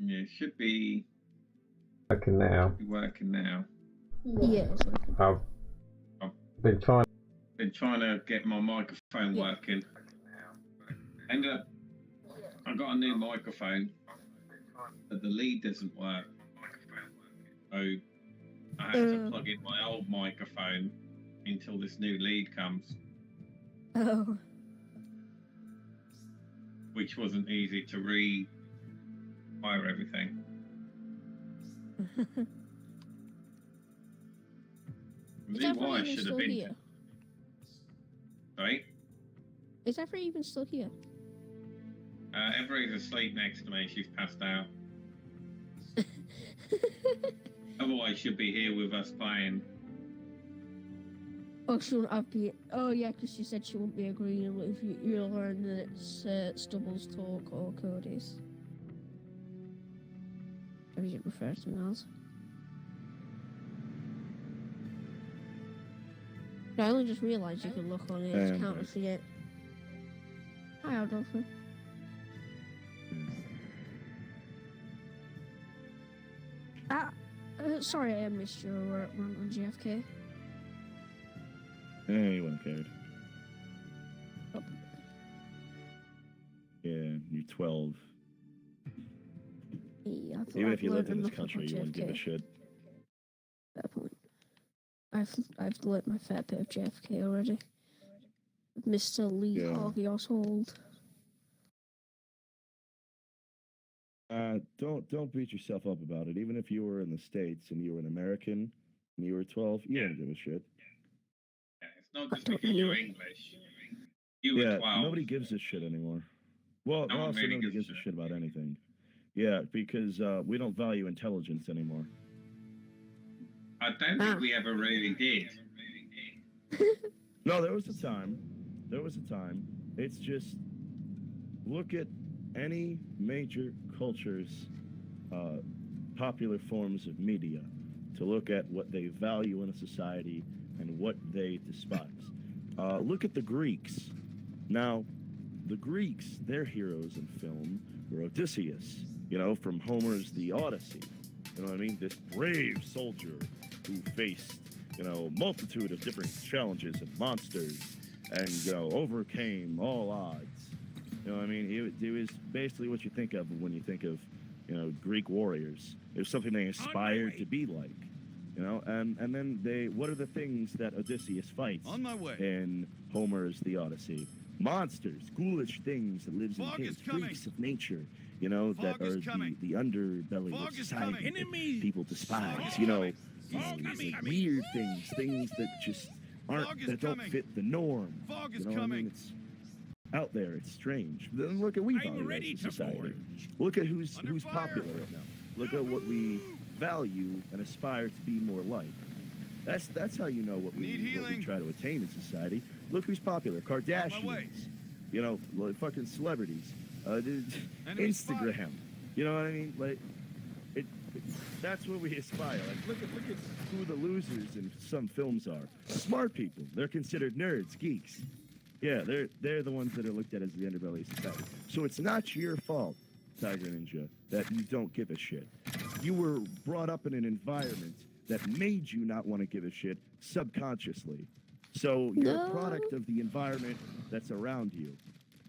Yeah, it should be working now. Working now. Yeah. I've been trying to get my microphone working. Ended up, I got a new microphone, but the lead doesn't work. So I had to plug in my old microphone until this new lead comes. Oh. Which wasn't easy to rewire everything. Is Everett even still here? Sorry? Is Everett even still here? Everett's asleep next to me. She's passed out. Otherwise, she'd be here with us playing. Oh, she wouldn't be. Oh, yeah, because she said she wouldn't be agreeing if you learn that it's Stubble's talk or Cody's. Or does it refer to something else? I only just realised you can look on it. It's can't see it. Hi, Adolfo. Sorry I missed your rant on JFK. Anyone cared. Oh. Yeah, you're 12. Yeah, even if you lived in this country, you wouldn't give a shit. Fair point. I've learnt my fair bit of JFK already. Mr. Lee Harvey Oswald. Don't beat yourself up about it. Even if you were in the States and you were an American and you were 12, you don't give a shit. Yeah, it's not just because you're English. You were 12. Nobody gives a shit anymore. Well, also nobody gives a shit about anything. Yeah, because we don't value intelligence anymore. I don't think we ever really did. No, there was a time. It's just, look at any major culture's popular forms of media to look at what they value in a society and what they despise. Look at the Greeks. Now, the Greeks, their heroes in film were Odysseus, from Homer's The Odyssey. You know what I mean? This brave soldier who faced, a multitude of different challenges and monsters and, overcame all odds. You know what I mean? It was basically what you think of when you think of, Greek warriors. It was something they aspired to be like, and then what are the things that Odysseus fights in Homer's The Odyssey? Monsters, ghoulish things that lives in caves, freaks of nature, that are the underbelly of society that people despise, like weird things that just that don't fit the norm. You know what I mean? It's out there, it's strange. Then look at we value as a society. Look at who's popular right now. Look at what we value and aspire to be more like. That's how you know what we try to attain in society. Look who's popular. Kardashians. Like fucking celebrities. Instagram. You know what I mean? Like that's what we aspire. Like look at who the losers in some films are. Smart people. They're considered nerds, geeks. Yeah, they're the ones that are looked at as the underbelly of society. So it's not your fault, Tiger Ninja, that you don't give a shit. You were brought up in an environment that made you not want to give a shit subconsciously. So you're a product of the environment that's around you,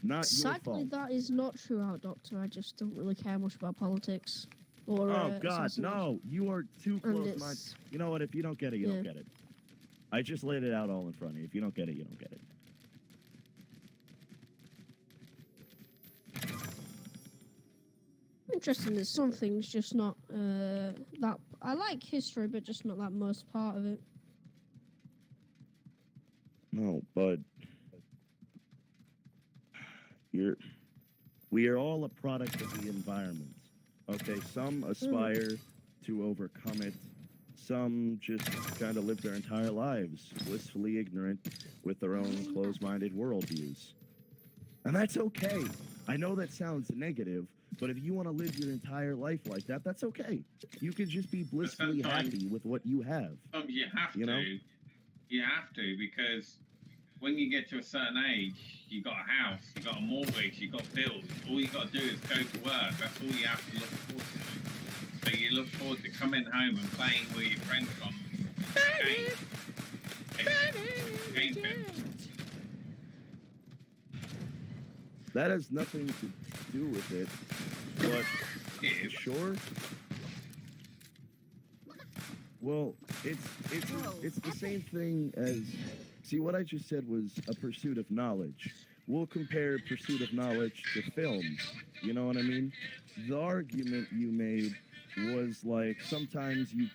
not your fault. Sadly, that is not true, Doctor. I just don't really care much about politics. Or, God, no! You are too close-minded. You know what? If you don't get it, you don't get it. I just laid it out all in front of you. If you don't get it, you don't get it. Interesting. There's some things just not that I like history, but just not that most part of it. No, but we are all a product of the environment. Okay, some aspire to overcome it. Some just kind of live their entire lives blissfully ignorant with their own closed-minded worldviews. And that's okay. I know that sounds negative, but if you want to live your entire life like that, that's okay. You can just be blissfully happy with what you have. You have to. You have to, because when you get to a certain age, you got a house, you got a mortgage, you got bills. All you got to do is go to work. That's all you have to look forward to. So you look forward to coming home and playing with your friends on game. That has nothing to do with it, but sure. Well, it's the same thing as. See, what I just said was a pursuit of knowledge. We'll compare pursuit of knowledge to film. You know what I mean? The argument you made was like sometimes you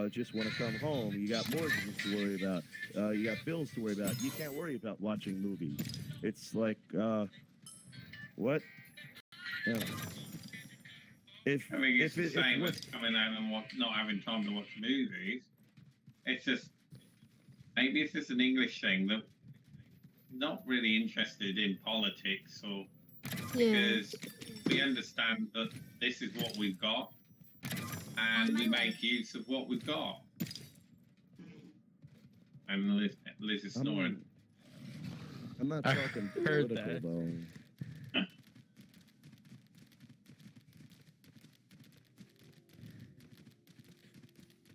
just want to come home. You got mortgages to worry about. You got bills to worry about. You can't worry about watching movies. It's like, what? Yeah. I mean, it's the same as coming home and not having time to watch movies. It's just, maybe it's just an English thing that not really interested in politics or because we understand that this is what we've got and we make use of what we've got. And Liz is snoring. I'm not talking political though.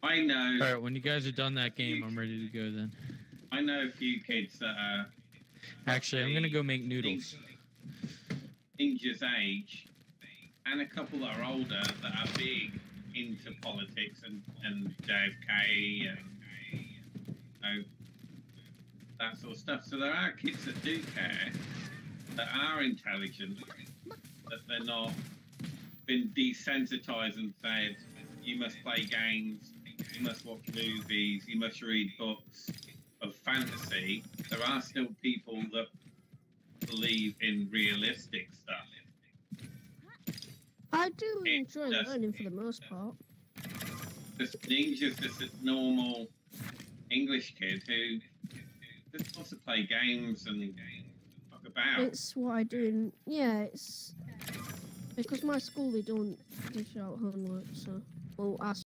I know. All right, when you guys are done that game, I'm ready to go then. I know a few kids that are... Actually, I'm going to go make noodles. Ninja's age, and a couple that are older that are big into politics and JFK and that sort of stuff. So there are kids that do care, that are intelligent, that they're not been desensitized and said, you must play games, you must watch movies, you must read books of fantasy. There are still people that believe in realistic stuff. I do enjoy learning for the most part. Ninja's just a normal English kid who just wants to play games and talk about. It's what I do. It's because my school they don't dish out homework, so we'll ask.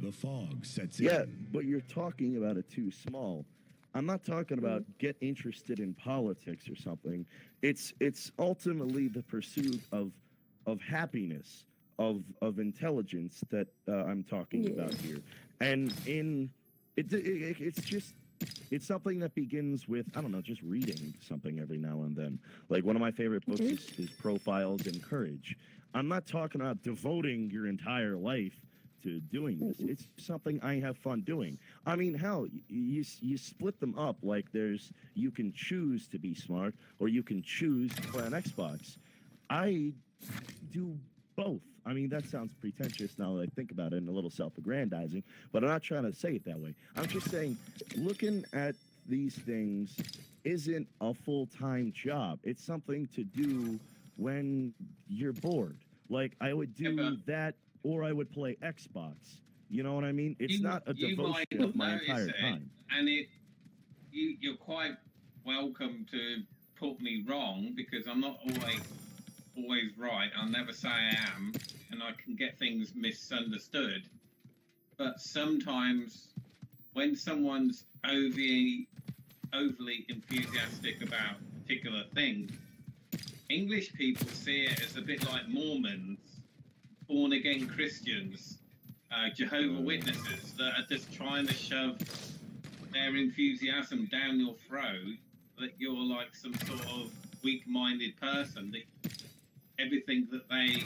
The fog sets in. Yeah, but you're talking about it too small. I'm not talking about get interested in politics or something. It's ultimately the pursuit of happiness, of intelligence that I'm talking about here. And it's something that begins with, I don't know, just reading something every now and then. Like one of my favorite books is Profiles in Courage. I'm not talking about devoting your entire life to doing this. It's something I have fun doing. I mean, hell, you split them up like you can choose to be smart or you can choose to play on Xbox. I do both. I mean, that sounds pretentious now that I think about it and a little self-aggrandizing, but I'm not trying to say it that way. I'm just saying, looking at these things isn't a full-time job. It's something to do when you're bored. Like, I would do that, or I would play Xbox. You know what I mean? It's not a devotion of my entire time. And you're quite welcome to put me wrong, because I'm not always right. I'll never say I am, and I can get things misunderstood. But sometimes when someone's overly enthusiastic about a particular thing, English people see it as a bit like Mormons, born-again Christians, Jehovah's Witnesses that are just trying to shove their enthusiasm down your throat, that you're like some sort of weak-minded person, that everything that they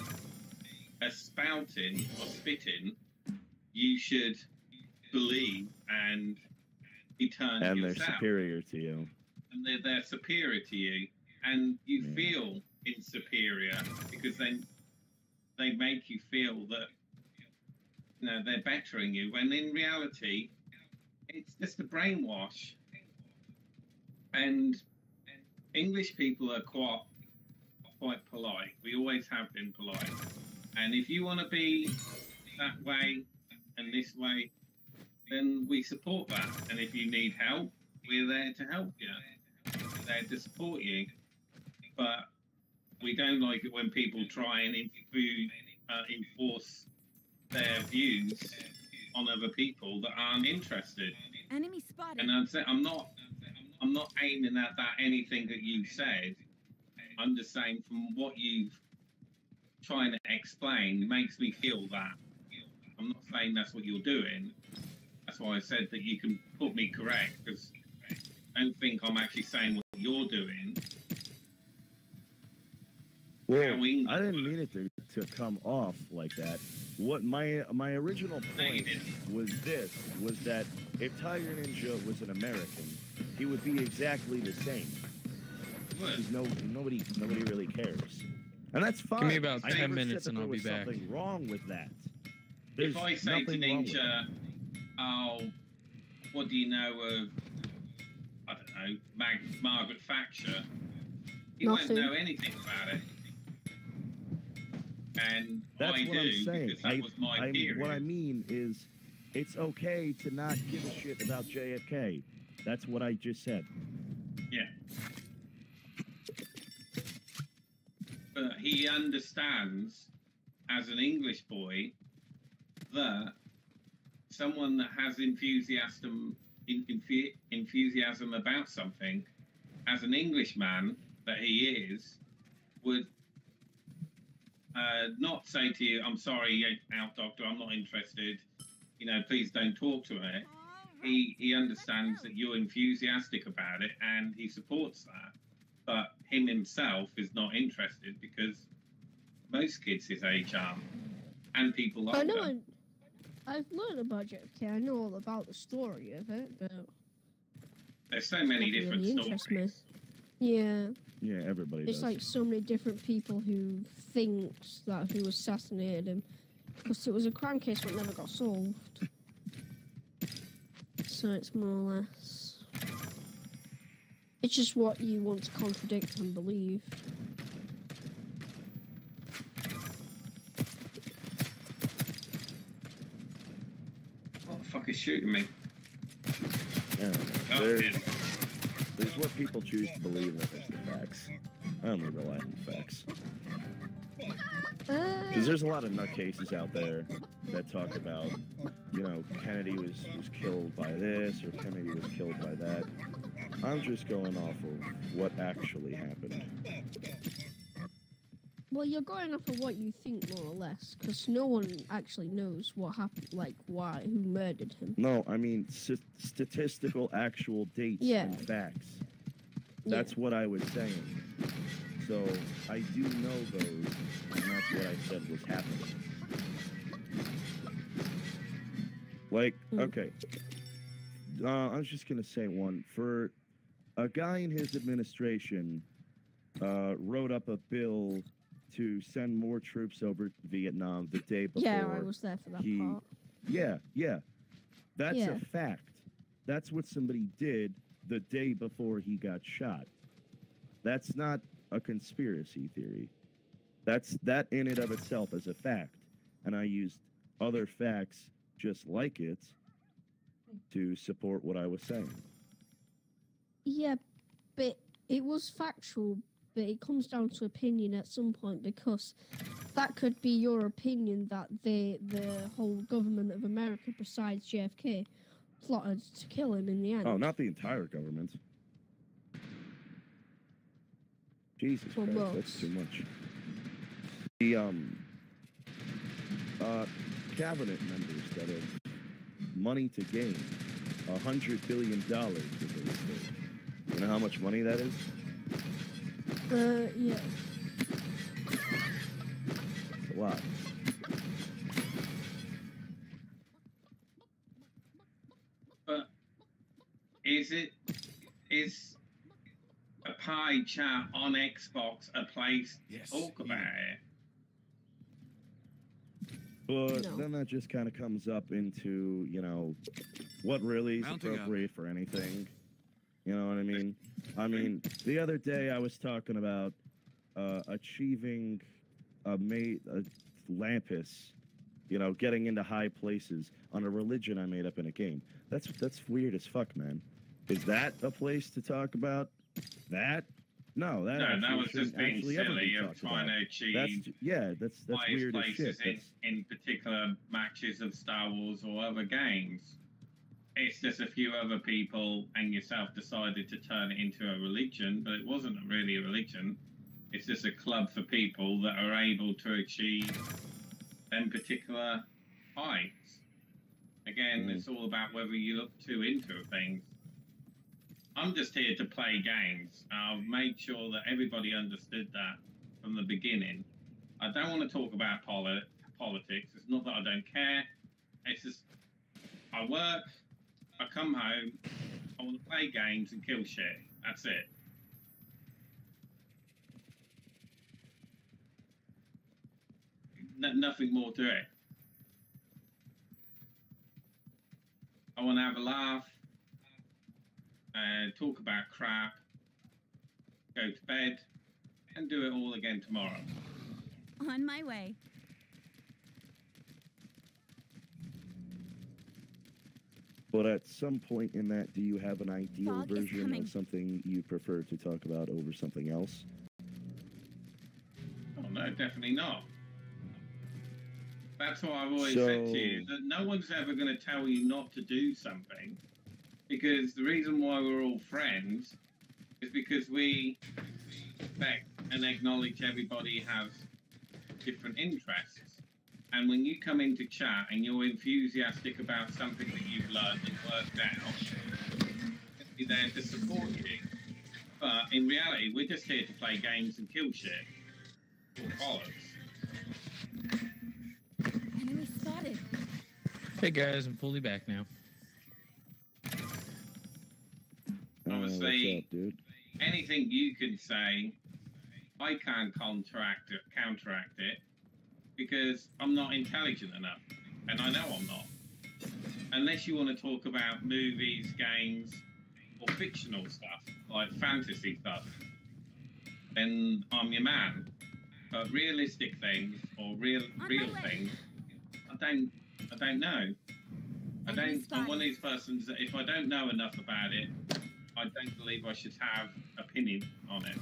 are spouting or spitting, you should believe and be turned and yourself. They're superior to you. And they're superior to you. And you feel insuperior because they make you feel that they're bettering you, when in reality it's just a brainwash. And English people are quite polite. We always have been polite. And if you want to be that way and this way, then we support that. And if you need help, we're there to help you. We're there to support you. But we don't like it when people try and enforce their views on other people that aren't interested. Enemy spotted. And I'm not aiming at that anything that you said. I'm just saying from what you've trying to explain, it makes me feel that. I'm not saying that's what you're doing. That's why I said that you can put me correct, because I don't think I'm actually saying what you're doing. Well, I didn't mean it to come off like that. What my original point was that if Tiger Ninja was an American, he would be exactly the same. Because nobody really cares, and that's fine. Give me about I 10 never minutes said that and I'll there be was back. Something wrong with that. There's If I say to nothing wrong with Ninja, oh, what do you know of, I don't know, Margaret Thatcher? He won't Nothing. know anything about it. And That's I what do, I'm saying. because that was my period. What I mean is, it's okay to not give a shit about JFK. That's what I just said. Yeah. But he understands, as an English boy, that someone that has enthusiasm about something, as an Englishman that he is, would not say to you, I'm sorry, out doctor, I'm not interested, you know, please don't talk to me. He understands that you're enthusiastic about it and he supports that. But him himself is not interested because most kids his age aren't. And people older. I know. I've learned about JFK. I know all about the story of it, but there's so many different stories. Yeah. Yeah, everybody does. It's like so many different people who thinks that who assassinated him, because it was a crime case that never got solved. So it's more or less, it's just what you want to contradict and believe. What the fuck is shooting me? Yeah, Oh, there's what people choose to believe in as the facts. I only rely on the facts. Because there's a lot of nutcases out there that talk about, you know, Kennedy was killed by this or Kennedy was killed by that. I'm just going off of what actually happened. Well, you're going off of what you think, more or less, because no one actually knows what happened, like why, who murdered him. No, I mean statistical actual dates and facts. That's what I was saying. So I do know those, and that's what I said was happening. Like, okay, I was just gonna say one. For a guy in his administration wrote up a bill to send more troops over to Vietnam the day before. Yeah, I was there for that part. Yeah. That's a fact. That's what somebody did the day before he got shot. That's not a conspiracy theory. That in and of itself is a fact. And I used other facts just like it to support what I was saying. Yeah, but it was factual, but it comes down to opinion at some point, because that could be your opinion that the whole government of America, besides JFK, plotted to kill him in the end. Oh, not the entire government. Jesus Christ, that's too much. The cabinet members that have money to gain, $100 billion. You know how much money that is? Yeah. It's a lot. But is a pie chat on Xbox a place to talk about it? But then that just kind of comes up into, you know, what really is appropriate for anything. You know what I mean? I mean, the other day I was talking about achieving a Lampus, you know, getting into high places on a religion I made up in a game. That's weird as fuck, man. Is that a place to talk about that? No, that was just being silly of trying to achieve. That's weird as shit. In particular matches of Star Wars or other games. It's just a few other people and yourself decided to turn it into a religion, but it wasn't really a religion. It's just a club for people that are able to achieve them particular heights. Again, it's all about whether you look too into things. I'm just here to play games. I've made sure that everybody understood that from the beginning. I don't want to talk about politics. It's not that I don't care. It's just I work, I come home, I want to play games and kill shit. That's it. Nothing more to it. I want to have a laugh, talk about crap, go to bed, and do it all again tomorrow. On my way. But at some point in that, do you have an ideal Fog is version coming. of something you prefer to talk about over something else? Oh no, definitely not. That's what I've always said to you, that no one's ever going to tell you not to do something, because the reason why we're all friends is because we respect and acknowledge everybody has different interests. And when you come into chat and you're enthusiastic about something that you've learned and worked out, I'll be there to support you. But in reality, we're just here to play games and kill shit. Bollocks. Enemy spotted. Hey guys, I'm fully back now. Obviously, what's up, dude? anything you can say, I can't counteract it because I'm not intelligent enough, and I know I'm not. Unless you want to talk about movies, games, or fictional stuff like fantasy stuff, then I'm your man. But realistic things or real things, I don't know. I'm one of these persons that if I don't know enough about it, I don't believe I should have opinion on it.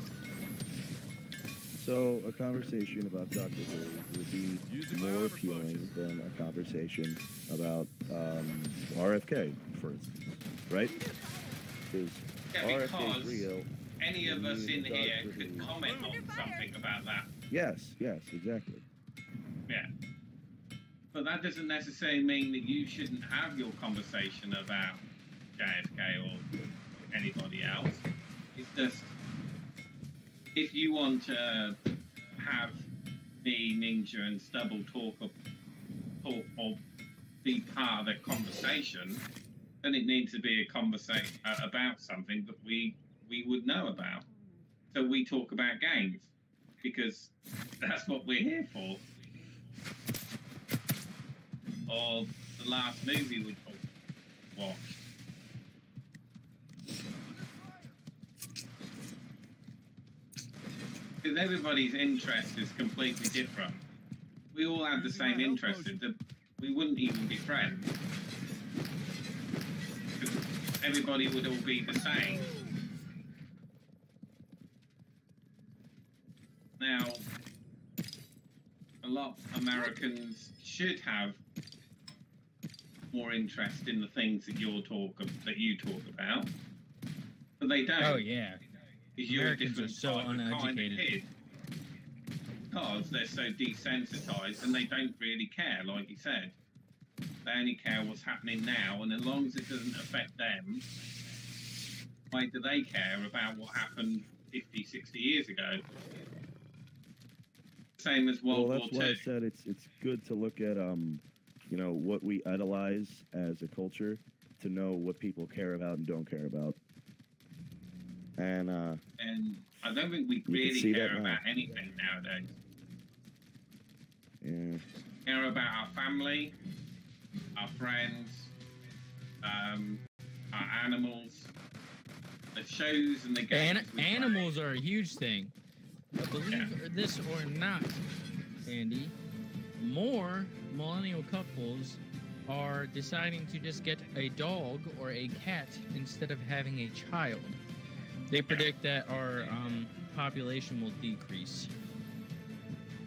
So a conversation about Doctor Who would be more appealing than a conversation about RFK, for instance, right? Yeah, RFK because is real. any of us in here Doctor could Who. comment on something about that. Yes, exactly. Yeah. But that doesn't necessarily mean that you shouldn't have your conversation about JFK or anybody else. It's just, if you want to have me, Ninja, and Stubble talk or be part of the conversation, then it needs to be a conversation about something that we would know about. So we talk about games, because that's what we're here for. Or the last movie we watched. Because everybody's interest is completely different. We all have the same interest, we wouldn't even be friends. Because everybody would all be the same. Now, a lot of Americans should have more interest in the things that you talk about, but they don't. Oh yeah. Because you're a Americans different are so type of kind of uneducated. kid. Because they're so desensitized and they don't really care, like you said. They only care what's happening now, and as long as it doesn't affect them, why do they care about what happened 50, 60 years ago? Same as World War That's why I said it's good to look at you know, what we idolize as a culture, to know what people care about and don't care about. And I don't think we really care about anything nowadays. Yeah. We care about our family, our friends, our animals, the shows and the games. Animals are a huge thing. But believe this or not, Andy, more millennial couples are deciding to just get a dog or a cat instead of having a child. They predict that our population will decrease.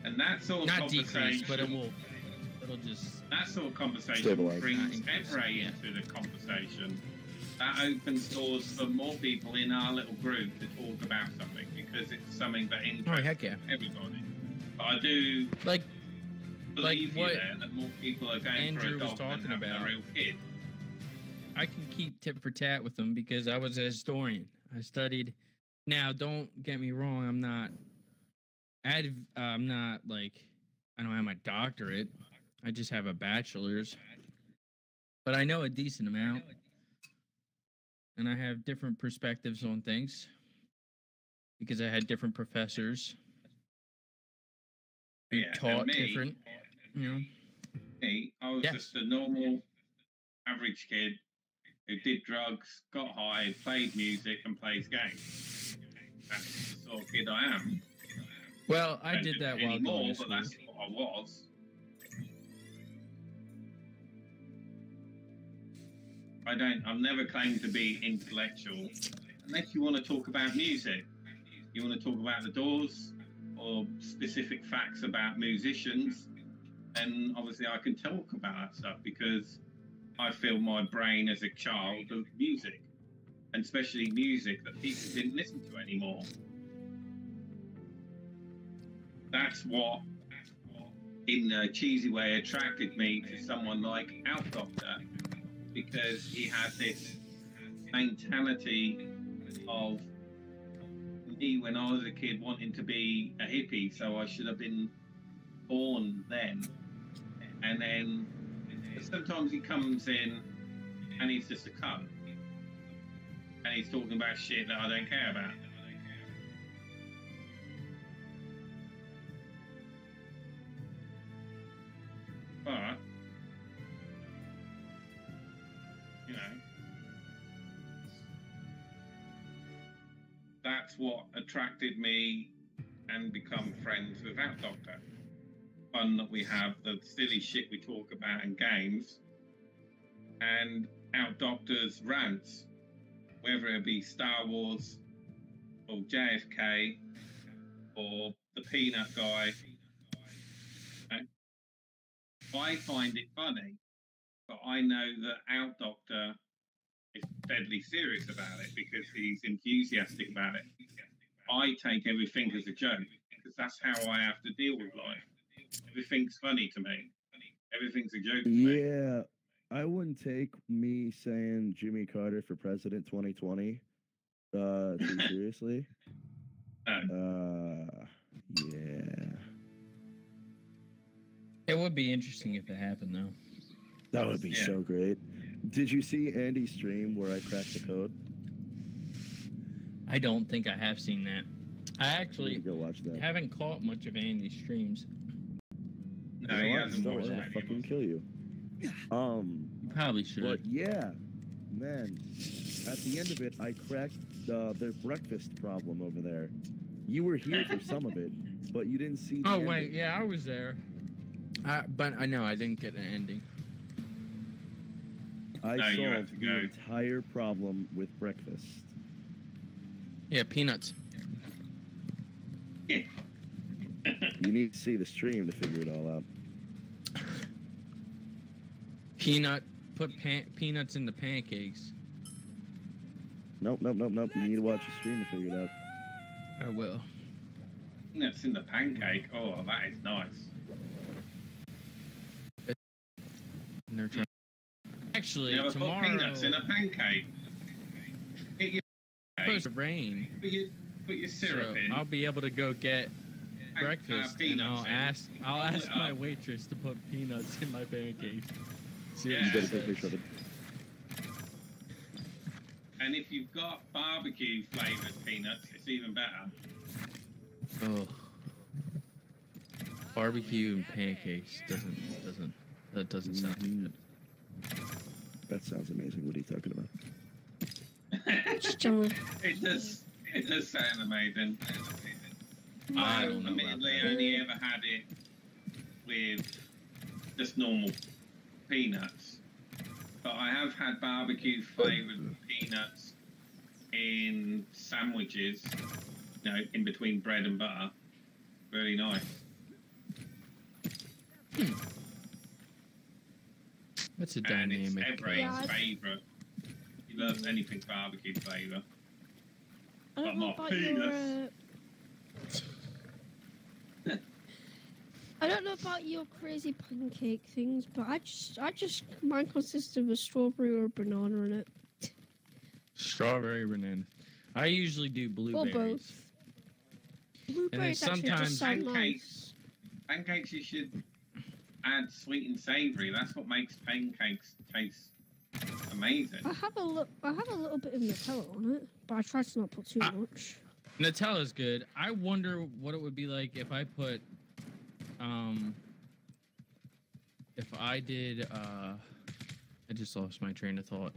And that's all Not decrease, but it'll will just That sort of conversation Stabilize. brings every into the conversation. That opens doors for more people in our little group to talk about something because it's something that interests heck yeah. everybody. But I do like believe you what there that more people are going Andrew for a was dog than talking having about. a real kid. I can keep tit for tat with them because I was a historian. I studied. Now, don't get me wrong. I'm not like I don't have my doctorate. I just have a bachelor's. But I know a decent amount, and I have different perspectives on things because I had different professors who Yeah, taught me, different. You know. Me, I was Yeah. just a normal, average kid who did drugs, got high, played music, and plays games. That's the sort of kid I am. Well, I Don't did do that it while anymore, going to but school. that's what I was. I've never claimed to be intellectual unless you want to talk about music. You want to talk about the Doors or specific facts about musicians, then obviously I can talk about that stuff because I feel my brain as a child of music, and especially music that people didn't listen to anymore. That's what, in a cheesy way, attracted me to someone like Out Doctor, because he had this mentality of me when I was a kid wanting to be a hippie, so I should have been born then. And then sometimes he comes in and he's just a cunt. And he's talking about shit that I don't care about. But, you know, that's what attracted me and become friends with Out Doctor. Fun that we have, the silly shit we talk about in games, and Out Doctor's rants, whether it be Star Wars or JFK or the Peanut guy. I find it funny, but I know that Out Doctor is deadly serious about it because he's enthusiastic about it. I take everything as a joke because that's how I have to deal with life. Everything's funny to me. Everything's a joke to me. Yeah, I wouldn't take me saying Jimmy Carter for president 2020 too seriously. No. Yeah. It would be interesting if it happened, though. That would be so great. Did you see Andy's stream where I cracked the code? I don't think I have seen that. I actually go watch that. haven't caught much of Andy's streams. No, he hasn't watched I'll that. fucking kill you. You probably should. But yeah, man, at the end of it, I cracked their breakfast problem over there. You were here for some of it, but you didn't see the Oh, ending. wait, yeah, I was there. But I know I didn't get an ending. I No, you had solved to the go. entire problem with breakfast. Yeah, peanuts. Yeah. You need to see the stream to figure it all out. Put peanuts in the pancakes. Nope. You need to watch the stream to figure it out. I will. Peanuts in the pancake. Oh, that is nice. And they're trying. Actually, You ever put tomorrow peanuts in a pancake? Get your it's supposed to rain, put your so syrup in. I'll be able to go get breakfast, and peanuts I'll in. ask my waitress to put peanuts in my pancakes. Yeah. You better take a picture of it. And if you've got barbecue flavored peanuts, it's even better. Oh, barbecue and pancakes doesn't sound good. That sounds amazing. What are you talking about? Just generally. It does sound amazing. I don't know about admittedly that. only ever had it with just normal peanuts. But I have had barbecue flavored peanuts in sandwiches, you know, in between bread and butter. Really nice. That's a And it's dynamic. everyone's favourite. He loves anything barbecue flavour. I don't But know not about penis. I don't know about your crazy pancake things, but mine consists of a strawberry or a banana in it. Strawberry banana. I usually do Or blueberries. both. Blueberries actually just sound nice. Pancakes, you should add sweet and savoury. That's what makes pancakes taste amazing. I have a little bit of Nutella on it, but I try to not put too much. Nutella's good. I wonder what it would be like if I put, if I did, I just lost my train of thought.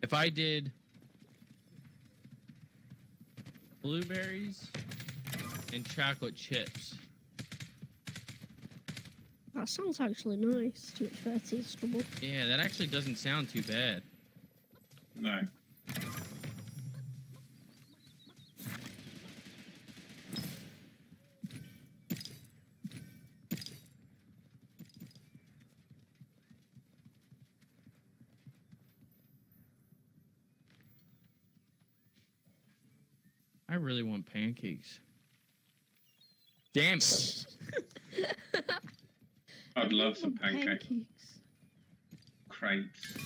If I did blueberries and chocolate chips. That sounds actually nice. To be fair, tastable. Yeah, that actually doesn't sound too bad. No. I really want pancakes. Damn it. I'd love some pancakes. Crepes.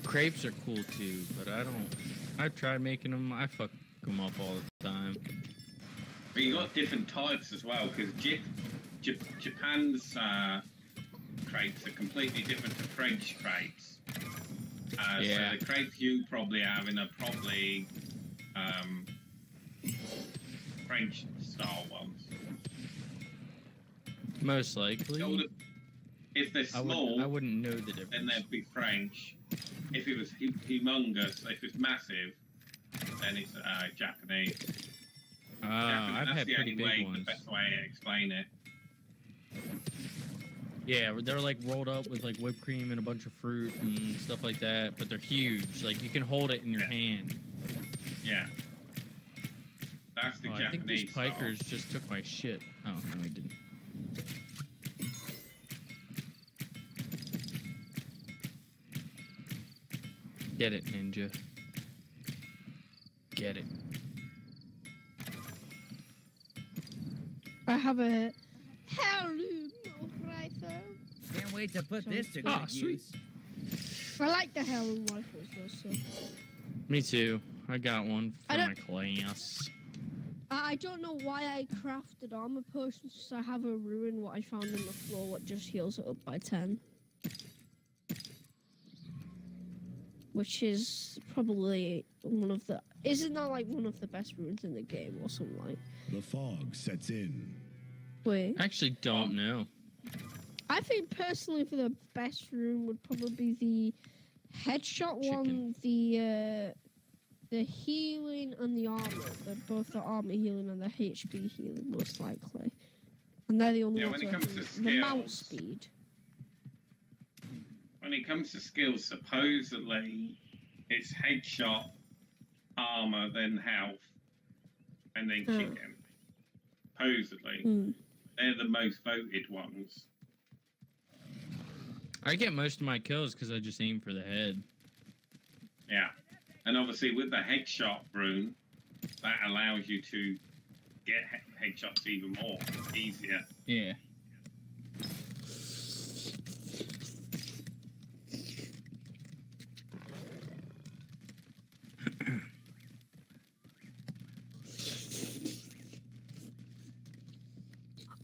Crepes are cool too, but I've tried making them. I fuck them up all the time. But you got different types as well, because Japan's crepes are completely different to French crepes. Yeah. So the crepes you probably having are probably French style ones. Most likely. So if they're small, I wouldn't know the difference. then they'd be French. If it was humongous, if it's massive, then it's Japanese. I've had pretty big ones. The best way to explain it. Yeah, they're like rolled up with like whipped cream and a bunch of fruit and stuff like that, but they're huge. Like you can hold it in your hand. Yeah. That's the Japanese I think these pikers style. just took my shit. Oh, no, I didn't. Get it, ninja. Get it. I have a heirloom rifle. Can't wait to put this to Oh, good sweet. use. I like the heirloom rifles though, so. Me too. I got one for I my don't- class. I don't know why I crafted armor potions, so I have a ruin what I found on the floor, what just heals it up by 10. Which is probably one of the... Isn't that like one of the best ruins in the game or something like? The fog sets in. Wait. I actually don't know. I think personally for the best rune would probably be the headshot one, the healing and the armor. Both the armor healing and the HP healing most likely. And they're the only Yeah, ones when it I comes to think. The mount skills. speed. When it comes to skills, supposedly it's headshot, armor, then health, and then chicken. Supposedly. They're the most voted ones. I get most of my kills because I just aim for the head. Yeah. And obviously with the headshot rune, that allows you to get headshots even more easier. Yeah.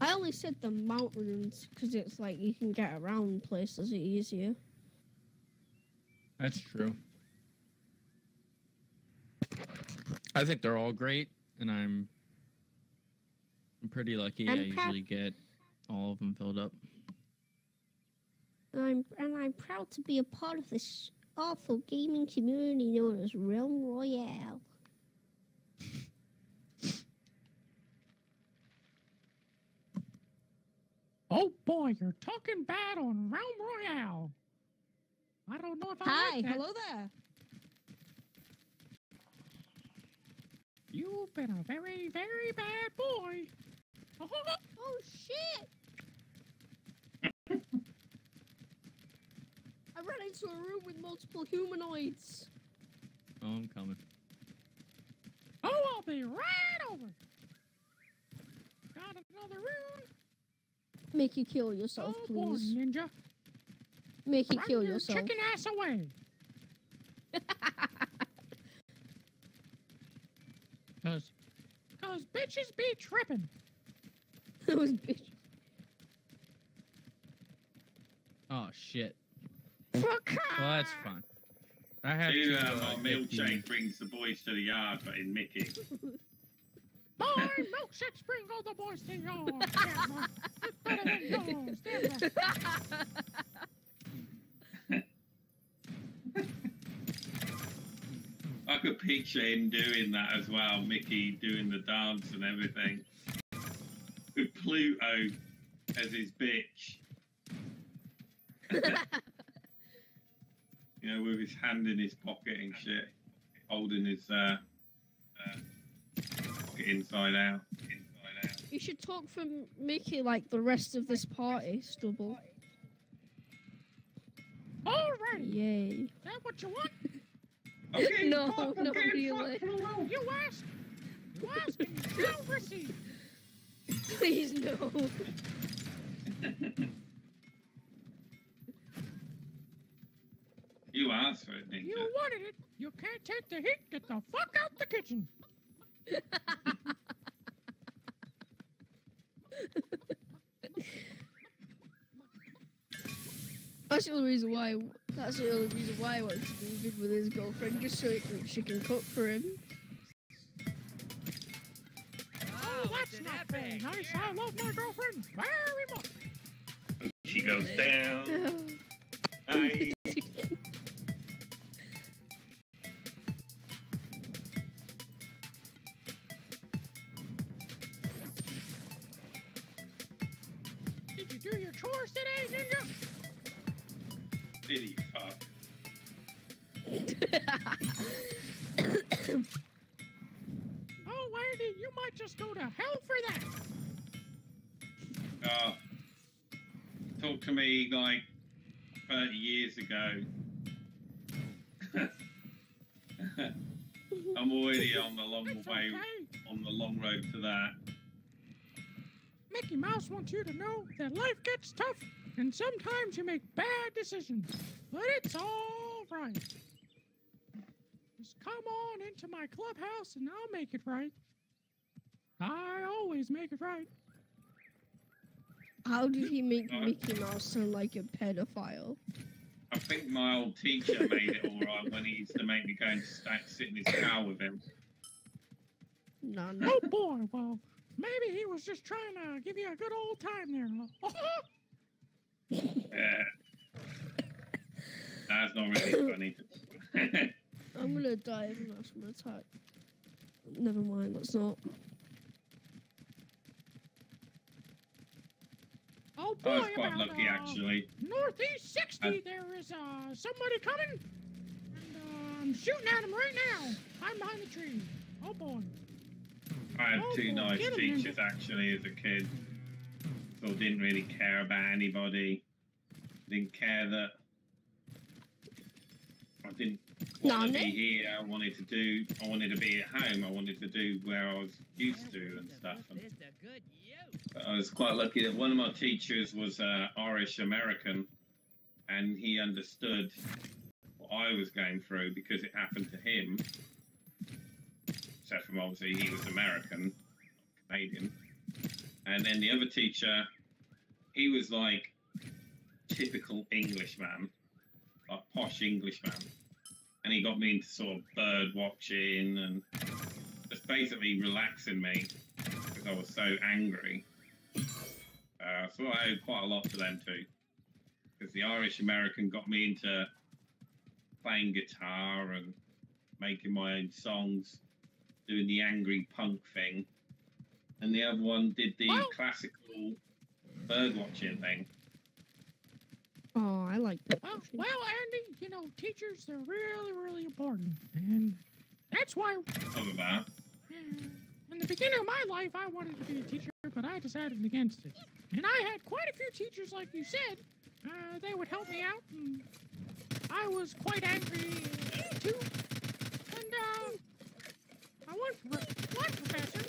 I only said the mount runes because it's like you can get around places easier. That's true. I think they're all great, and I'm pretty lucky. I usually get all of them filled up. And I'm proud to be a part of this awful gaming community known as Realm Royale. Oh boy, you're talking bad on Realm Royale. I don't know if I like that. Hello there. You've been a very, very bad boy. Oh shit! into a room with multiple humanoids. Oh, I'm coming. Oh, I'll be right over. Got another room. Make you kill yourself, Oh boy, please. ninja. Make you Run kill your yourself. chicken ass away. Cause bitches be tripping. That was bitch. Oh shit. Well, that's fun. I have Do to. my get milkshake brings the boys to the yard, but in Mickey. My milkshakes bring all the boys to the yard. Damn, it's better than yours. Damn. I could picture him doing that as well, Mickey doing the dance and everything. With Pluto as his bitch. You know, with his hand in his pocket and shit. Holding his pocket inside out. You should talk for Mickey like the rest of this party, Stubble. Alright. Yay. Is that what you want? Okay, No, fuck, not okay, really. fuck, hello. You ask. You ask and you shall receive. Please no. You asked for it, didn't You you? wanted it. You can't take the heat. Get the fuck out the kitchen. That's the only reason why. That's the only reason why I wanted to be good with his girlfriend, just so she can cook for him. Oh, that's not very nice. I love my girlfriend very much. She goes down. Aye. Did you do your chores today, Ninja? Diddy fuck. Oh, Andy, you might just go to hell for that. Talk to me like 30 years ago. I'm already on the long It's way, okay. on the long road to that. Mickey Mouse wants you to know that life gets tough, and sometimes you make bad decisions, but it's all right. Just come on into my clubhouse and I'll make it right. I always make it right. How did he make Mickey Mouse sound like a pedophile? I think my old teacher made it all right when he used to make me go and sit in his car with him. No, no. Oh boy, well, maybe he was just trying to give you a good old time there. Yeah. That's not really funny. I'm gonna die of an asthma attack. Never mind, that's not. Oh I was boy, quite about, lucky, actually. Northeast 60, there is somebody coming, and I'm shooting at him right now. I'm behind the tree. Oh boy. I had Oh, two boy, nice get him, teachers, actually, as a kid. So didn't really care about anybody. Didn't care that I didn't want to be here. I wanted to be at home. I wanted to do where I was used to and stuff. And I was quite lucky that one of my teachers was Irish American, and he understood what I was going through because it happened to him. Except from obviously he was American, Canadian. And then the other teacher, he was like typical Englishman, like posh Englishman. And he got me into sort of bird watching and just basically relaxing me because I was so angry. So I owe quite a lot to them too. Because the Irish American got me into playing guitar and making my own songs, doing the angry punk thing. And the other one did the classical bird watching thing. Oh, I like that. Well, Andy, you know, teachers, they're really, really important. And that's why... Talk about. In the beginning of my life, I wanted to be a teacher, but I decided against it. And I had quite a few teachers, like you said. They would help me out, and I was quite angry too. And I went for one professor.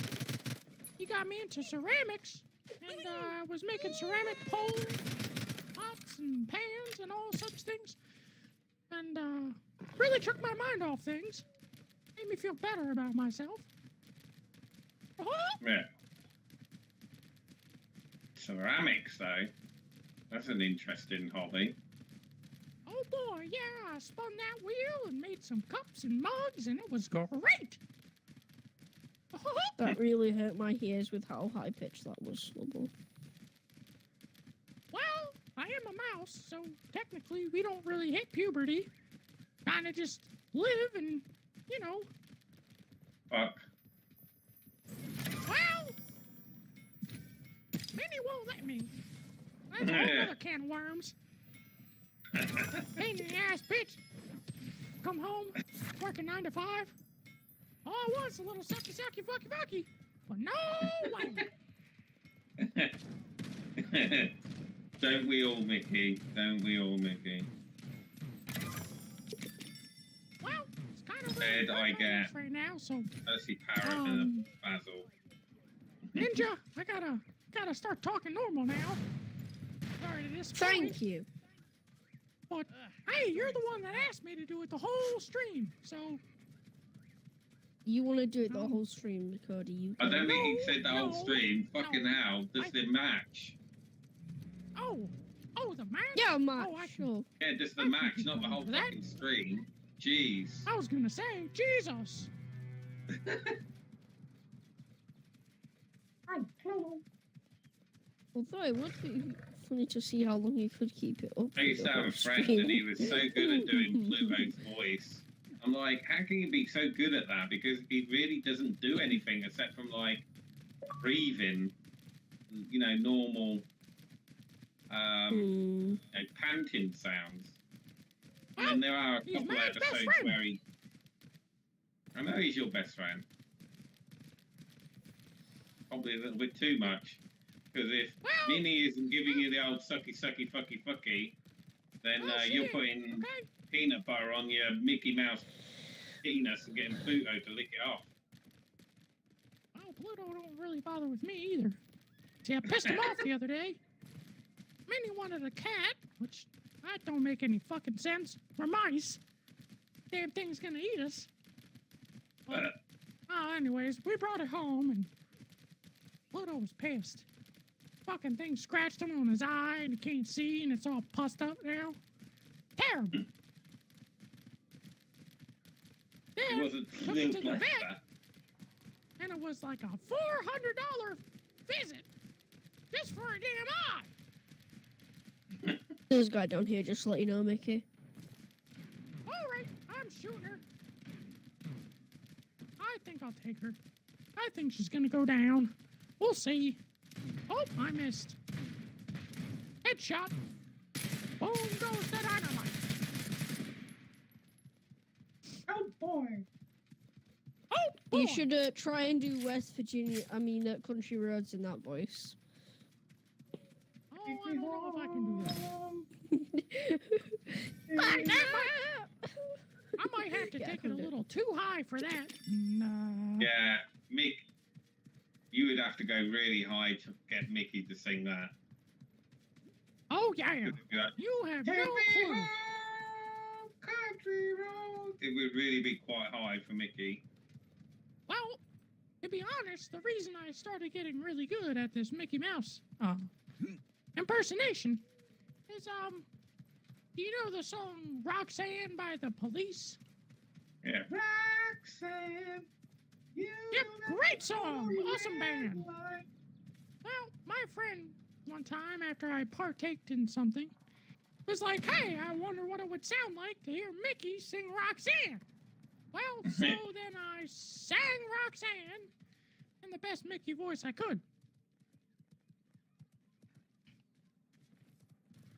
He got me into ceramics, and I was making ceramic poles, pots, and pans, and all such things. And really took my mind off things. Made me feel better about myself. Yeah. Ceramics, though. That's an interesting hobby. Oh boy, yeah, I spun that wheel and made some cups and mugs, and it was great. That really hurt my ears with how high pitched that was, Snubble. Well, I am a mouse, so technically we don't really hit puberty. Kinda just live and, you know. Fuck. Well, Minnie won't let me. That's a whole other can of worms. Pain in the ass bitch. Come home, working 9 to 5. All I want's a little sucky, fucky, fucky. But no way. Don't we all, Mickey? Don't we all, Mickey? Well, it's kind of Bed I get. right now, so. Percy Parrot and Basil. Ninja, I gotta start talking normal now. Sorry to disappoint. Thank you. But hey, you're the one that asked me to do it the whole stream, so. You want to do it the whole stream, Cody? You I can. don't think he said the whole stream. Fucking hell. Does the match? Oh, the match? Yeah, match. Oh, Sure. Yeah, just the match, not the whole That- fucking stream. Jeez. I was gonna say, Jesus. Although it would be funny to see how long you could keep it up. I used to have a friend and he was so good at doing Pluto's voice. I'm like, how can you be so good at that? Because he really doesn't do anything except from like breathing, you know, normal you know, panting sounds. And then there are a He's couple my of best episodes friend. where he... I know he's your best friend. Probably a little bit too much. Because if Well, Minnie isn't giving you the old sucky, sucky, fucky, fucky, then Well, you're shit, putting okay. peanut butter on your Mickey Mouse penis and getting Pluto to lick it off. Well, Pluto don't really bother with me either. See, I pissed him off the other day. Minnie wanted a cat, which that don't make any fucking sense. We're mice. Damn thing's gonna eat us. But, anyways, we brought it home and Pluto was pissed. Fucking thing scratched him on his eye and he can't see and it's all pussed up now. Terrible. It Then wasn't took it to the bless vet that. and it was like a $400 visit just for a damn eye. There's a guy down here, just to let you know, Mickey. All right, I'm shooting her. I think I'll take her. I think she's gonna go down. We'll see. Oh, I missed. Headshot. Boom goes the dynamite. Oh boy. Oh, boy. You should try and do West Virginia, Country Roads in that voice. Oh, I don't know if I can do that. I might have to Yeah, take I it a can do it. little too high for that. No. Yeah, Mick, you would have to go really high to get Mickey to sing that. Oh, yeah. You'd be like, You have "Take no me clue. home, country road." It would really be quite high for Mickey. Well, to be honest, the reason I started getting really good at this Mickey Mouse impersonation is, do you know the song Roxanne by The Police? Yeah. Roxanne, you Yep, know great song, awesome band. life. Well, my friend, one time after I partaked in something, was like, hey, I wonder what it would sound like to hear Mickey sing Roxanne. Well, so then I sang Roxanne in the best Mickey voice I could.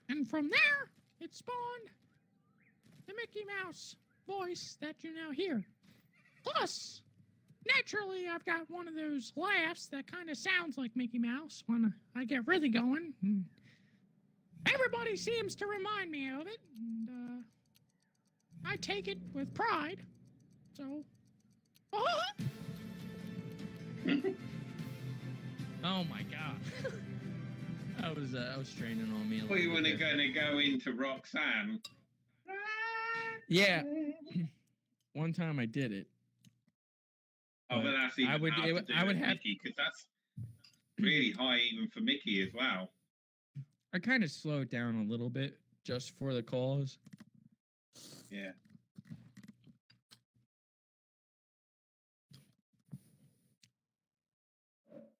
And from there, it spawned the Mickey Mouse voice that you now hear. Plus, naturally, I've got one of those laughs that kind of sounds like Mickey Mouse when I get really going. And everybody seems to remind me of it. And, I take it with pride. So. Oh my god. I was straining on me a little We bit. were going to go into Roxanne. Yeah. One time I did it. Oh, but that's even I would have Mickey, because that's really high even for Mickey as well. I kind of slowed down a little bit just for the cause. Yeah.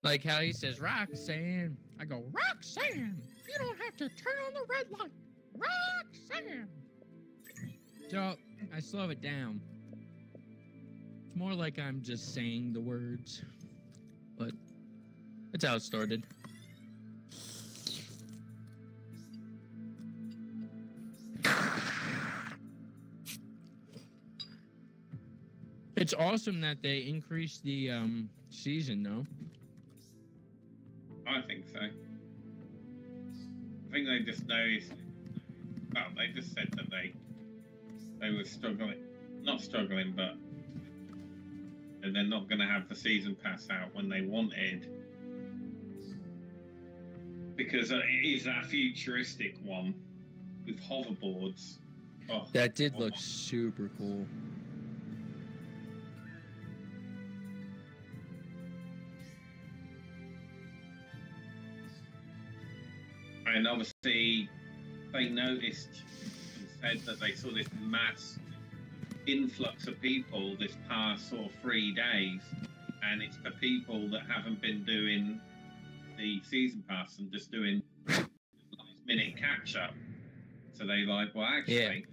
Like how he says, Roxanne. I go, Roxanne, you don't have to turn on the red light. Roxanne. So I slow it down. It's more like I'm just saying the words. But that's how it started. It's awesome that they increased the season, though. I think so. I think they just noticed. Well, they just said that they were struggling, not struggling, but and they're not going to have the season pass out when they wanted, because it is that futuristic one with hoverboards. Oh, that did look super cool. And obviously, they noticed and said that they saw this mass influx of people this past sort of 3 days, and it's the people that haven't been doing the season pass and just doing last-minute catch-up. So they like, well, actually,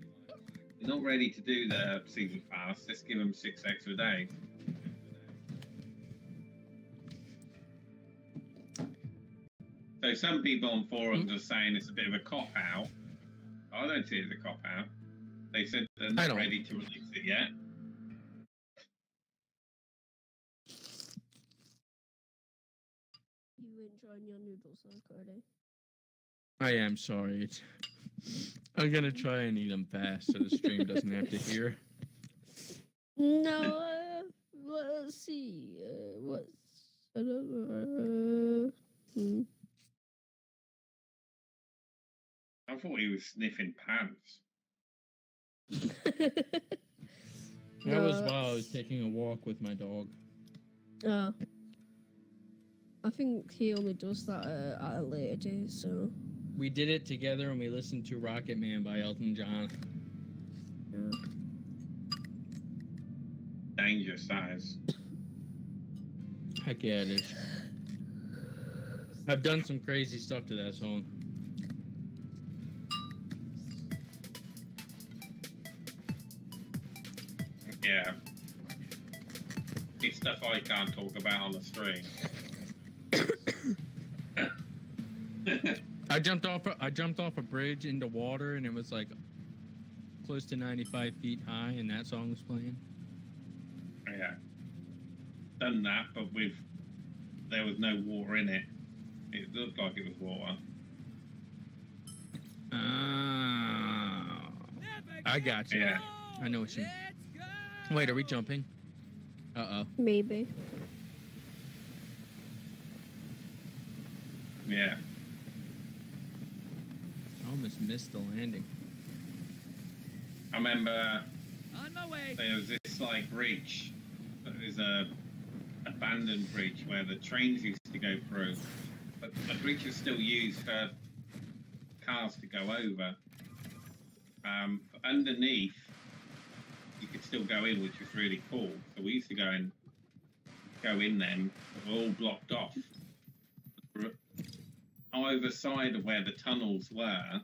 they're not ready to do the season pass. Let's give them 6 extra days. So some people on forums are saying it's a bit of a cop-out. I don't see it as a cop-out. They said they're not ready to release it yet. You enjoying your noodles, though, Cody? I am sorry. I'm gonna try and eat them fast so the stream doesn't have to hear. No, let's see. What's... I thought he was sniffing pants. That was while I was taking a walk with my dog. I think he only does that at a later date, so... We did it together and we listened to Rocket Man by Elton John. Yeah. Dangerous, that is. Heck yeah, it is. I've done some crazy stuff to that song. Yeah. It's stuff I can't talk about on the stream. I jumped off a bridge into water and it was like close to 95 feet high and that song was playing. Yeah. Done that, but there was no water in it. It looked like it was water. I got you. Yeah. I know what you mean. Wait, are we jumping? Uh-oh. Maybe. Yeah. I almost missed the landing. I remember On my way. there was this like bridge. It was a abandoned bridge where the trains used to go through, but the bridge was still used for cars to go over. Underneath, you could still go in, which was really cool. So we used to go in them, but we're all blocked off. Either side of where the tunnels were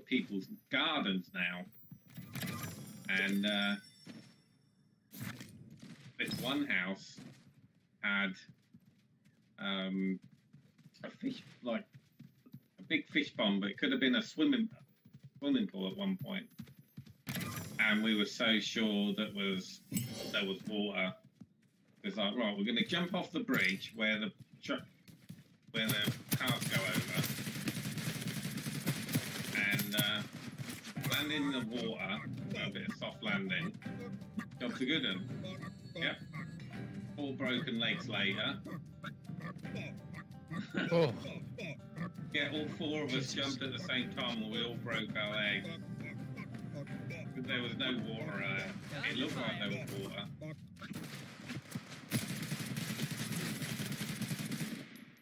people's gardens now. And this one house had a fish, like a big fish pond, but it could have been a swimming pool at one point. And we were so sure that there was water. It was like, right, we're going to jump off the bridge where the cars go over, and landed in the water, a bit of soft landing. Job's a good one. Yep. 4 broken legs later. Oh. Yeah, all 4 of us jumped at the same time and we all broke our legs. But there was no water there. It looked like there was water.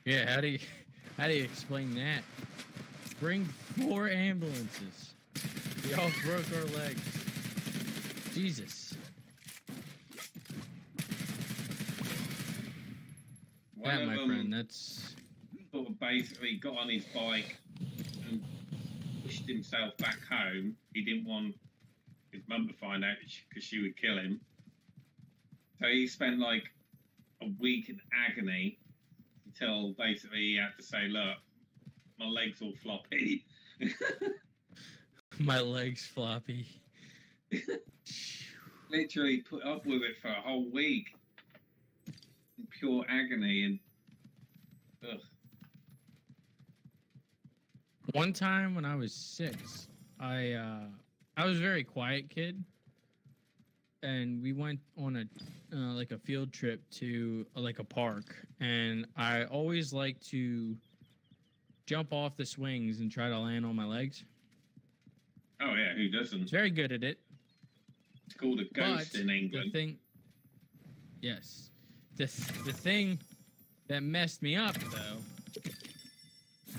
Yeah, how do you explain that? Bring 4 ambulances. We all broke our legs. Jesus. One That, of my them friend, that's... sort of basically got on his bike and pushed himself back home. He didn't want his mum to find out because she would kill him. So he spent like a week in agony until basically he had to say, look, my leg's all floppy. My leg's floppy. Literally put up with it for a whole week in pure agony and ugh. One time when I was 6, I was a very quiet kid, and we went on a like a field trip to like a park, and I always like to jump off the swings and try to land on my legs. Oh yeah, who I doesn't? was very good at it. It's called a ghost But in England. The thing, yes, the thing that messed me up though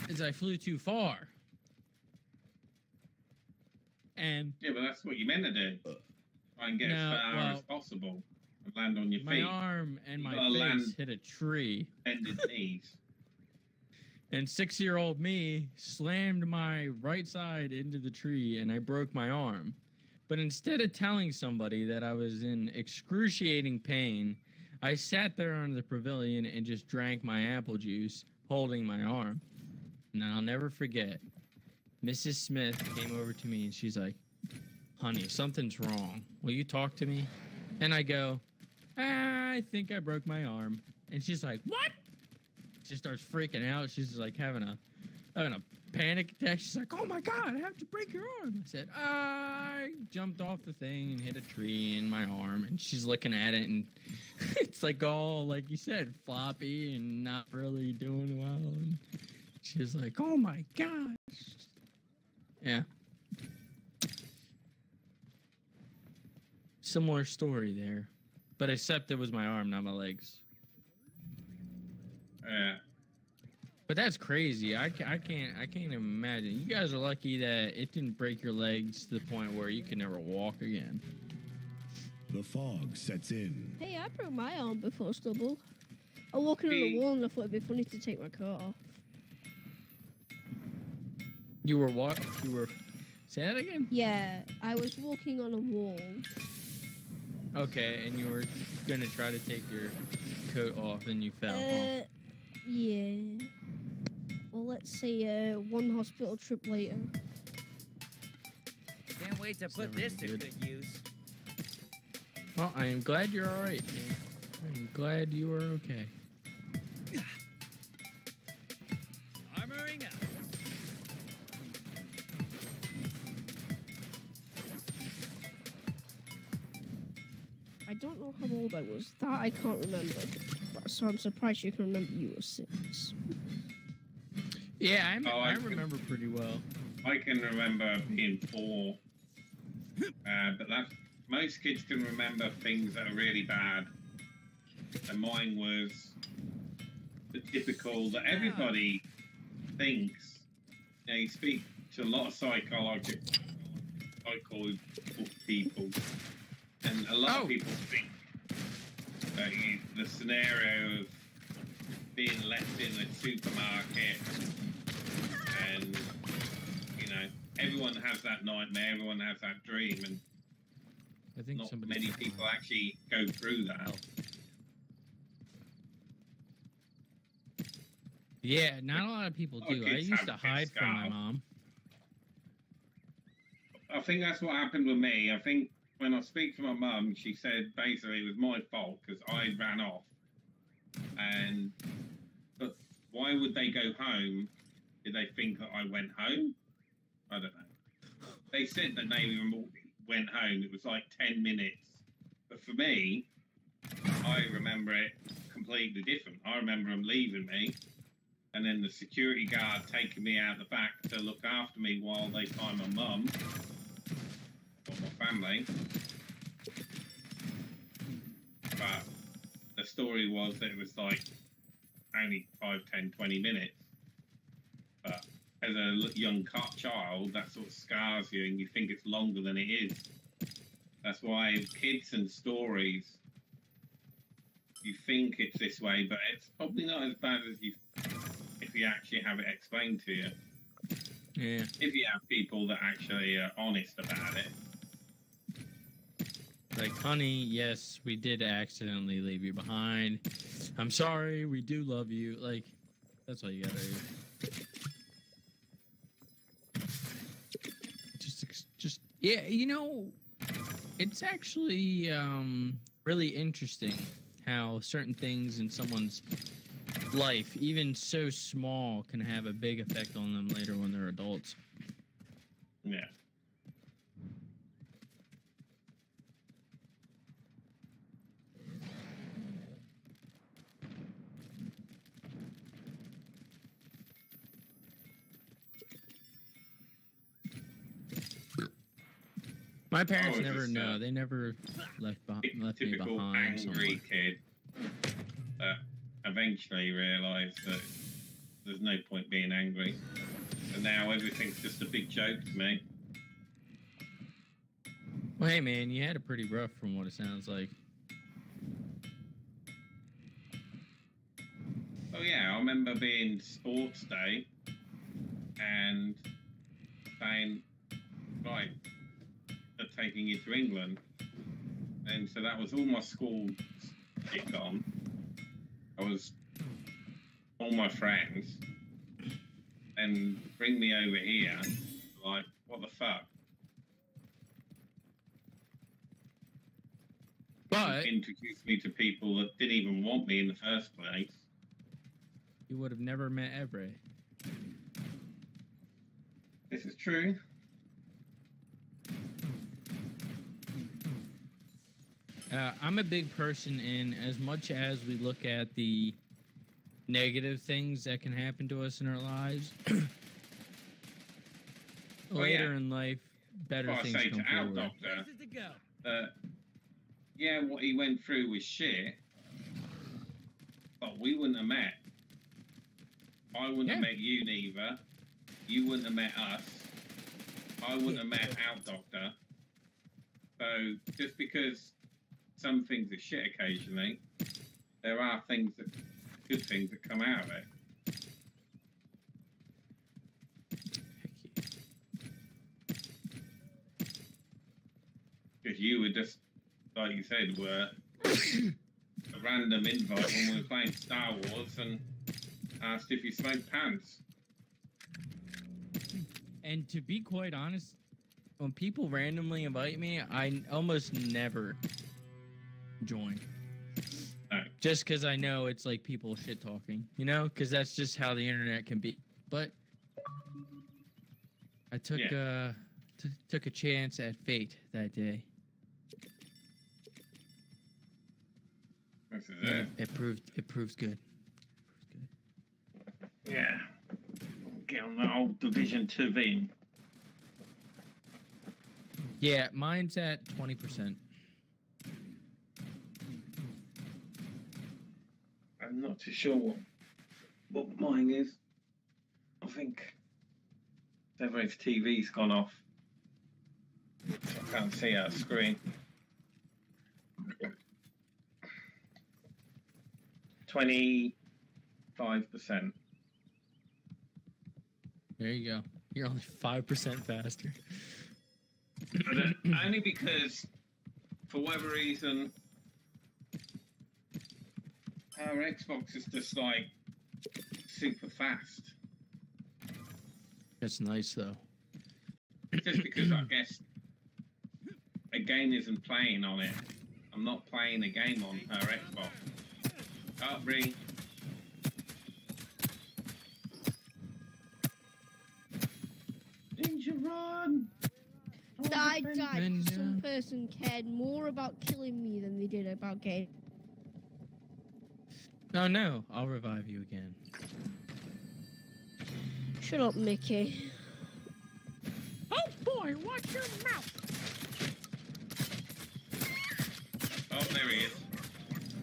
is I flew too far, and Yeah, but that's what you meant to do. Try and get as far as possible and land on your my feet. arm and my gotta face land hit a tree, Bended knees. and 6-year-old me slammed my right side into the tree, and I broke my arm. But instead of telling somebody that I was in excruciating pain, I sat there on the pavilion and just drank my apple juice, holding my arm. And I'll never forget, Mrs. Smith came over to me and she's like, honey, something's wrong. Will you talk to me? And I go, I think I broke my arm. And she's like, what? She starts freaking out. She's like having a panic attack. She's like, oh my God, I have to break your arm. I said, I jumped off the thing and hit a tree in my arm. And she's looking at it, and it's like all, like you said, floppy and not really doing well. And she's like, oh my gosh. Yeah. Similar story there. But except it was my arm, not my legs. Yeah. But that's crazy. I can't imagine. You guys are lucky that it didn't break your legs to the point where you can never walk again. The fog sets in. Hey, I broke my arm before, Stubble. I was walking on the wall and I thought it'd be funny to take my coat off. You were what? You were... Say that again? Yeah, I was walking on a wall. Okay, and you were gonna try to take your coat off and you fell. Huh? Yeah. Well, let's say one hospital trip later. Can't wait to put this to good use. Well, I am glad you're all right, man. I'm glad you are okay. Armoring up. I don't know how old I was. That I can't remember. So I'm surprised you can remember you were 6. Yeah, I remember pretty well. I can remember being 4. But that's... Most kids can remember things that are really bad. And mine was the typical that everybody thinks. You know, you speak to a lot of psychological people, and a lot of people think that the scenario of being left in a supermarket, and you know, everyone has that nightmare, everyone has that dream, and I think not many people actually go through that. Yeah, not a lot of people do. I used to hide from my mom. I think that's what happened with me. I think when I speak to my mum, she said basically it was my fault because I ran off. But why would they go home? Did they think that I went home? I don't know. they said that they went home. It was like 10 minutes. But for me, I remember it completely different. I remember them leaving me, and then the security guard taking me out the back to look after me while they find my mum or my family. But the story was that it was like only 5, 10, 20 minutes. But as a young child, that sort of scars you and you think it's longer than it is. That's why kids and stories, you think it's this way, but it's probably not as bad as if you actually have it explained to you. Yeah. If you have people that actually are honest about it. Like, honey, yes, we did accidentally leave you behind. I'm sorry, we do love you. Like, that's all you gotta do. Just, yeah, you know, it's actually really interesting how certain things in someone's life, even so small, can have a big effect on them later when they're adults. Yeah. My parents never know. They never left me typical behind. Angry kid that eventually realised that there's no point being angry, and now everything's just a big joke to me. Well, hey man, you had it pretty rough from what it sounds like. Oh yeah, I remember being sports day and saying, right, they're taking you to England. And so that was all my school shit gone. I was all my friends. And bring me over here. Like, what the fuck? But introduced me to people that didn't even want me in the first place. You would have never met Everett. This is true. I'm a big person in as much as we look at the negative things that can happen to us in our lives. Later in life, better things I say come to our forward. doctor, yeah, what he went through was shit, but we wouldn't have met. I wouldn't have met you neither. You wouldn't have met us. I wouldn't have met our doctor. So just because some things are shit occasionally, there are good things that come out of it. Because you were just, like you said, were a random invite when we were playing Star Wars and asked if you smoked pants. And to be quite honest, when people randomly invite me, I almost never join. No. Just because I know it's like people shit talking, you know, because that's just how the internet can be. But I took took a chance at fate that day. This is it. It proved good. Yeah. Get on that old Division 2 in. Yeah, mine's at 20%. I'm not too sure what mine is. I think Everett's TV's gone off. I can't see our screen. 25%. There you go. You're only 5% faster. But only because, for whatever reason, our Xbox is just like super fast. That's nice though. Just because I guess a game isn't playing on it. I'm not playing a game on her Xbox. Oh, ring. Ninja run! I died, And, some person cared more about killing me than they did about getting. Oh no, I'll revive you again. Shut up, Mickey. Oh boy, watch your mouth! Oh, there he is.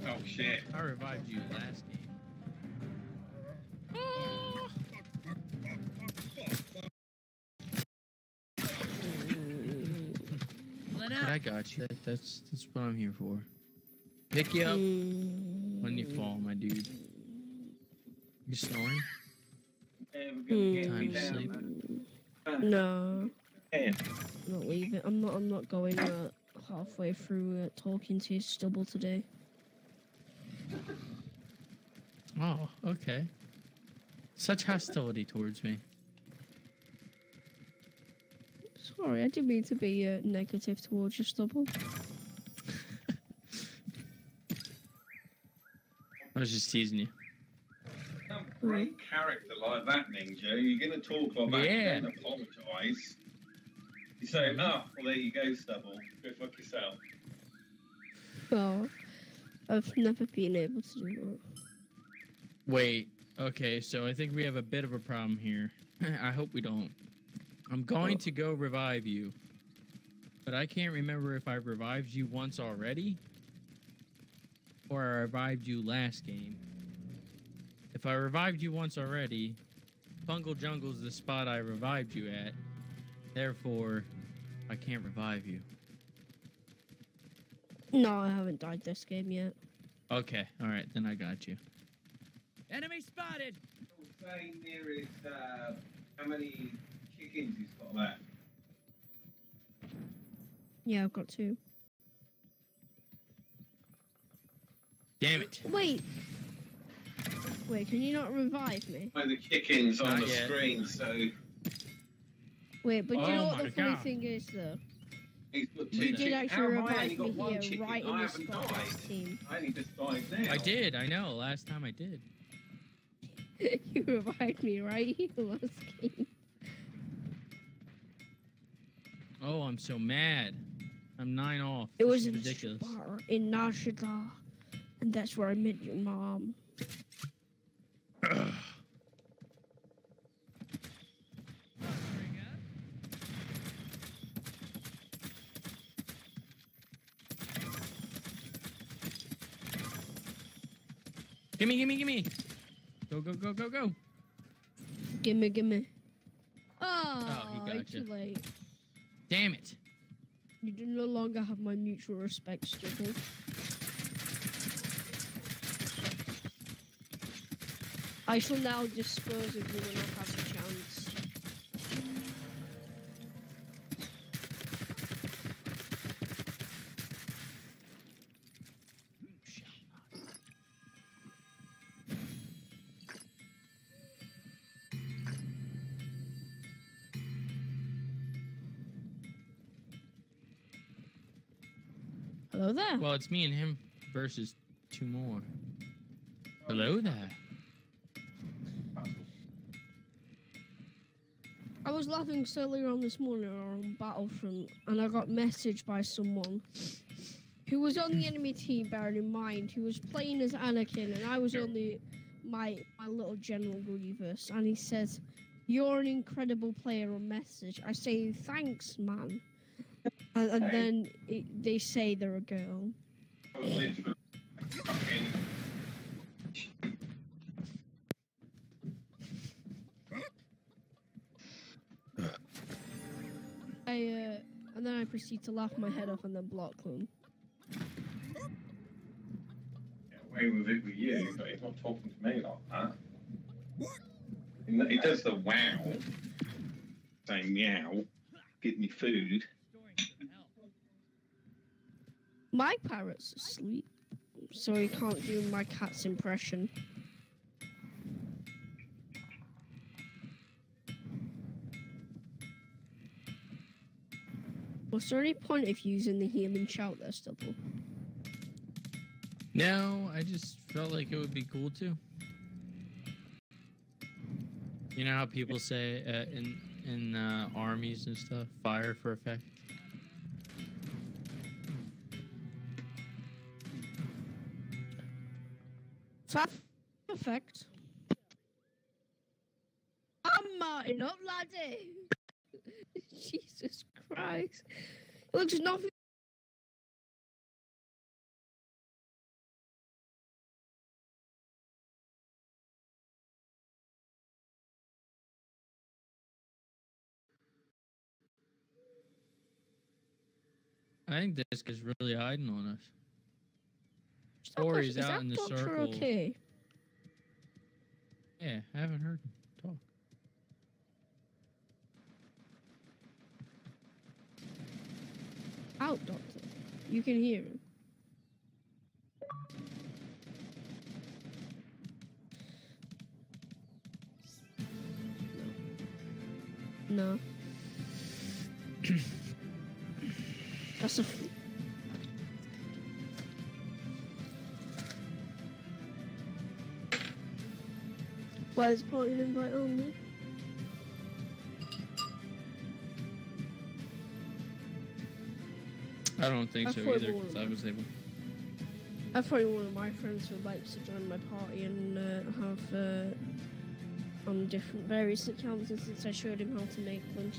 Oh shit. I revived you last game. Oh. But I got you. That's what I'm here for. Pick you up when you fall, my dude. You snoring? Yeah, we're gonna get me Time to down, sleep. man. No, Yeah. I'm not leaving. I'm not going halfway through talking to Stubble today. Oh, okay. Such hostility towards me. Sorry, I didn't mean to be negative towards you, Stubble. I was just teasing you. Some great character like that, Ninja. You're going to talk about that Yeah. and apologise. You say, oh, well, there you go, Stubble. Go fuck yourself. Well, I've never been able to do that. Wait, okay, so I think we have a bit of a problem here. I hope we don't. I'm going to go revive you, but I can't remember if I revived you once already or I revived you last game. If I revived you once already, Fungal Jungle's the spot I revived you at. Therefore, I can't revive you. No, I haven't died this game yet. Okay, alright, then I got you. Enemy spotted. Say nearest, how many chickens he's got left? Yeah, I've got 2. Damn it. Wait, can you not revive me? Oh, the chickens on Not the yet. screen, so Wait, but you Oh know what my the funny God. thing is, though? he's got 2 You did chickens. actually How have I revive only got me 1 here, chicken? right in I the haven't spot died. this team. I only just died now. I did, I know. Last time I did. You revived me right here last game. Oh, I'm so mad. I'm 9 off. It This was is in ridiculous. a bar in Nashida, and that's where I met your mom. Gimme, gimme, gimme. Go, go, go, go, go. Gimme. Oh, he got too you. late. Damn it. You do no longer have my mutual respect, Stubble. I shall now dispose of you when I have the chance. Hello there. Well, it's me and him versus 2 more. Hello there. I was laughing earlier on this morning on Battlefront, and I got messaged by someone who was on the enemy team, bearing in mind, who was playing as Anakin, and I was only my little General Grievous, and he says, "You're an incredible player," on message. I say, "Thanks, man." And then they say they're a girl. And then I proceed to laugh my head off and then block them. Get away with it with you, but he's not talking to me like that. He does the wow, saying meow, give me food. My parrot's asleep, so he can't do my cat's impression. Was there any point of using the human shout there, Stubble? No, I just felt like it would be cool too. You know how people say in armies and stuff, fire for effect? Perfect. I'm marting up, laddie. Jesus Christ. It looks nothing. I think this guy's really hiding on us. Or he's out in the circle. Okay? Yeah, I haven't heard him talk. Out, Doctor. You can hear him. No. That's a. Well, it's probably an invite only. I don't think so either, because I was able. I thought one of my friends would like to join my party and have on different various accounts since I showed him how to make them.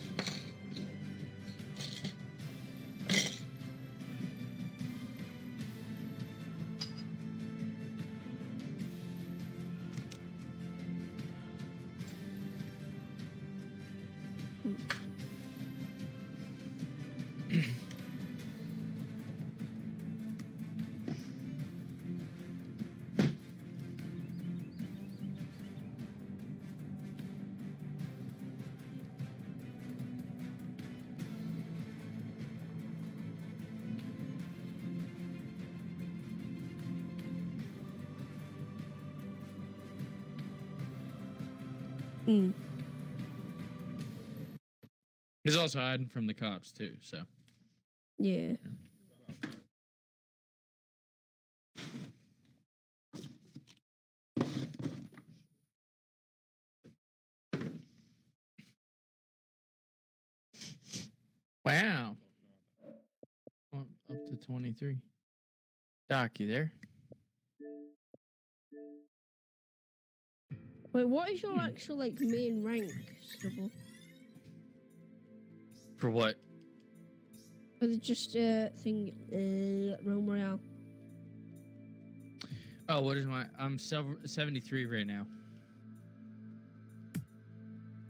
He's also hiding from the cops too, so. Yeah. Wow. Well, up to 23. Doc, you there? Wait, what is your actual main rank, Stubble? For what? For the just Royale. Oh, what is my? I'm 73 right now.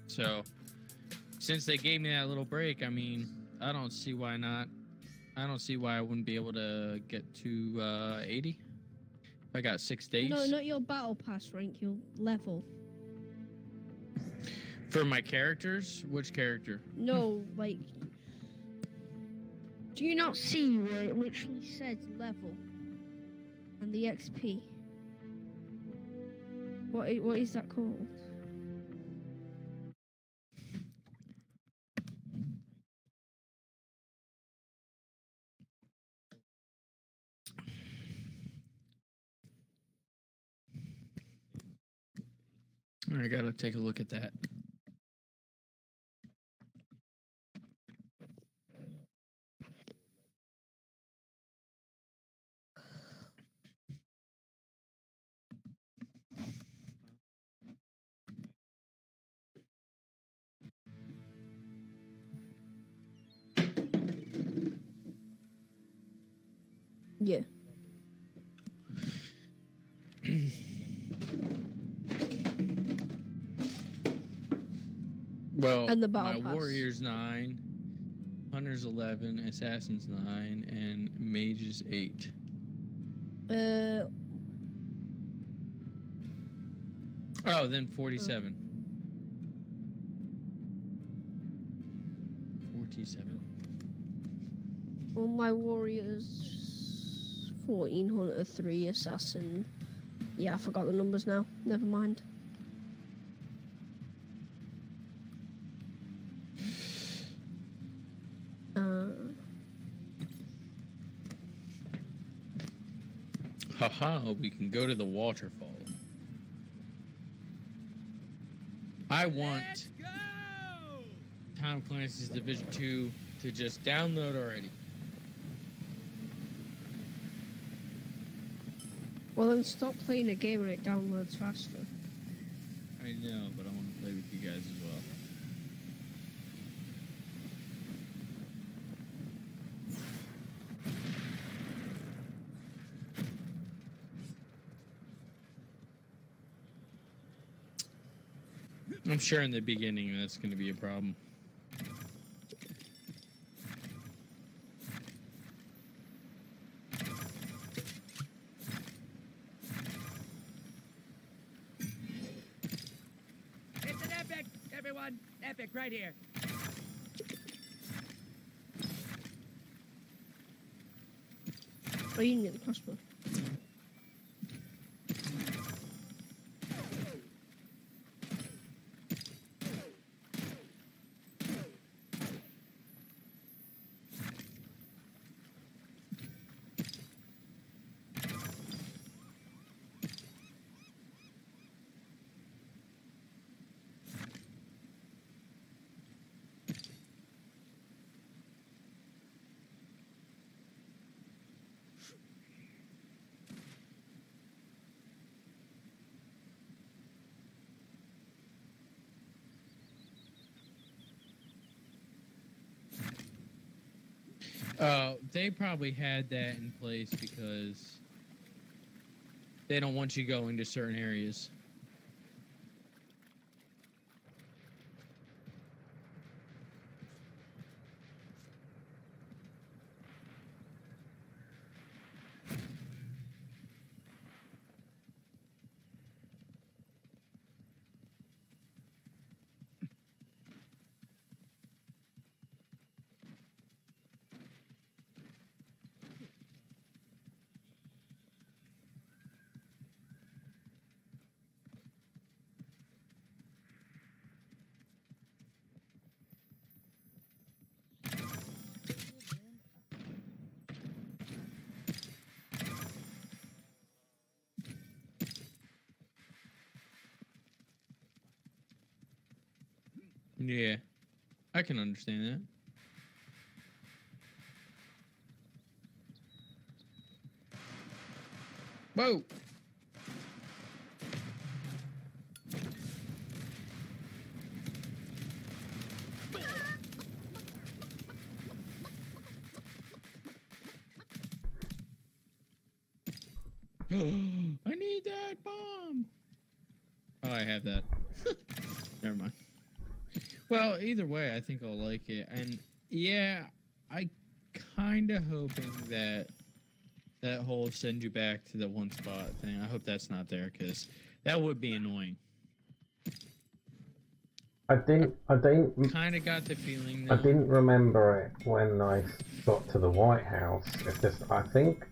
So, since they gave me that little break, I mean, I don't see why not. I don't see why I wouldn't be able to get to 80. If I got 6 days. No, not your battle pass rank, your level. For my characters? Which character? No, do you not see where it literally says level and the XP? What is that called? I gotta take a look at that. Yeah. Well, and the my pass. Warrior's 9, Hunter's 11, Assassin's 9, and Mage's 8. Oh, then 47. 47. Well, my Warrior's 14, Hunter 3, Assassin. Yeah, I forgot the numbers now. Never mind. Haha, we can go to the waterfall. I want Tom Clancy's Division 2 to just download already. Well, then stop playing a game and it downloads faster. I know, but I want to play with you guys as well. I'm sure in the beginning that's going to be a problem. It's an epic, everyone. Epic right here. Oh, you can get the crossbow. They probably had that in place because they don't want you going to certain areas. Yeah, I can understand that. Whoa! I need that bomb! Oh, I have that. Never mind. Well, either way, I think I'll like it. And yeah, I kind of hoping that that whole send you back to the one spot thing, I hope that's not there, because that would be annoying. I didn't Kind of got the feeling I though. didn't remember it when I got to the White House. It's just, I think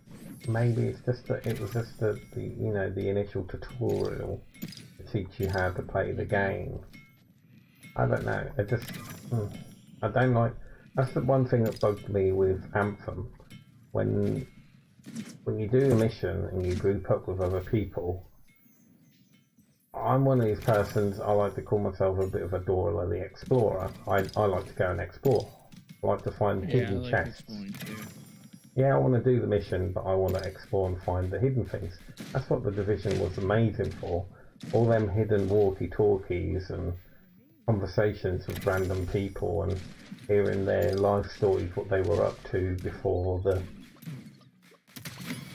maybe it's just that it was just the you know, the initial tutorial to teach you how to play the game. I don't know. I just I don't like. That's the one thing that bugged me with Anthem. When you do a mission and you group up with other people, I'm one of these persons. I like to call myself a bit of a Dora the Explorer. I like to go and explore. I like to find hidden chests. Yeah, I want to do the mission, but I want to explore and find the hidden things. That's what the Division was amazing for. All them hidden walkie-talkies and conversations with random people and hearing their life stories, what they were up to before the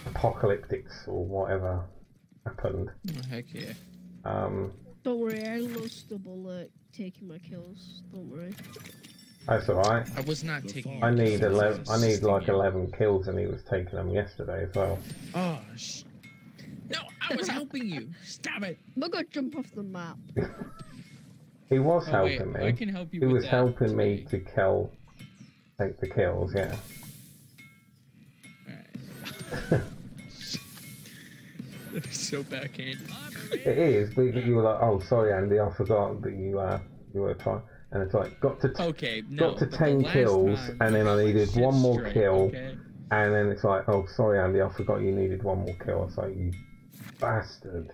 apocalyptics or whatever happened. Oh, heck yeah. Don't worry, I love Stubble taking my kills. Don't worry. That's alright. I was not taking. I need 11. I need like 11 kills, and he was taking them yesterday as well. Oh, no! I was helping you. Stop it! I'm gonna jump off the map. He was helping me. I can help you. He with was that. helping me to take the kills. Yeah. Alright. So backhand. It is, but you were like, "Oh, sorry, Andy, I forgot that you were trying." And it's like, got to 10 kills, and then I needed one more kill, okay? and then it's like, "Oh, sorry, Andy, I forgot you needed one more kill." It's like, you bastard.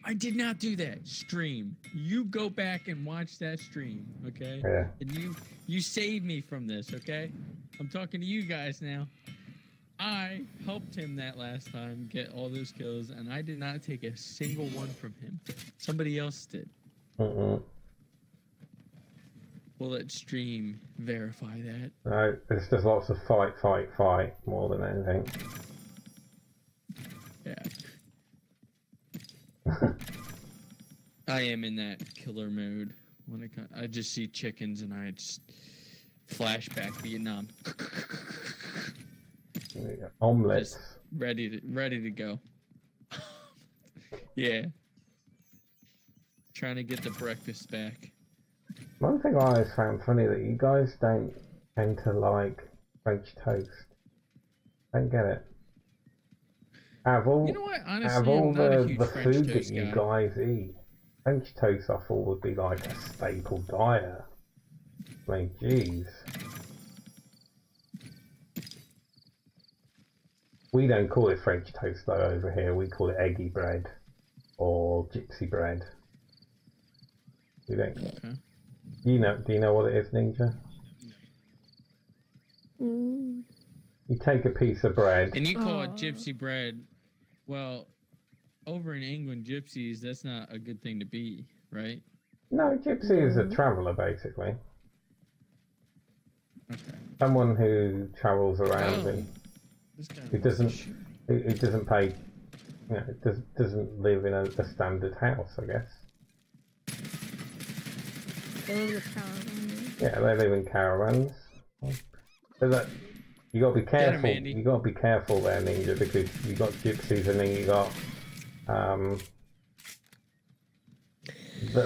I did not do that stream. You go back and watch that stream, okay? Yeah. And you saved me from this, okay? I'm talking to you guys now. I helped him that last time get all those kills, and I did not take a single one from him. Somebody else did. Mm-mm. Will let stream verify that. No, it's just lots of fight more than anything. Yeah. I am in that killer mode when I just see chickens and I just flashback Vietnam. Omelets. Just ready to go. Yeah. Trying to get the breakfast back. One thing I always found funny that you guys don't tend to like French toast. Don't get it. Out of all, You know what? out of Honestly, all I'm not a the huge French food that toast you guy. guys eat, French toast I thought would be like a staple diet. Like, jeez. We don't call it French toast though over here. We call it eggy bread or gypsy bread. We don't. Okay. Do you know what it is, Ninja? Mm. You take a piece of bread. And you call it gypsy bread. Well, over in England, gypsies, that's not a good thing to be, right? No, gypsy is a traveller basically. Okay. Someone who travels around and This guy who wants to doesn't shoot. who doesn't pay, you know, doesn't live in a standard house, I guess. They live in a caravan. Yeah, they live in caravans. So that you got to be Get 'em, careful. Andy. You got to be careful there, Ninja, because you got gypsies and then you got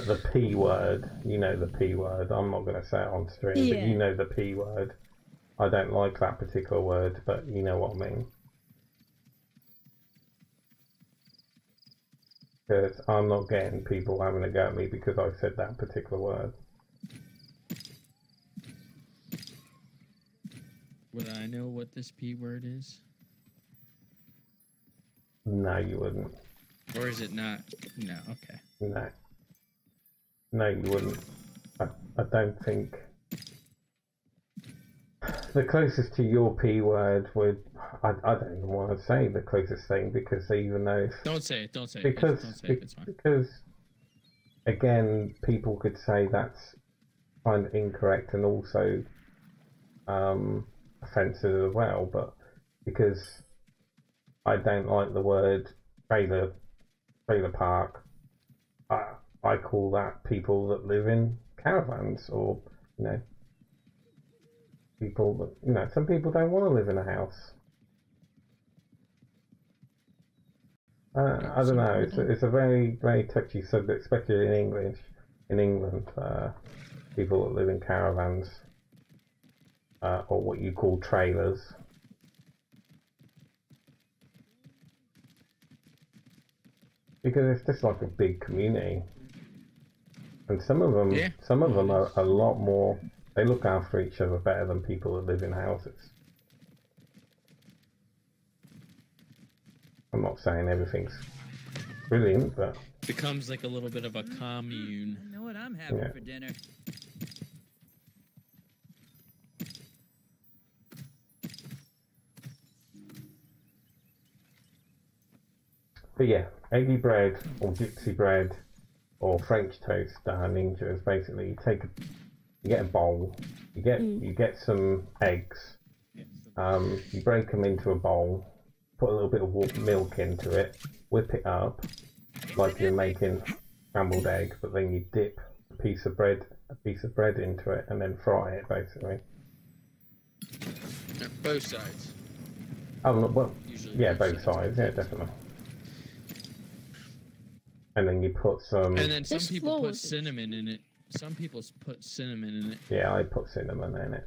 the P word. You know the P word. I'm not going to say it on stream, but Yeah. you know the P word. I don't like that particular word, but you know what I mean. Because I'm not getting people having a go at me because I said that particular word. Would I know what this P word is? No, you wouldn't. Or is it not? No, okay. No. No, you wouldn't. I don't think. The closest to your P word would. I don't even want to say the closest thing because even though. Don't say it. Don't say it. Because, Don't say it. It's fine. because, again, people could say that's kind of incorrect and also offensive as well, but because I don't like the word trailer park, I call that people that live in caravans or, you know, people that, you know, some people don't want to live in a house. I don't know. It's a very, very touchy subject, especially in English. In England, people that live in caravans, or what you call trailers. Because it's just like a big community, and some of them are a lot more. They look after each other better than people that live in houses. I'm not saying everything's brilliant, but Becomes like a little bit of a commune. I know what I'm having Yeah. for dinner. yeah, eggy bread or gypsy bread or French toast, Ninja, is basically you get a bowl, you get some eggs, you break them into a bowl, put a little bit of milk into it, whip it up like you're making scrambled egg, but then you dip a piece of bread into it and then fry it basically. Both sides. Oh no, well, Usually yeah, both sides, yeah, definitely. And then you put some. And then some This people floor put is- cinnamon in it. Some people put cinnamon in it. Yeah, I put cinnamon in it.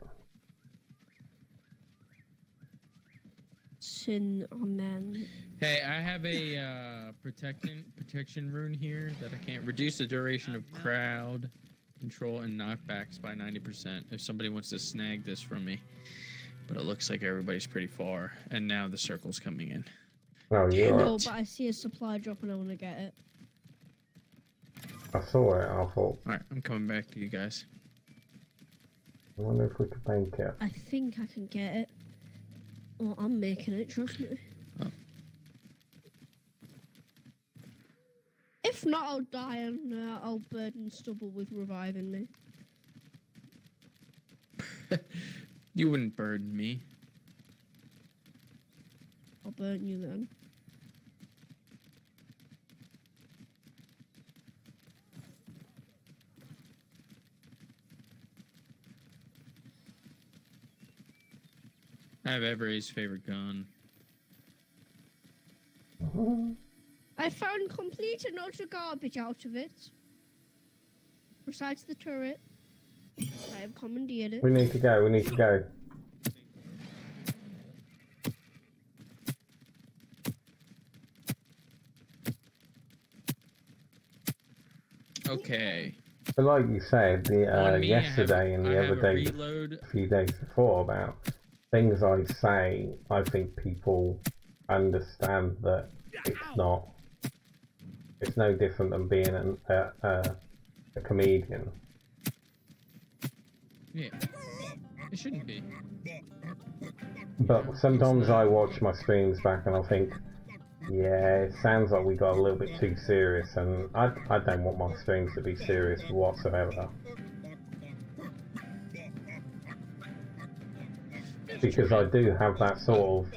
Cinnamon. Hey, I have a protection rune here that I can't reduce the duration of crowd control and knockbacks by 90%. If somebody wants to snag this from me, but it looks like everybody's pretty far, and now the circle's coming in. Oh, you're No, right. but I see a supply drop and I want to get it. I saw it. I thought, All right, I'm coming back to you guys. I wonder if we could make it. I think I can get it. Oh, I'm making it, trust me. Oh. If not, I'll die and I'll burden stubble with reviving me. You wouldn't burden me. I'll burn you then. I have everybody's favorite gun. I found complete and utter garbage out of it. Besides the turret. I have commandeered it. We need to go, we need to go. Okay. But like you said, On me, yesterday and the I have other a day, reload. a few days before, about things I say, I think people understand that it's not. It's no different than being a comedian. Yeah. It shouldn't be. But sometimes I watch my streams back and I think, yeah, it sounds like we got a little bit too serious, and I don't want my streams to be serious whatsoever. Because I do have that sort of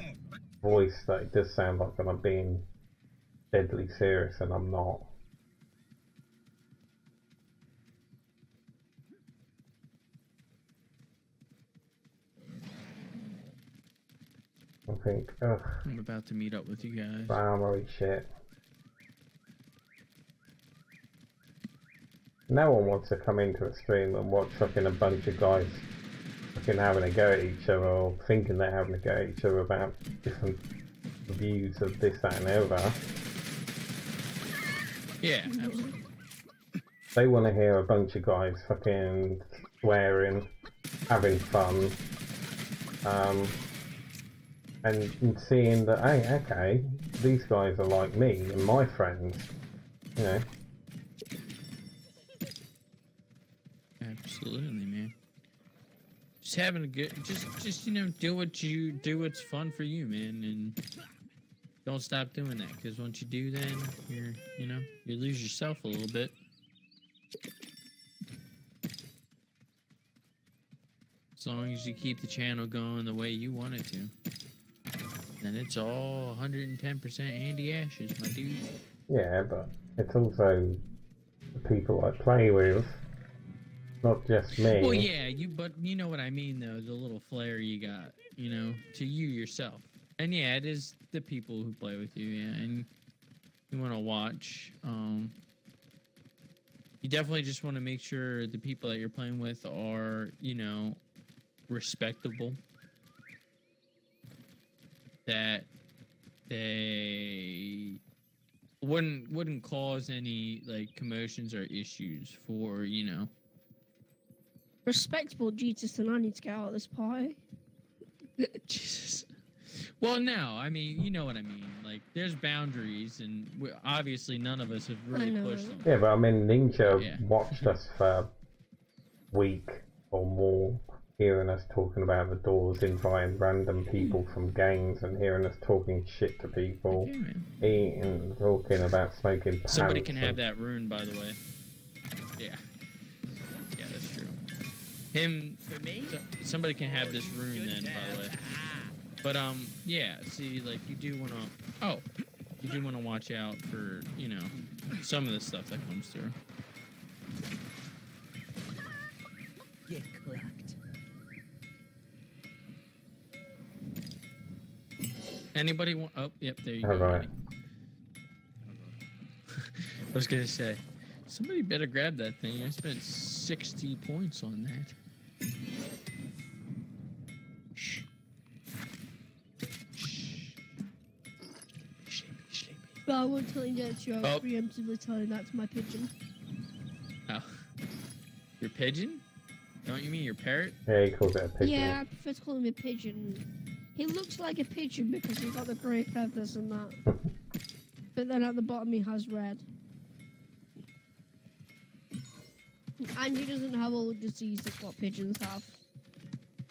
voice that it does sound like I'm being deadly serious, and I'm not. I think, ugh, I'm about to meet up with you guys. armory shit. No one wants to come into a stream and watch fucking a bunch of guys fucking having a go at each other, or thinking they're having a go at each other about different views of this, that and the other. Yeah, absolutely. They want to hear a bunch of guys fucking swearing, having fun, and seeing that, hey, okay, these guys are like me and my friends, you know. Absolutely, man. Just having a good, just you know, do what's fun for you, man, and don't stop doing that. Because once you do, then you lose yourself a little bit. As long as you keep the channel going the way you want it to, then it's all 110% Andy Ashes, my dude. Yeah, but it's also the people I play with, not just me. Well, yeah, but you know what I mean, though, the little flair you got, you know, to you yourself. And yeah, it is the people who play with you, yeah, and you want to watch. You definitely just want to make sure the people that you're playing with are, you know, respectable. That they wouldn't cause any, like, commotions or issues for, you know. Respectable, Jesus, and I need to get out of this party. Jesus. Well, no, I mean, you know what I mean. Like, there's boundaries, and obviously none of us have really pushed them. Yeah, but I mean, Ninja watched us for a week or more, hearing us talking about the doors, inviting random people from games, and hearing us talking shit to people, eating, talking about smoking pants. Somebody can have that rune, by the way. Yeah. Yeah, that's true. For me? Somebody can have this rune then, by the way. But, yeah, see, like, you do want to watch out for, you know, some of the stuff that comes through. Get cracked. Anybody want... Oh, yep, there you go. Alright. I was going to say, somebody better grab that thing. I spent 60 points on that. Shh. But I won't tell you that, I was preemptively telling that to my pigeon. Oh. Your pigeon? Don't you mean your parrot? Yeah, he calls it a pigeon. Yeah, I prefer to call him a pigeon. He looks like a pigeon because he's got the grey feathers and that. But then at the bottom he has red. And he doesn't have all the diseases what pigeons have.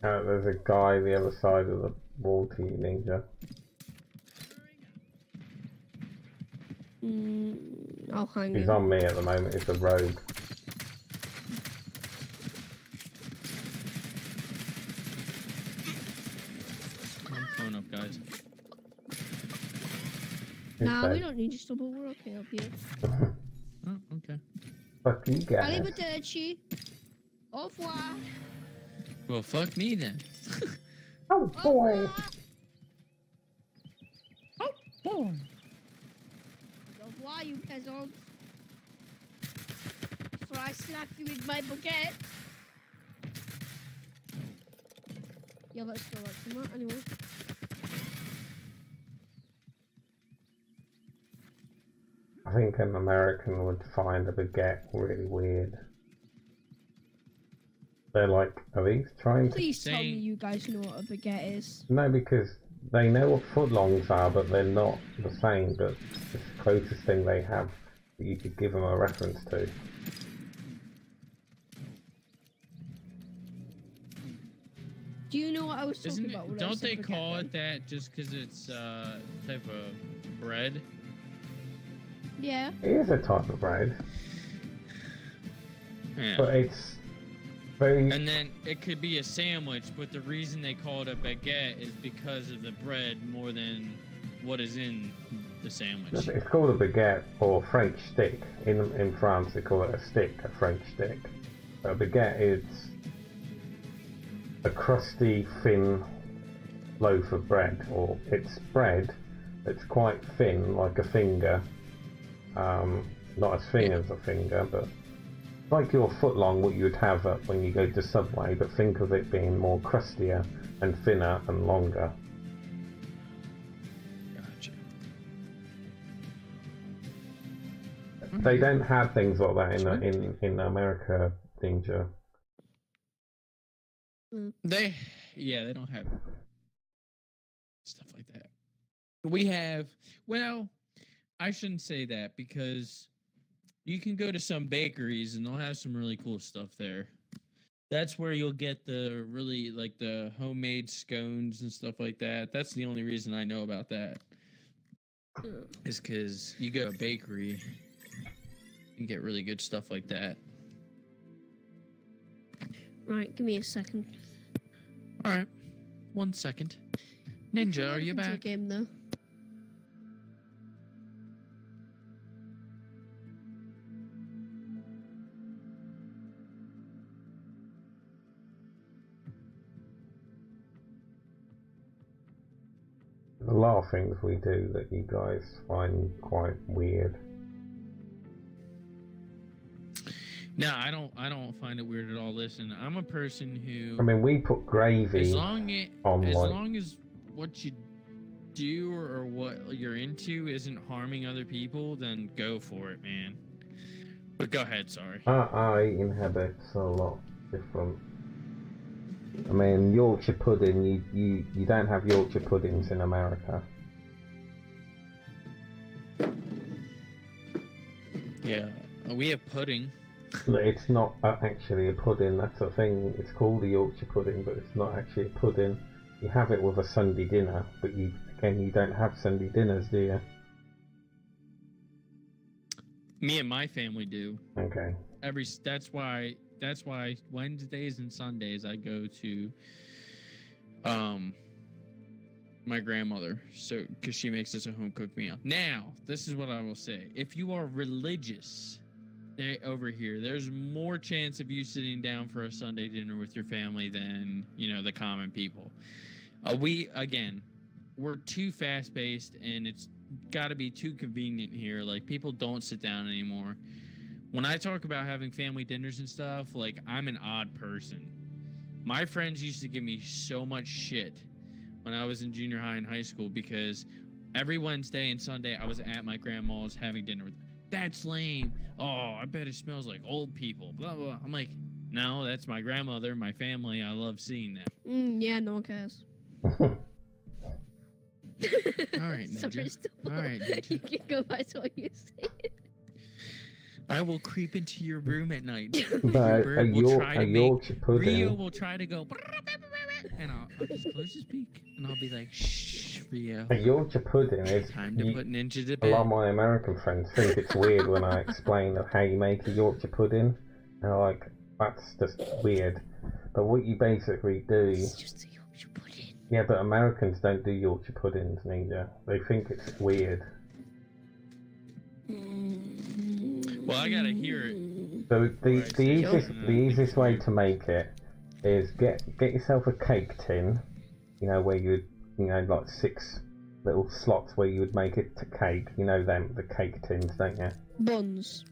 There's a guy the other side of the wall to you, Ninja. I'll hang He's him. on me at the moment. It's a rogue. I'm phone up, guys. Nah, we don't need your stubble. We're okay up here. Oh, okay. Fuck you guys. Arrivederci. Au revoir. Well, fuck me then. Oh boy. Oh, boy. Au revoir, you peasant. Before I slap you with my baguette. Yeah, let's go like some more anyway. I think an American would find a baguette really weird. They're like, are these trying to... Please tell me you guys know what a baguette is. No, because they know what footlongs are, but they're not the same, but it's the closest thing they have that you could give them a reference to. Do you know what I was talking about? when I Don't said they baguette call then? it that just because it's type of bread? Yeah. It is a type of bread, Yeah. but it's very... And then it could be a sandwich, but the reason they call it a baguette is because of the bread more than what is in the sandwich. It's called a baguette or French stick. In France they call it a stick, a French stick. A baguette is a crusty, thin loaf of bread, or it's bread that's quite thin, like a finger. Not as thin as a finger, but like your footlong, what you would have when you go to Subway, but think of it being more crustier and thinner and longer. Gotcha. They don't have things like that in America, Ninja. They don't have stuff like that. We have, well, I shouldn't say that because you can go to some bakeries and they'll have some really cool stuff there. That's where you'll get the really, like, the homemade scones and stuff like that. That's the only reason I know about that. Is because you go to a bakery and get really good stuff like that. Right, give me a second. All right, 1 second. Ninja, are you Welcome to the back? game though. A lot of things we do that you guys find quite weird. No, I don't find it weird at all. Listen, I'm a person who, I mean, we put gravy as long on as what you do or what you're into isn't harming other people, then go for it, man. But go ahead, sorry. Our eating habits are a lot different. I mean, Yorkshire pudding, you don't have Yorkshire puddings in America. Yeah, we have pudding. It's not actually a pudding, that's the thing. It's called a Yorkshire pudding, but it's not actually a pudding. You have it with a Sunday dinner, but you don't have Sunday dinners, do you? Me and my family do. Okay. That's why Wednesdays and Sundays I go to my grandmother, so because she makes us a home cooked meal. Now, this is what I will say: if you are religious over here, there's more chance of you sitting down for a Sunday dinner with your family than the common people. We're too fast paced, and it's got to be too convenient here. Like, people don't sit down anymore. When I talk about having family dinners and stuff, like, I'm an odd person. My friends used to give me so much shit when I was in junior high and high school because every Wednesday and Sunday I was at my grandma's having dinner with them. That's lame. Oh, I bet it smells like old people. Blah, blah. I'm like, no, that's my grandmother, my family. I love seeing that. Yeah, no one cares. All right, Sorry, Ninja. All right, Ninja. You can go back to what you said. I will creep into your room at night. But Bird will try to make, Yorkshire pudding. Rio will try to go. and I'll just close his beak, and I'll be like, shh, Rio. A Yorkshire pudding is... Time to put Ninja to A lot of bed. my American friends think it's weird when I explain how you make a Yorkshire pudding. And they're like, that's just weird. But what you basically do... It's just a Yorkshire pudding. Yeah, but Americans don't do Yorkshire puddings, Ninja. They think it's weird. Well, I gotta hear it. So the easiest way to make it is get yourself a cake tin, you know, where you would, like 6 little slots where you would make it to cake. You know them, the cake tins, don't you? Buns.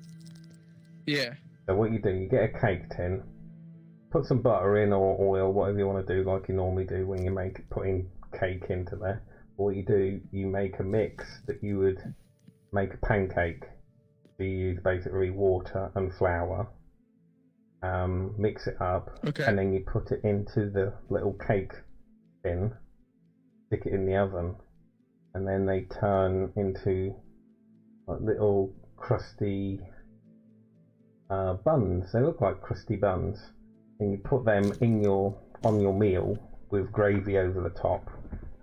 Yeah. So what you do, you get a cake tin, put some butter in or oil, whatever you want to do, like you normally do when you putting cake into there. What you do, you make a mix that you would make a pancake. So you use basically water and flour, mix it up, and then you put it into the little cake tin, stick it in the oven, and then they turn into like little crusty buns. They look like crusty buns, and you put them on your meal with gravy over the top,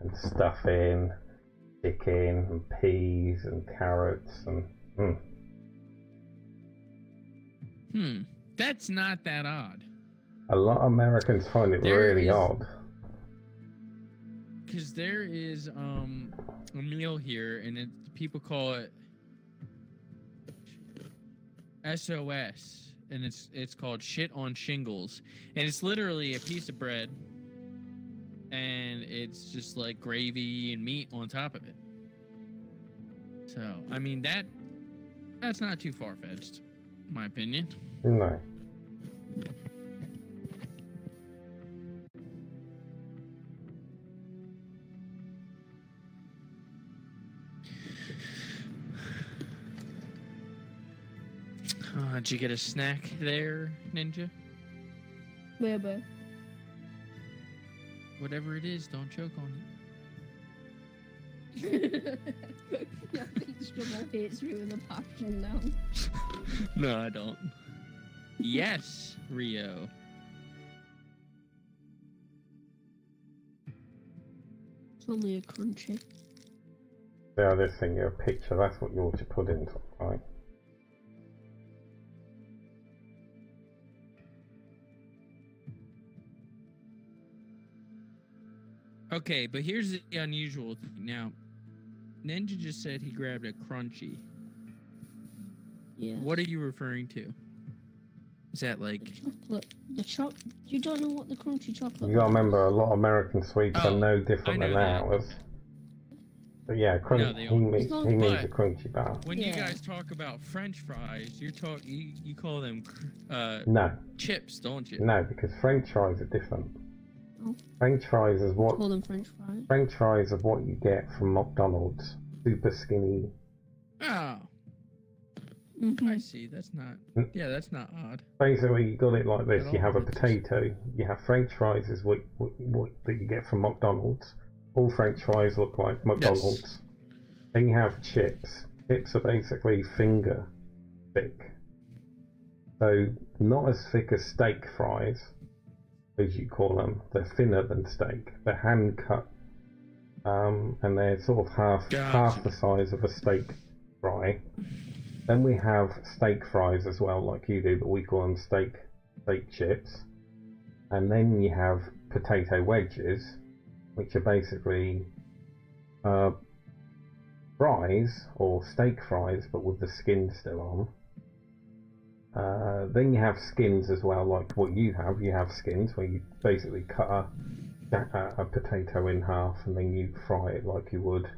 and stuff in chicken and peas and carrots and. That's not that odd. A lot of Americans find it really odd. Because there is a meal here, and people call it SOS, and it's called shit on shingles, and it's literally a piece of bread, and it's just like gravy and meat on top of it. So I mean that's not too far-fetched. My opinion. No. Did you get a snack there, Ninja? Maybe. Whatever it is, don't choke on it. I think Struggle hates me with a passion now. No, I don't. Yes, Rio. It's only a crunchy. Yeah, this thing, a picture, that's what Yorkshire puddings look like. Okay, but here's the unusual thing. Now, Ninja just said he grabbed a crunchy. Yeah. What are you referring to? Is that like the chocolate? You don't know what the crunchy chocolate. You gotta remember, a lot of American sweets are no different than ours. But yeah, he means a crunchy bar. When you guys talk about French fries, you call them no chips, don't you? No, because French fries are different. Oh. French fries is what call them French fries. French fries are what you get from McDonald's. Super skinny. Oh. I see. That's not odd. Basically, you got it like this. You have a potato. You have French fries is what that you get from McDonald's. All French fries look like McDonald's. Yes. Then you have chips. Chips are basically finger thick. So not as thick as steak fries, as you call them. They're thinner than steak. They're hand cut, and they're sort of half the size of a steak fry. Then we have steak fries as well, like you do, but we call them steak chips. And then you have potato wedges, which are basically fries, or steak fries, but with the skin still on. Then you have skins as well, like what you have. You have skins where you basically cut a potato in half and then you fry it like you would.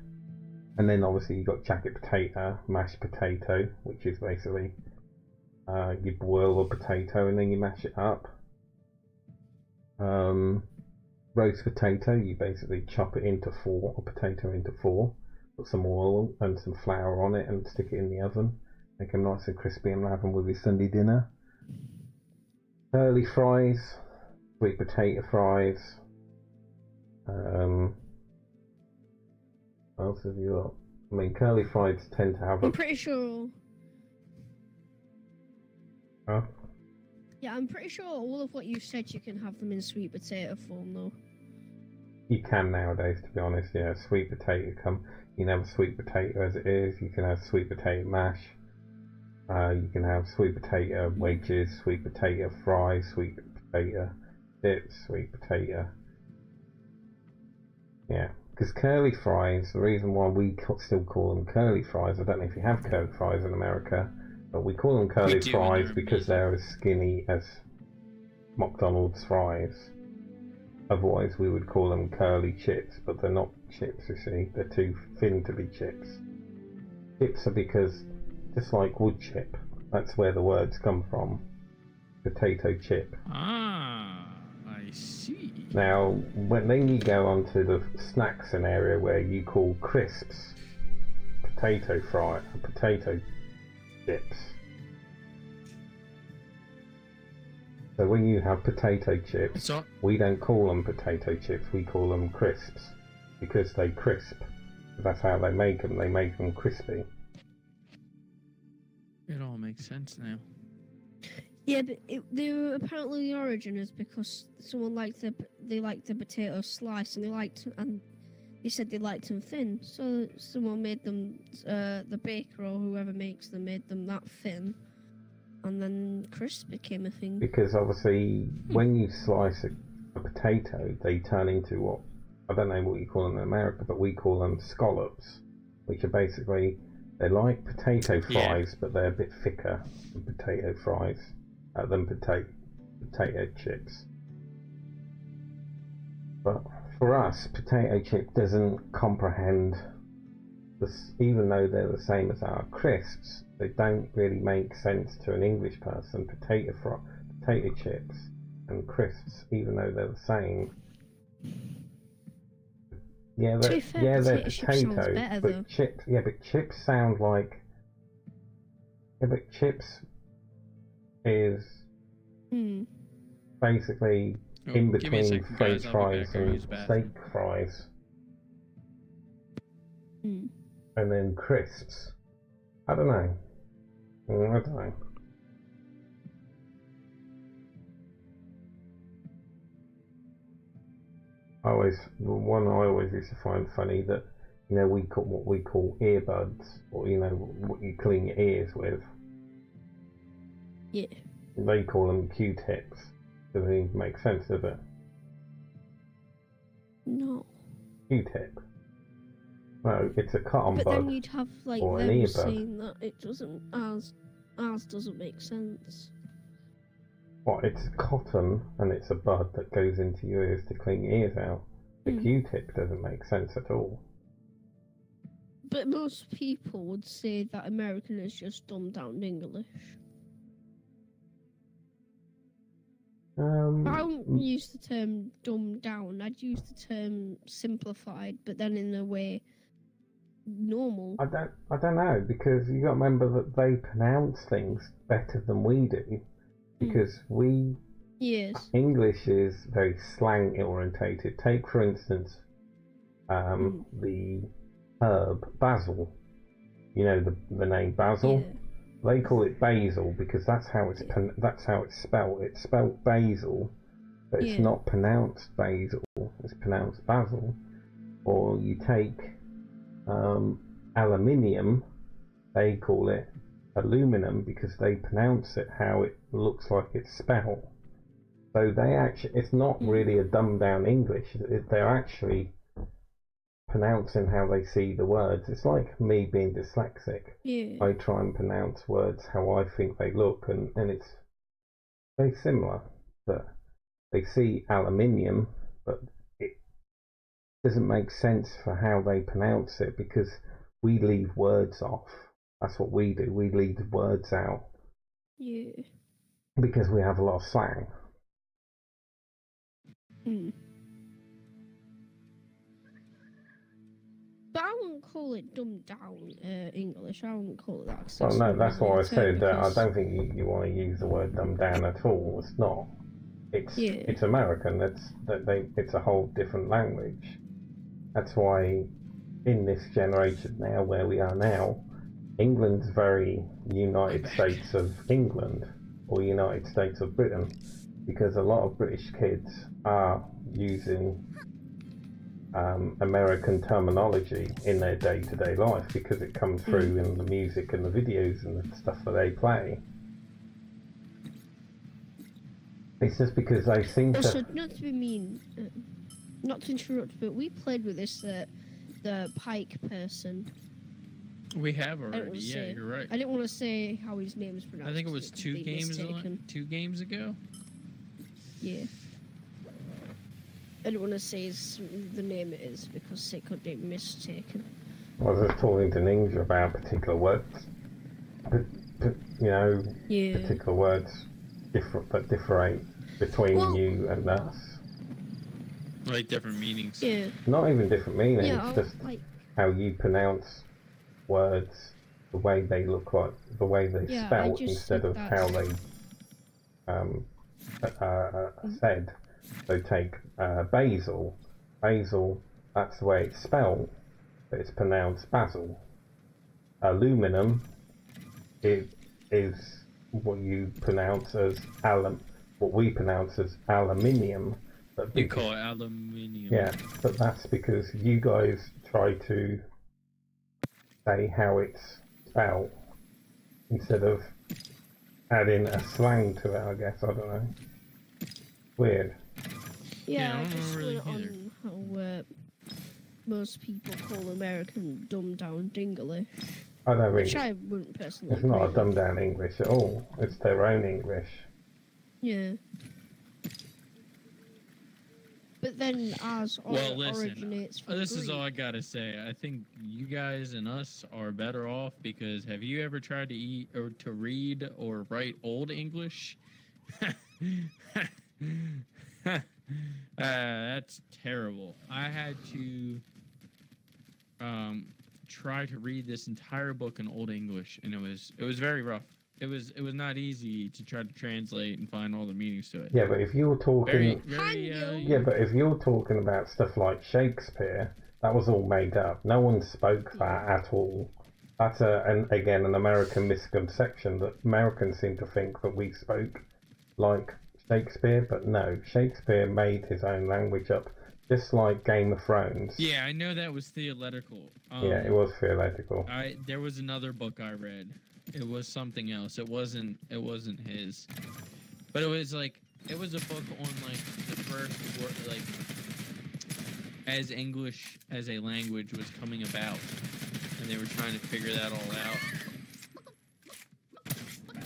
And then obviously you've got jacket potato, mashed potato, which is basically you boil a potato and then you mash it up. Roast potato, you basically chop it into four, a potato into four, put some oil and some flour on it and stick it in the oven. Make them nice and crispy and have them with your Sunday dinner. Curly fries, sweet potato fries. What else have you got? I mean, curly fries tend to have I'm pretty sure. Huh? Yeah, I'm pretty sure all of what you said you can have them in sweet potato form, though. You can nowadays, to be honest. Yeah, sweet potato you can have a sweet potato as it is. You can have sweet potato mash. You can have sweet potato wedges, sweet potato fries, sweet potato dips, sweet potato. Yeah, because curly fries, the reason why we still call them curly fries, I don't know if you have curly fries in America, but we call them curly fries because they're as skinny as McDonald's fries. Otherwise we would call them curly chips, but they're not chips, you see. They're too thin to be chips. Chips are because, just like wood chip, that's where the words come from. Potato chip. Ah, I see. Now, then you go on to the snack scenario where you call crisps potato chips. So when you have potato chips, we don't call them potato chips, we call them crisps, because they crisp. That's how they make them. They make them crispy. It all makes sense now. Yeah, but apparently the origin is because someone liked they liked the potato slice and they said they liked them thin. So someone made them, the baker or whoever makes them made them that thin, and then crisp became a thing. Because obviously, when you slice a potato, they turn into what, I don't know what you call them in America, but we call them scallops, which are basically, they're like potato fries, but they're a bit thicker than potato fries, than potato chips. But for us, potato chip doesn't comprehend this, even though they're the same as our crisps. They don't really make sense to an English person. Potato chips and crisps, even though they're the same. Yeah, they're potatoes, but chips. Yeah, but chips sound like. Yeah, but chips is basically in between French fries and steak fries, and then crisps. I don't know. I don't know. I always used to find funny that, you know, we call what we call earbuds, or, you know, what you clean your ears with. Yeah. They call them Q-tips. Doesn't even make sense, does it? No. Q-tip. No, it's a cotton bud. But then you'd have like or them an earbud. saying that it doesn't, ours doesn't make sense. Well, it's cotton and it's a bud that goes into your ears to clean your ears out. The Q-tip doesn't make sense at all. But most people would say that American is just dumbed down English. I wouldn't use the term dumbed down. I'd use the term simplified, but then in a way normal. I don't know, because you got to remember that they pronounce things better than we do. Because English is very slang orientated. Take for instance, the herb basil. You know the name basil. Yeah. They call it basil because that's how it's spelled. It's spelled basil, but it's not pronounced basil. It's pronounced basil. Or you take aluminium. They call it aluminum because they pronounce it how it looks like it's spelled. So it's not really a dumbed down English. They're actually pronouncing how they see the words. It's like me being dyslexic. Yeah. I try and pronounce words how I think they look, and it's very similar. But they see aluminium, but it doesn't make sense for how they pronounce it because we leave words off. That's what we do. We leave words out. Yeah. Because we have a lot of slang. But I wouldn't call it dumbed down English. I wouldn't call it that. Well, no, that's why I said that I don't think you want to use the word dumbed down at all. It's not. It's American. It's a whole different language. That's why in this generation now, where we are now, England's very United States of England or United States of Britain, because a lot of British kids are using American terminology in their day-to-day life because it comes through in the music and the videos and the stuff that they play. It's just because they seem also, to... not to be mean, not to interrupt, but we played with this the Pike person. We have already. Yeah, you're right. I didn't want to say how his name is pronounced. I think it was 2 games ago. Yeah. I don't want to say the name it is because it could be mistaken. I was just talking to Ninja about particular words. Particular words that differentiate between you and us. Like different meanings. Yeah. Not even different meanings, just like how you pronounce words, the way they look like, the way they spell instead of how they said. So take basil. Basil, that's the way it's spelled, but it's pronounced basil. Aluminum, it is what you pronounce as what we pronounce as aluminium. But you call it aluminium. Yeah, but that's because you guys try to say how it's spelled instead of adding a slang to it, I guess. I don't know. Weird. Yeah, I just went on how most people call American dumbed down Dinglish. I don't really. Which I wouldn't personally. It's not a dumbed down English at all. It's their own English. Yeah. But then ours originates from this Greek. is all I gotta say. I think you guys and us are better off because have you ever tried to eat or to read or write Old English? That's terrible. I had to try to read this entire book in Old English, and it was very rough. It was not easy to try to translate and find all the meanings to it. Yeah, but if you're talking, but if you're talking about stuff like Shakespeare, that was all made up. No one spoke that at all. That's an American misconception that Americans seem to think that we spoke like Shakespeare, but no, Shakespeare made his own language up, just like Game of Thrones. Yeah, I know that was theoretical. Yeah, it was theoretical. There was another book I read. It was something else. It wasn't his. But it was a book on like the first word, like as English as a language was coming about, and they were trying to figure that all out.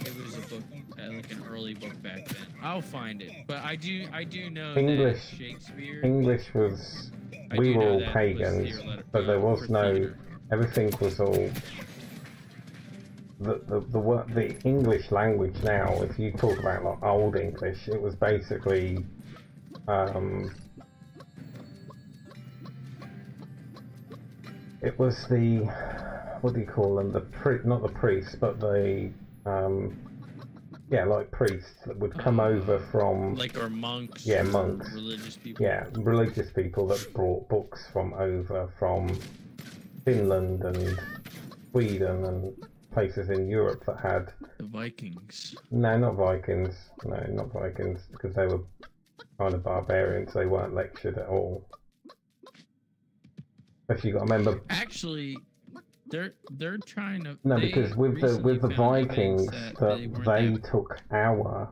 It was a book, like an early book back then. I'll find it, but I do know that Shakespeare. English was. We were all pagans, but there was no. Everything was all. The English language now, if you talk about like Old English, it was basically it was the, what do you call them, not the priests, but the like priests that would come over from like our monks, monks, religious people, religious people that brought books from Finland and Sweden and places in Europe that had the Vikings. No, not Vikings. No, not Vikings, because they were kind of barbarians. They weren't lectured at all. But you got to remember. Actually, they're trying to. No, because with the Vikings, they took our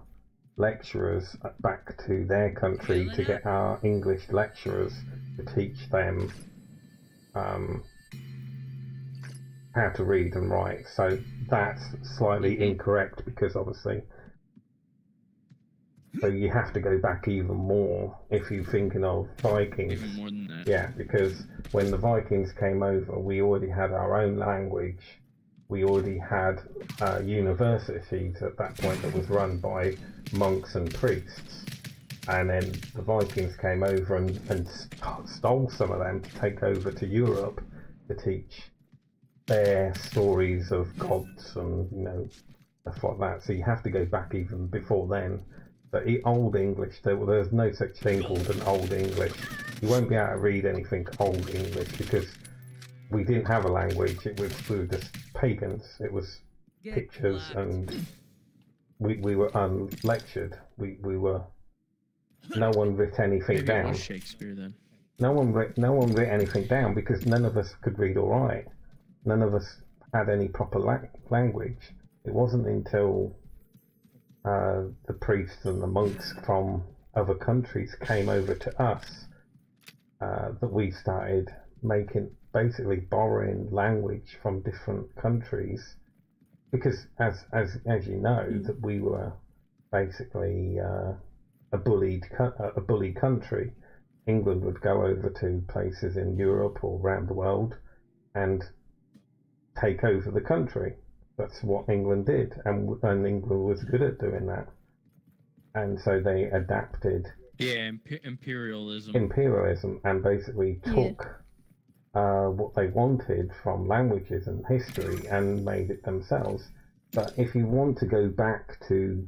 lecturers back to their country to get our English lecturers to teach them how to read and write. So that's slightly incorrect because obviously. So you have to go back even more if you're thinking of Vikings. Even more than that. Yeah, because when the Vikings came over, we already had our own language. We already had universities at that point that was run by monks and priests. And then the Vikings came over and stole some of them to take over to Europe to teach their stories of gods and, stuff like that. So you have to go back even before then. But Old English, there's no such thing called an Old English. You won't be able to read anything Old English because we didn't have a language. We were just pagans. It was pictures and we were unlectured. We were. No one wrote anything down. It was Shakespeare then. no one wrote anything down because none of us could read or write. None of us had any proper language. It wasn't until the priests and the monks from other countries came over to us that we started basically borrowing language from different countries, because as you know, that we were basically a bully country. England would go over to places in Europe or around the world and take over the country. That's what England did, and England was good at doing that. And so they adapted. Yeah, imperialism. Imperialism, and basically took what they wanted from languages and history and made it themselves. But if you want to go back to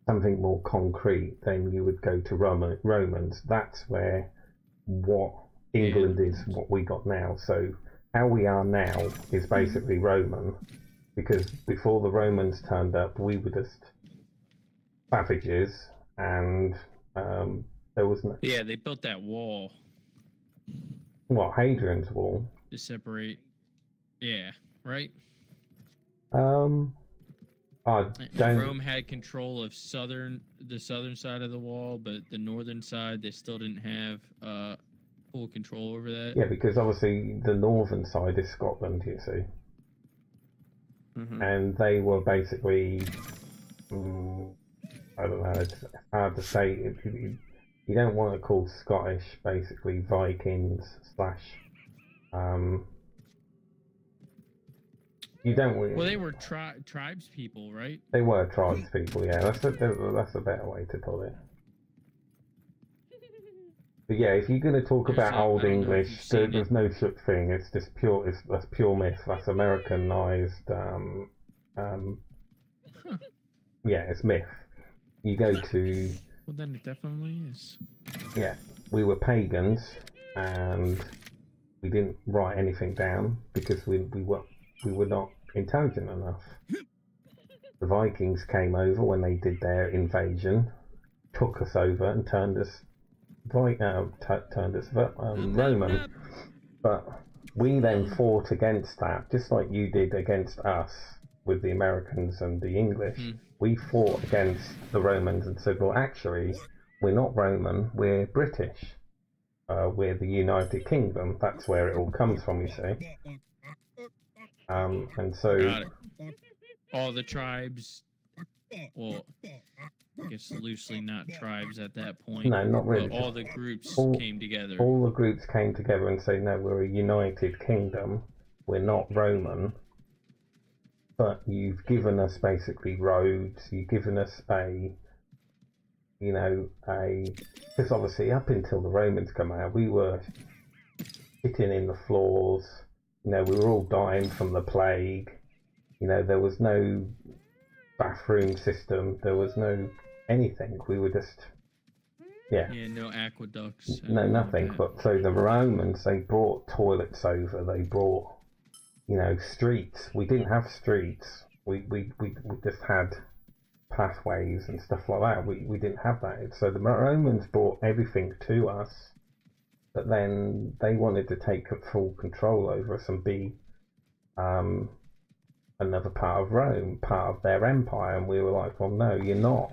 something more concrete, then you would go to Romans. That's where what England is, what we got now. So how we are now is basically Roman, because before the Romans turned up, we were just savages, and there was no... Yeah, they built that wall. What, Hadrian's Wall? To separate... Yeah, right? Rome had control of the southern side of the wall, but the northern side, they still didn't have full control over that. Yeah, because obviously the northern side is Scotland, you see. And they were basically... I don't know, it's hard to say. You don't want to call Scottish basically Vikings / you don't. Well, they were tribes people, right? They were tribes people, yeah. That's a better way to put it. But yeah, if you're going to talk about Old English, there's no such thing. It's just pure. That's pure myth. That's Americanized. Yeah, it's myth. You go to... Well, then it definitely is. Yeah, we were pagans, and we didn't write anything down because we were not intelligent enough. The Vikings came over when they did their invasion, took us over, and turned us Roman. But we then fought against that, just like you did against us with the Americans and the English. We fought against the Romans and said, well, actually, we're not Roman, we're British. We're the United Kingdom. That's where it all comes from, you see. And so... All the tribes, well, I guess loosely not tribes at that point. No, not really. But all the groups came together. All the groups came together and say, no, we're a United Kingdom. We're not Roman. But you've given us basically roads, you've given us because obviously up until the Romans come out, we were sitting in the floors, we were all dying from the plague, there was no bathroom system, there was no anything, we were just, yeah, no aqueducts. No, nothing, but so the Romans, they brought toilets over, they brought streets. We didn't have streets. We just had pathways and stuff like that. We didn't have that. So the Romans brought everything to us, but then they wanted to take full control over us and be another part of Rome, part of their empire. And we were like, well, no, you're not.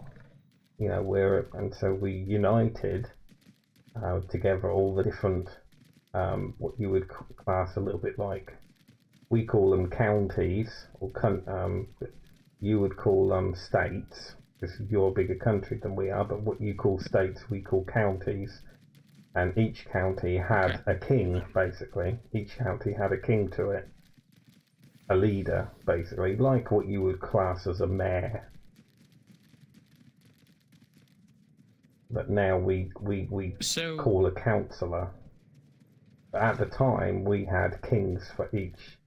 And so we united together all the different, what you would class a little bit like, we call them counties, or you would call them states, because you're a bigger country than we are, but what you call states, we call counties. And each county had a king, basically. Each county had a king to it. A leader, basically, like what you would class as a mayor. But now we call a councillor. But at the time, we had kings for each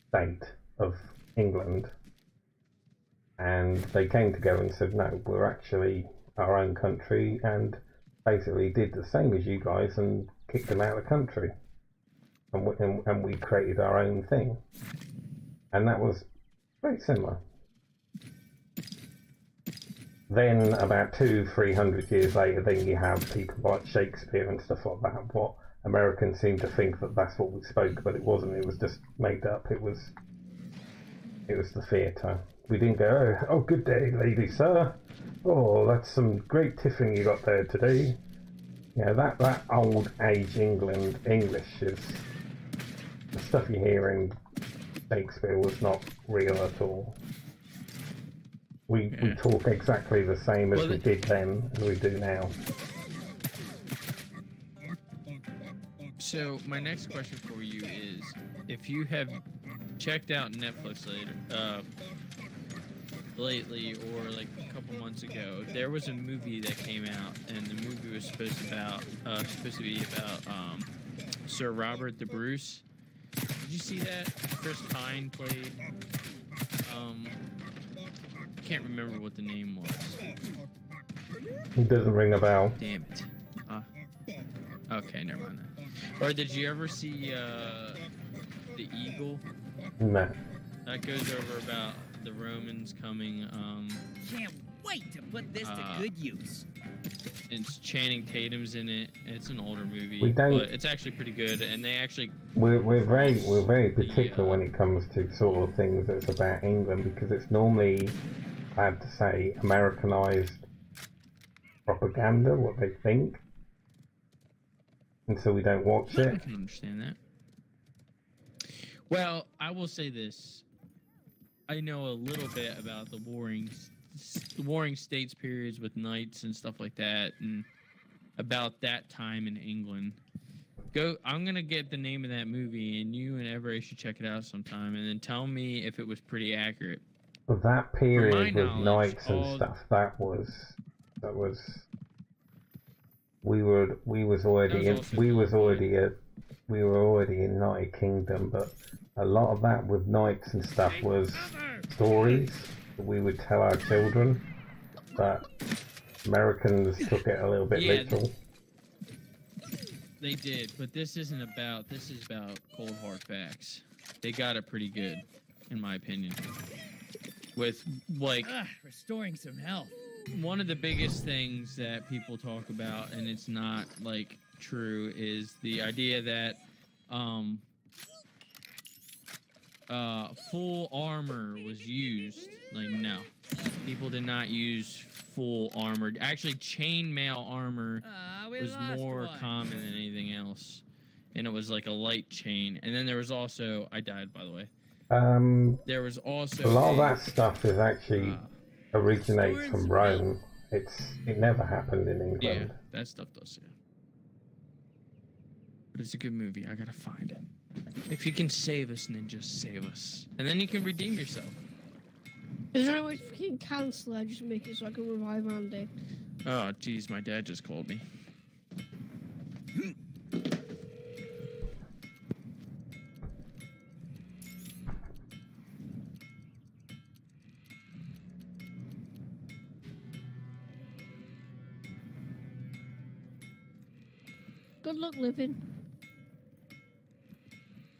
state of England, and they came together and said, no, we're actually our own country, and basically did the same as you guys and kicked them out of the country, and we created our own thing, and that was very similar. then about 200-300 years later, then you have people like Shakespeare and stuff like that. What Americans seem to think that that's what we spoke, but it wasn't. It was just made up. It was the theatre. We didn't go, oh, good day, lady, sir. Oh, that's some great tiffin you got there today. You know, that old age English is the stuff you hear in Shakespeare was not real at all. We talk exactly the same as we did then and we do now. So my next question for you is, if you have checked out Netflix lately or like a couple months ago, there was a movie that came out, and the movie was supposed to be about Sir Robert the Bruce. Did you see that? Chris Pine played. I can't remember what the name was. It doesn't ring a bell. Damn it. Okay, never mind that. Or did you ever see The Eagle? No. That goes over about the Romans coming. Can't wait to put this to good use. It's Channing Tatum's in it. It's an older movie, but it's actually pretty good. And they actually we're very particular when it comes to sort of things that's about England, because it's normally, I have to say, Americanized propaganda, what they think, and so we don't watch it. I can understand that. Well, I will say this: I know a little bit about the warring states periods with knights and stuff like that, and about that time in England. I'm gonna get the name of that movie, and you and Everett should check it out sometime, and then tell me if it was pretty accurate. That period with knights and stuff, we were already in United Kingdom, but a lot of that with knights and stuff was stories that we would tell our children, but Americans took it a little bit literal. They did, but this is about cold hard facts. They got it pretty good, in my opinion. With like restoring some health. One of the biggest things that people talk about, and it's not like true, is the idea that full armor was used. Like, no, people did not use full armor. Actually, chainmail armor was more common than anything else, and it was like a light chain. And then there was also, I died, by the way. There was also a lot of that stuff is actually originates from Rome. It never happened in England. Yeah, that stuff does. Yeah. But it's a good movie. I gotta find it. If you can save us, Ninja, save us, and then you can redeem yourself. Is there any way we can cancel it? Just make it so I can revive Andy. Oh, jeez, my dad just called me. Good luck living.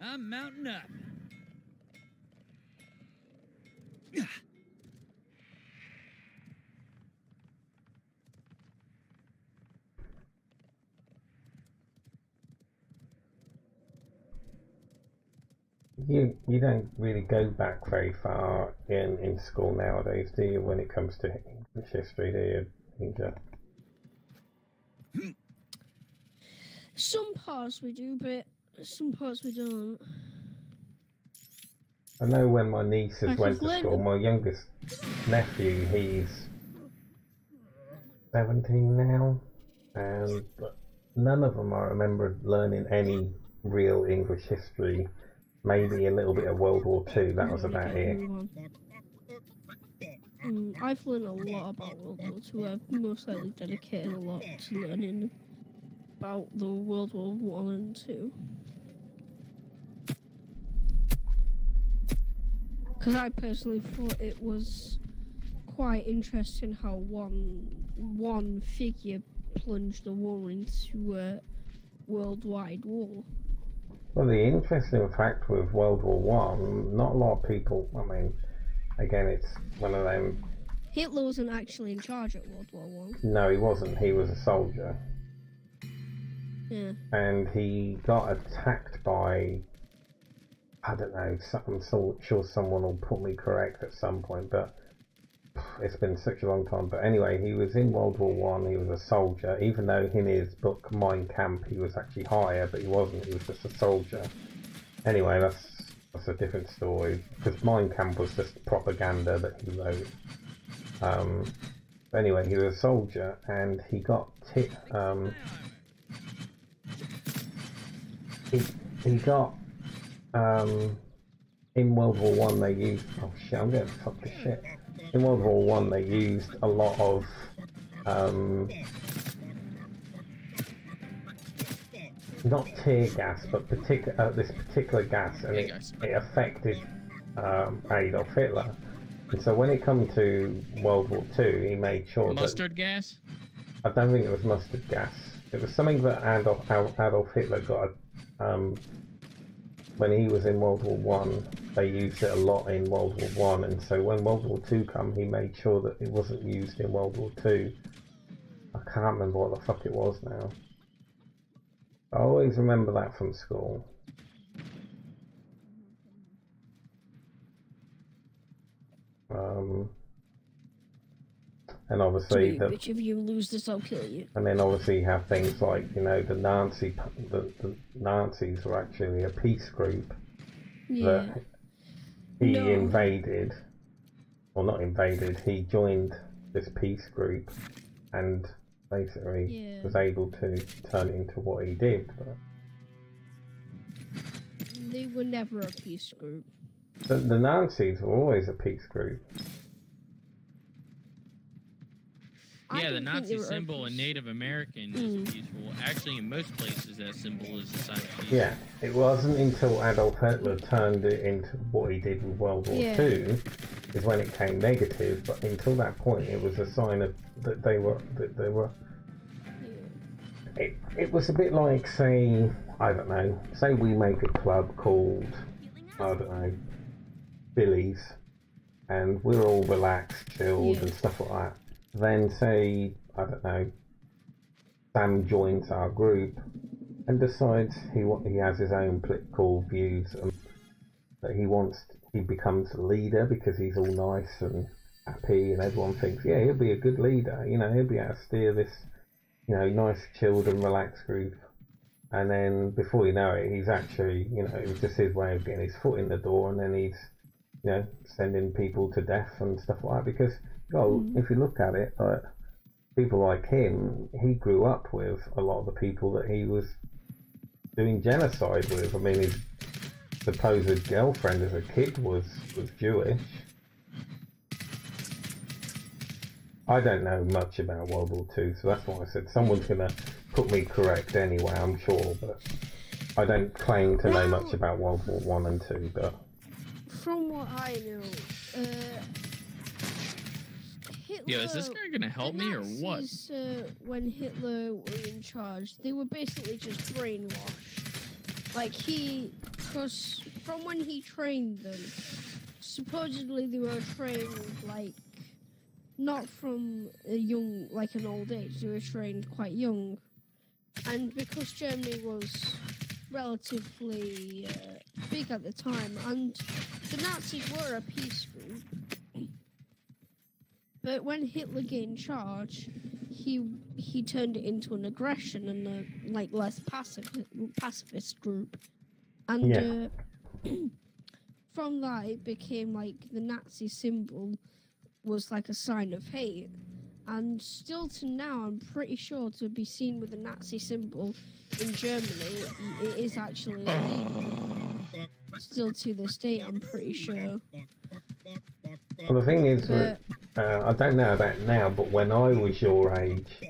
I'm mounting up. You don't really go back very far in school nowadays, do you, when it comes to English history, do you, Ninja? Some parts we do, but some parts we don't. I know when my nieces went to school, my youngest nephew, he's 17 now, and none of them I remember learning any real English history. Maybe a little bit of World War II, that was about it. I've learned a lot about World War II. I've most likely dedicated a lot to learning about the World War I and II. Because I personally thought it was quite interesting how one figure plunged the war into a worldwide war. Well, the interesting fact with World War I, not a lot of people, I mean, again, it's one of them Hitler wasn't actually in charge at World War One. No, he wasn't. He was a soldier. Yeah. And he got attacked by, I don't know, I'm sure someone will put me correct at some point, but it's been such a long time. But anyway, he was in World War One. He was a soldier, even though in his book Mein Kampf he was actually higher, but he wasn't. He was just a soldier. Anyway, that's a different story, because Mein Kampf was just propaganda that he wrote. Anyway, he was a soldier, and he got he got in World War One they used, oh shit, I'm getting fucked to shit. In World War One they used a lot of not tear gas, but this particular gas, and it affected Adolf Hitler. And so when it came to World War II, he made sure mustard gas? I don't think it was mustard gas. It was something that Adolf Hitler got. When he was in World War One, they used it a lot in World War One, and so when World War Two came, he made sure that it wasn't used in World War Two. I can't remember what the fuck it was now. I always remember that from school. And obviously which if you lose this, I'll kill you. And then obviously you have things like, you know, the Nazis were actually a peace group that he invaded, well not invaded, he joined this peace group and basically was able to turn it into what he did. But they were never a peace group. The Nazis were always a peace group. Yeah, the Nazi symbol in Native American is peaceful. Actually, in most places, that symbol is a sign of peace. Yeah, it wasn't until Adolf Hitler turned it into what he did with World War II is when it came negative. But until that point, it was a sign of that they were. It was a bit like, say, I don't know. Say we make a club called, I don't know, Billy's, and we're all relaxed, chilled, and stuff like that. Then say, I don't know, Sam joins our group and decides he has his own political views and that he becomes a leader because he's all nice and happy and everyone thinks, yeah, he'll be a good leader, you know, he'll be able to steer this, you know, nice, chilled and relaxed group. And then before you know it, he's actually, you know, it's just his way of getting his foot in the door, and then he's, you know, sending people to death and stuff like that. Because, well, if you look at it, people like him, he grew up with a lot of the people that he was doing genocide with. I mean, his supposed girlfriend as a kid was Jewish. I don't know much about World War II, so that's why I said someone's going to put me correct anyway, I'm sure, but I don't claim to know much about World War One and Two, but... From what I know, Hitler... Yo, is this guy going to help me or what? When Hitler was in charge, they were basically just brainwashed. Like, because from when he trained them, supposedly they were trained, like, not from a young, like an old age, they were trained quite young. And because Germany was relatively big at the time, and the Nazis were a peace group, but when Hitler gained charge, he turned it into an aggression and a like less pacifist group. And from that, it became like the Nazi symbol was like a sign of hate, and still to now I'm pretty sure to be seen with the Nazi symbol in Germany it is actually still to this day, I'm pretty sure. Well, the thing is that I don't know about now, but when I was your age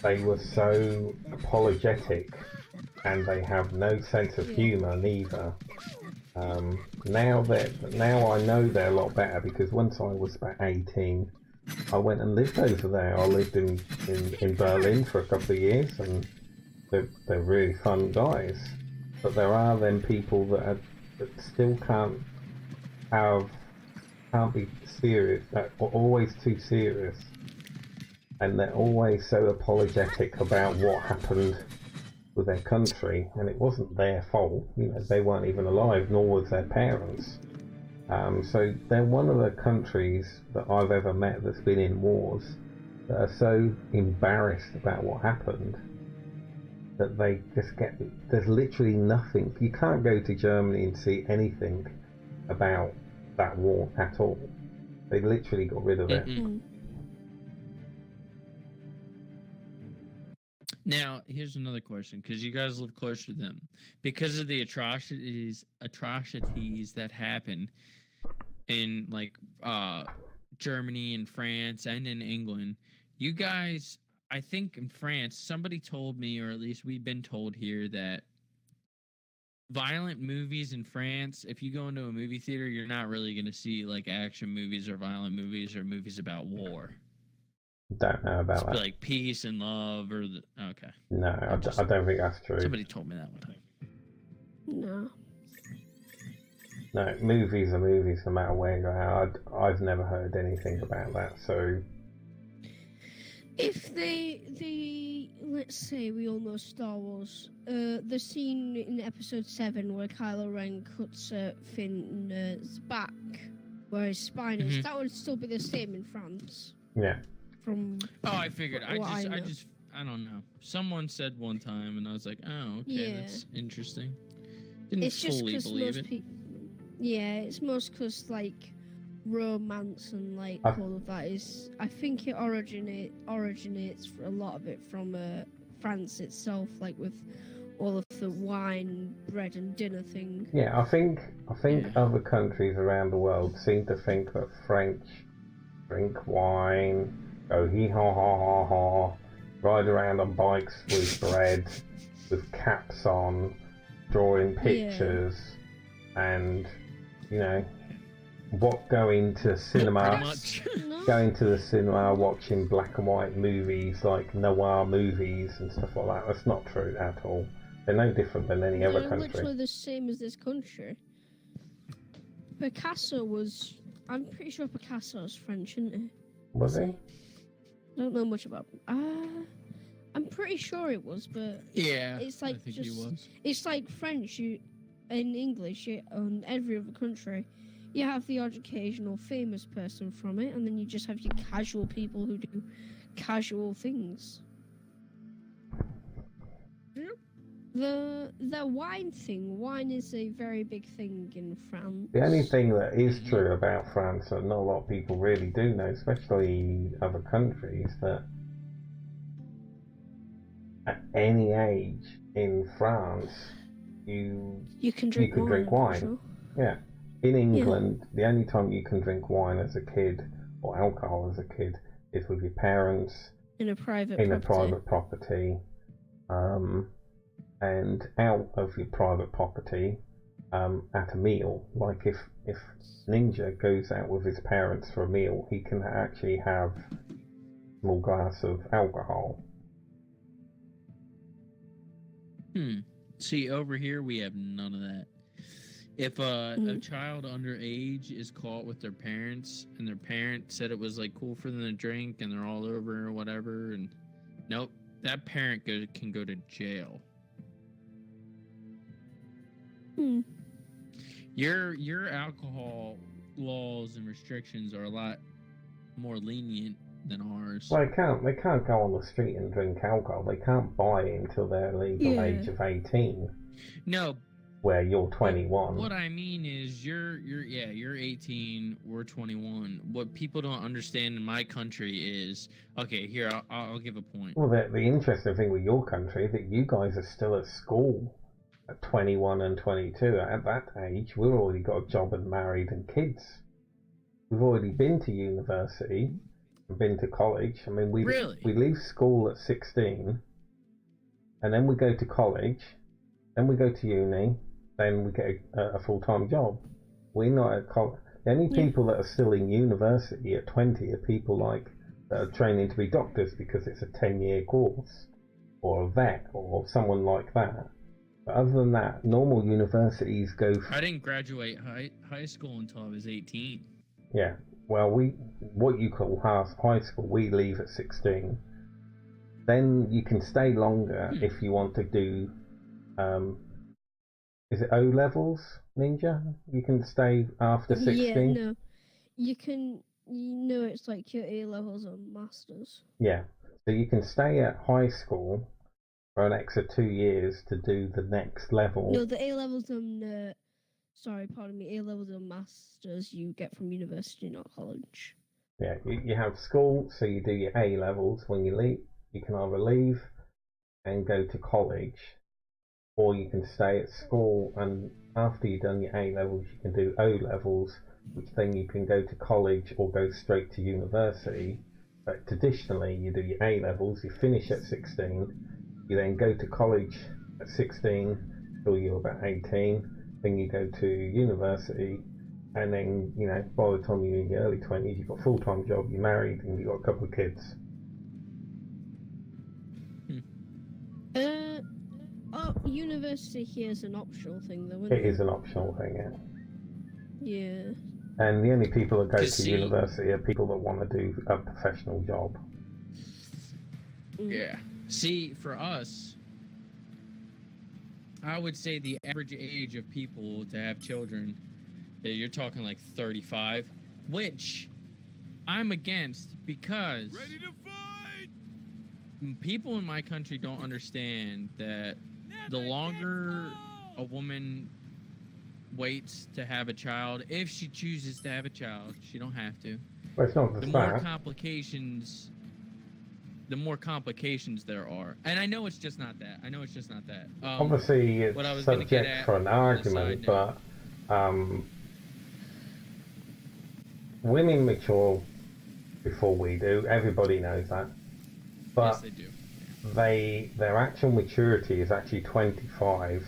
they were so apologetic and they have no sense of humour neither. Now I know they're a lot better, because once I was about 18, I went and lived over there. I lived in Berlin for a couple of years, and they're really fun guys. But there are then people that still can't have can't be serious. They're always too serious, and they're always so apologetic about what happened with their country, and it wasn't their fault. You know, they weren't even alive, nor was their parents. So they're one of the countries that I've ever met that's been in wars that are so embarrassed about what happened that they just get, there's literally nothing. You can't go to Germany and see anything about that war at all. They literally got rid of it. Now, here's another question, because you guys live closer to them. Because of the atrocities that happen in, like, Germany and France and in England, you guys, I think in France, somebody told me, or at least we've been told here, that violent movies in France, if you go into a movie theater, you're not really going to see, like, action movies or violent movies or movies about war. Don't know about that. Like peace and love, or okay. No, I don't think that's true. Somebody told me that one time. No. No, movies are movies no matter where you go. I've never heard anything about that, so... If let's say we all know Star Wars, the scene in episode 7 where Kylo Ren cuts Finn's back, where his spine is, that would still be the same in France. Yeah. I figured. I don't know. Someone said one time, and I was like, "Oh, okay, that's interesting." Didn't fully believe it. It's most because like romance and like all of that is. I think it originates for a lot of it from France itself, like with all of the wine, bread, and dinner thing. Yeah, I think other countries around the world seem to think that French drink wine, go hee haw ha ha ha, ride around on bikes with bread, with caps on, drawing pictures, and going to cinema, going to the cinema, watching black and white movies like noir movies and stuff like that. That's not true at all. They're no different than any other country. They're literally the same as this country. I'm pretty sure Picasso is French, isn't he? Was he? I don't know much about. I'm pretty sure it was, but it's like I think he was. It's like French. In English, in every other country, you have the occasional famous person from it, and then you just have your casual people who do casual things. The wine thing. Wine is a very big thing in France. The only thing that is true about France that not a lot of people really do know, especially other countries, that at any age in France, you can drink wine. Sure. Yeah. In England, the only time you can drink wine as a kid, or alcohol as a kid, is with your parents in a private property. And out of your private property at a meal. Like if Ninja goes out with his parents for a meal, he can actually have a small glass of alcohol. See, over here we have none of that. If a child underage is caught with their parents, and their parent said it was like cool for them to drink, and they're all over or whatever, and nope, that parent can go to jail. Your alcohol laws and restrictions are a lot more lenient than ours. Well, they can't go on the street and drink alcohol. They can't buy it until they're legal age of 18. No. Where you're 21. What I mean is you're 18, we're 21. What people don't understand in my country is, okay, here, I'll give a point. Well, the interesting thing with your country is that you guys are still at school at 21 and 22. At that age, we've already got a job and married and kids. We've already been to university and been to college. I mean, we leave school at 16, and then we go to college, then we go to uni, then we get a full-time job. We're not at college. The only people that are still in university at 20 are people that are training to be doctors because it's a 10-year course, or a vet, or someone like that. But other than that, normal universities go... I didn't graduate high school until I was 18. Yeah. Well, what you call high school, we leave at 16. Then you can stay longer if you want to do. Is it O levels, Ninja? You can stay after 16. Yeah, no, you can. You know, it's like your A levels or masters. Yeah. So you can stay at high school for an extra 2 years to do the next level. No, the A levels and sorry, pardon me. A levels and masters you get from university, not college. Yeah, you have school, so you do your A levels. When you leave, you can either leave and go to college, or you can stay at school and after you've done your A levels, you can do O levels, which then you can go to college or go straight to university. But traditionally, you do your A levels, you finish at 16, you then go to college at 16 till you're about 18, then you go to university, and then, you know, by the time you're in your early 20s, you've got a full-time job, you're married, and you've got a couple of kids. Oh, university here is an optional thing, though, isn't It is an optional thing, yeah. Yeah. And the only people that go to university are people that want to do a professional job. Yeah. See, for us, I would say the average age of people to have children, you're talking like 35, which I'm against because Ready to fight! people in my country don't understand that the longer a woman waits to have a child, if she chooses to have a child, she don't have to. Well, it's not the more complications, the more complications there are. And I know it's just not that. Obviously, it's subject for an argument, but women mature before we do. Everybody knows that. But yes, they do. Their actual maturity is actually 25.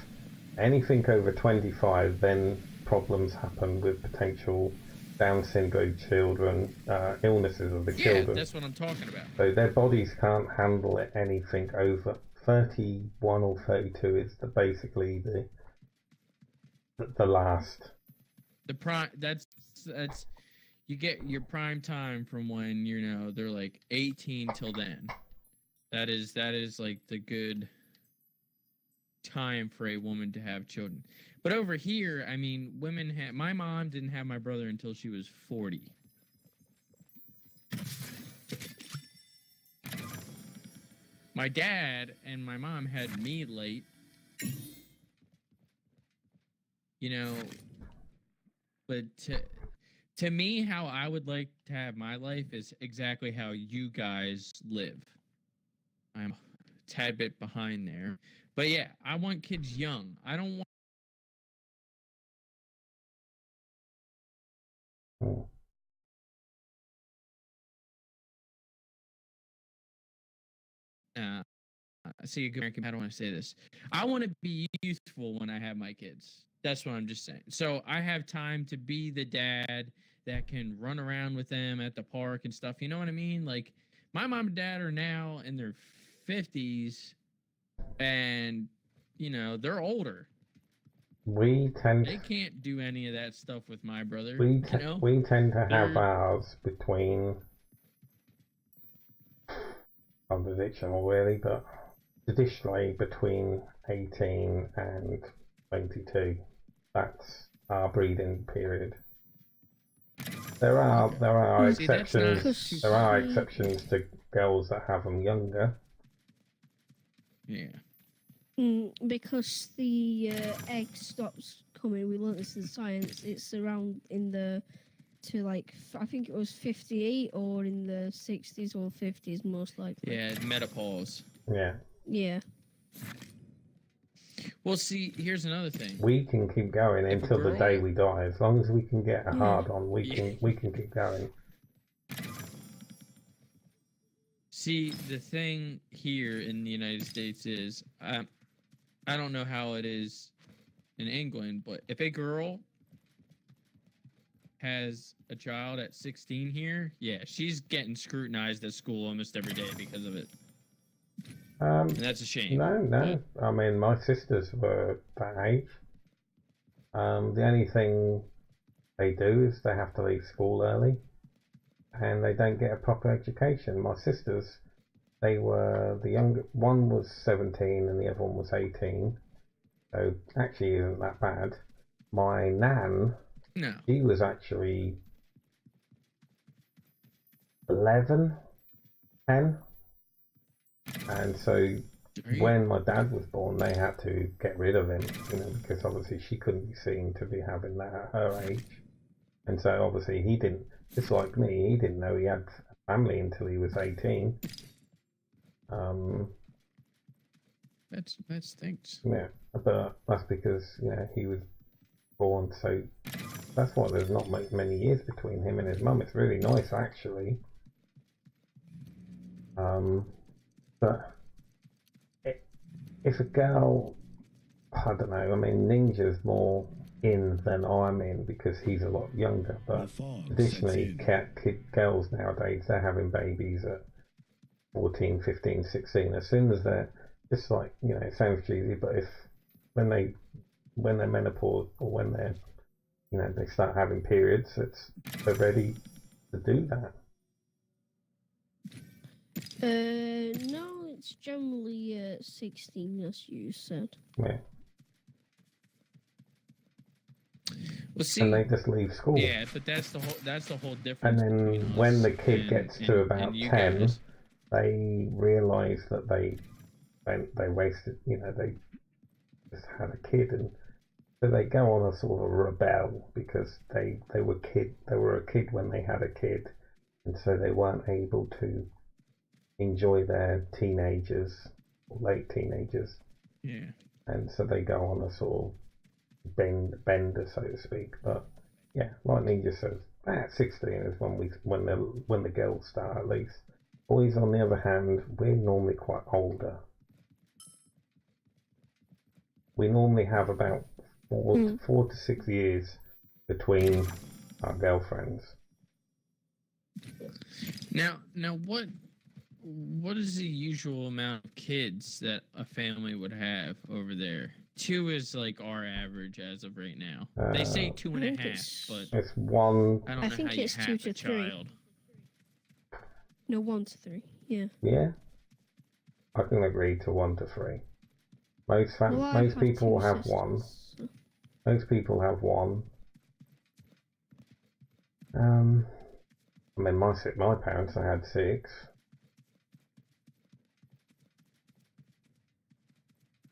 Anything over 25, then problems happen with potential Down syndrome children, illnesses of the children. Yeah, that's what I'm talking about. So their bodies can't handle anything over 31 or 32 is basically the last. The prime. That's you get your prime time from when they're like 18 till then. That is like the good time for a woman to have children. But over here, I mean, women my mom didn't have my brother until she was 40. My dad and my mom had me late. But to me, how I would like to have my life is exactly how you guys live. I'm a tad bit behind there. But yeah, I want kids young. I don't want I see a good American. How do I want to say this? I want to be youthful when I have my kids. That's what I'm just saying. So I have time to be the dad that can run around with them at the park and stuff. You know what I mean? Like, my mom and dad are now in their 50s, and they're older. They can't do any of that stuff with my brother. We tend to have ours between. Contradictional, really, but traditionally between 18 and 22. That's our breeding period. There are exceptions. There are exceptions to girls that have them younger. Yeah. Because the egg stops coming. We learned this in science. It's around I think it was 58 or in the 60s or 50s most likely. Yeah, menopause. Yeah. Yeah. Well, see, here's another thing. We can keep going until the day we die. As long as we can get a hard on, we can keep going. See, the thing here in the United States is, I don't know how it is in England, but if a girl has a child at 16 here, yeah, she's getting scrutinized at school almost every day because of it. And that's a shame. No. I mean, my sisters were that age. The only thing they do is they have to leave school early, and they don't get a proper education. My sisters, they were the younger one was 17 and the other one was 18, so actually isn't that bad. My nan, No. she was actually 11, 10, and so when my dad was born, they had to get rid of him, because obviously she couldn't be seen to be having that at her age. And so obviously he didn't, just like me, he didn't know he had a family until he was 18. That stinks. Yeah, but that's because, he was born, so that's why there's not many years between him and his mum. It's really nice, actually. But if a girl, I don't know, I mean, Ninja's more in than I'm in because he's a lot younger, but traditionally girls nowadays, they're having babies at 14, 15, 16. As soon as they're, just like, it sounds cheesy, but when they're menopause or when they're, they start having periods, they're ready to do that. No, it's generally 16, as you said. Yeah. Well, see, and they just leave school. Yeah, but that's the whole difference. And then when the kid gets to about 10, they realise that they wasted, they just had a kid, and so they go on a sort of rebel because they were a kid when they had a kid, and so they weren't able to enjoy their teenagers or late teenagers. Yeah. And so they go on a sort of bender, so to speak. But yeah, like Ninja says, at 16 is when the girls start, at least. Boys, on the other hand, we're normally quite older. We normally have about 4 to 6 years between our girlfriends. Now, what is the usual amount of kids that a family would have over there? 2 is like our average as of right now. They say 2.5, but it's 1. I think it's 2 to 3. No, 1 to 3. Yeah. Yeah, I can agree to 1 to 3. Most people have 1. Most people have 1. I mean, my parents, I had 6.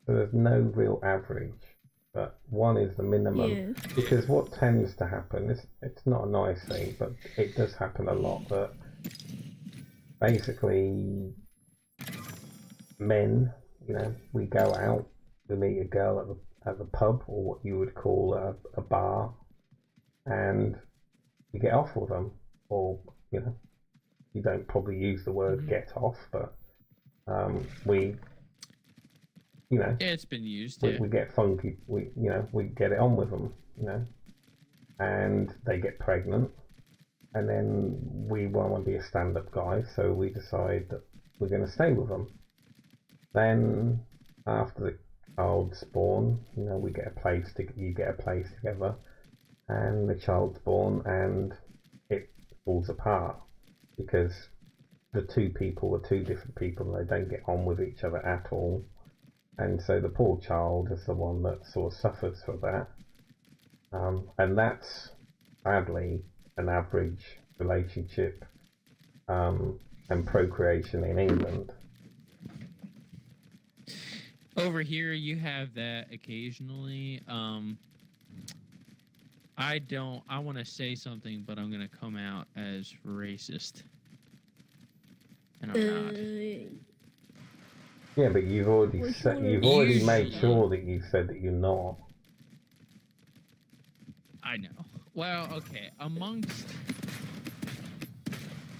So there's no real average, but 1 is the minimum. Yeah. Because what tends to happen, it's not a nice thing, but it does happen a lot, that basically men, we go out, we meet a girl at the pub, or what you would call a bar, and we get off with them, or, you don't probably use the word get off, but we... yeah, it's been used. We get funky. We get it on with them. And they get pregnant, and then we want to be a stand-up guy, so we decide that we're going to stay with them. Then, after the child's born, we get a place. You get a place together, and the child's born, and it falls apart because the 2 people are 2 different people, and they don't get on with each other at all. And so the poor child is the one that sort of suffers for that. And that's, sadly, an average relationship and procreation in England. Over here, you have that occasionally. I want to say something, but I'm going to come out as racist. And I'm not. Yeah, but you've already made sure that you said that you're not. I know. Well, okay. Amongst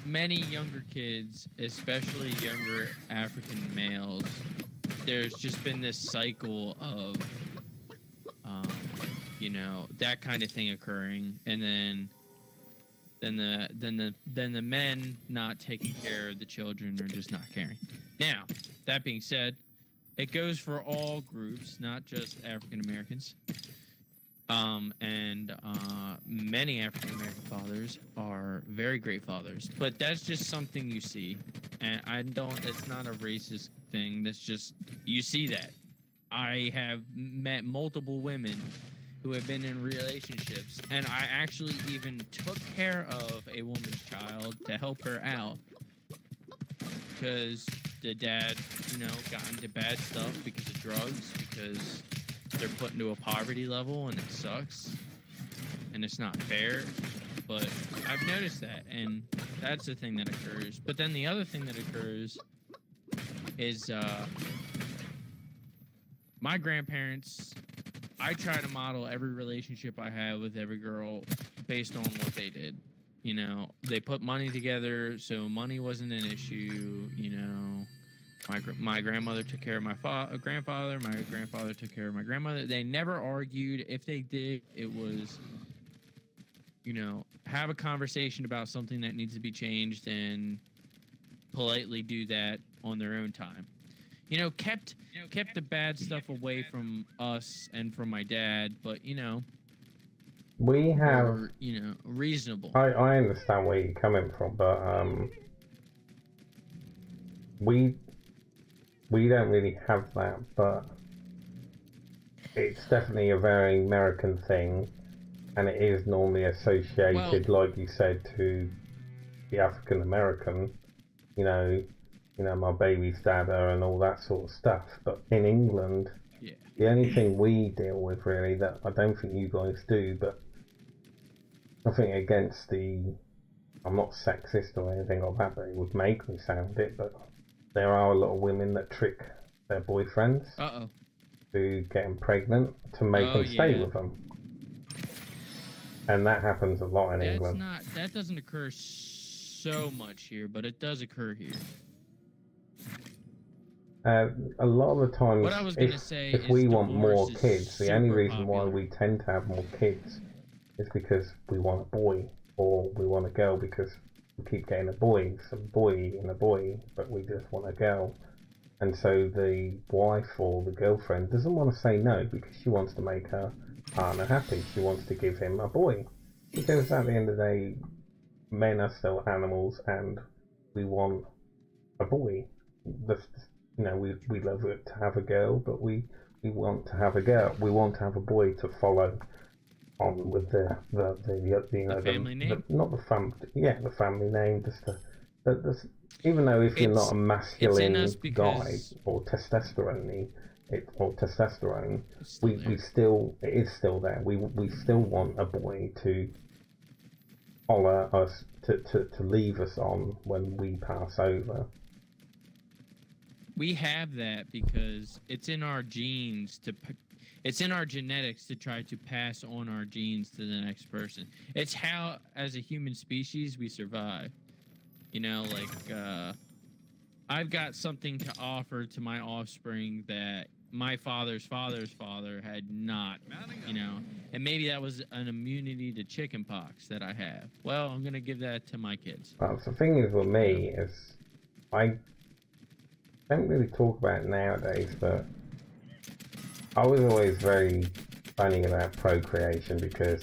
many younger kids, especially younger African males, there's just been this cycle of, that kind of thing occurring, and then the men not taking care of the children or just not caring. Now, that being said, it goes for all groups, not just African Americans. And many African American fathers are very great fathers, but that's just something you see, and it's not a racist thing. That's just, you see that. I have met multiple women who have been in relationships, and I actually even took care of a woman's child to help her out because the dad, got into bad stuff because of drugs, because they're put into a poverty level, and it sucks, and it's not fair. But I've noticed that, and that's the thing that occurs. But then the other thing that occurs is my grandparents, I try to model every relationship I have with every girl based on what they did. They put money together, so money wasn't an issue. My grandmother took care of my grandfather. My grandfather took care of my grandmother. They never argued. If they did, it was, have a conversation about something that needs to be changed and politely do that on their own time. Kept the bad stuff away from us and from my dad, but we have, were, reasonable. I understand where you're coming from, but we don't really have that, but it's definitely a very American thing, and it is normally associated, like you said, to the African American, my baby's dada and all that sort of stuff. But in England, the only thing we deal with really that I don't think you guys do, but nothing against I'm not sexist or anything like that, but it would make me sound it, but there are a lot of women that trick their boyfriends to get them pregnant to make them stay with them. And that happens a lot in England. That doesn't occur so much here, but it does occur here. A lot of the times, what I was gonna say if is we want more kids, the only reason popular. why we tend to have more kids is because we want a boy or we want a girl, because we keep getting a boy, but we just want a girl. And so the wife or the girlfriend doesn't want to say no because she wants to make her partner happy. She wants to give him a boy. Because at the end of the day, men are still animals and we want a boy. We love it to have a girl, but we want to have a girl. We want to have a boy to follow on with the family name. The family name. Even though if you're not a masculine guy or testosterone, it is still there. We still want a boy to follow us, to leave us on when we pass over. We have that because it's in our genes it's in our genetics to try to pass on our genes to the next person. It's how, as a human species, we survive. I've got something to offer to my offspring that my father's father had not, and maybe that was an immunity to chickenpox that I have. Well, I'm going to give that to my kids. Well, the thing is with me is I don't really talk about it nowadays, but I was always very funny about procreation because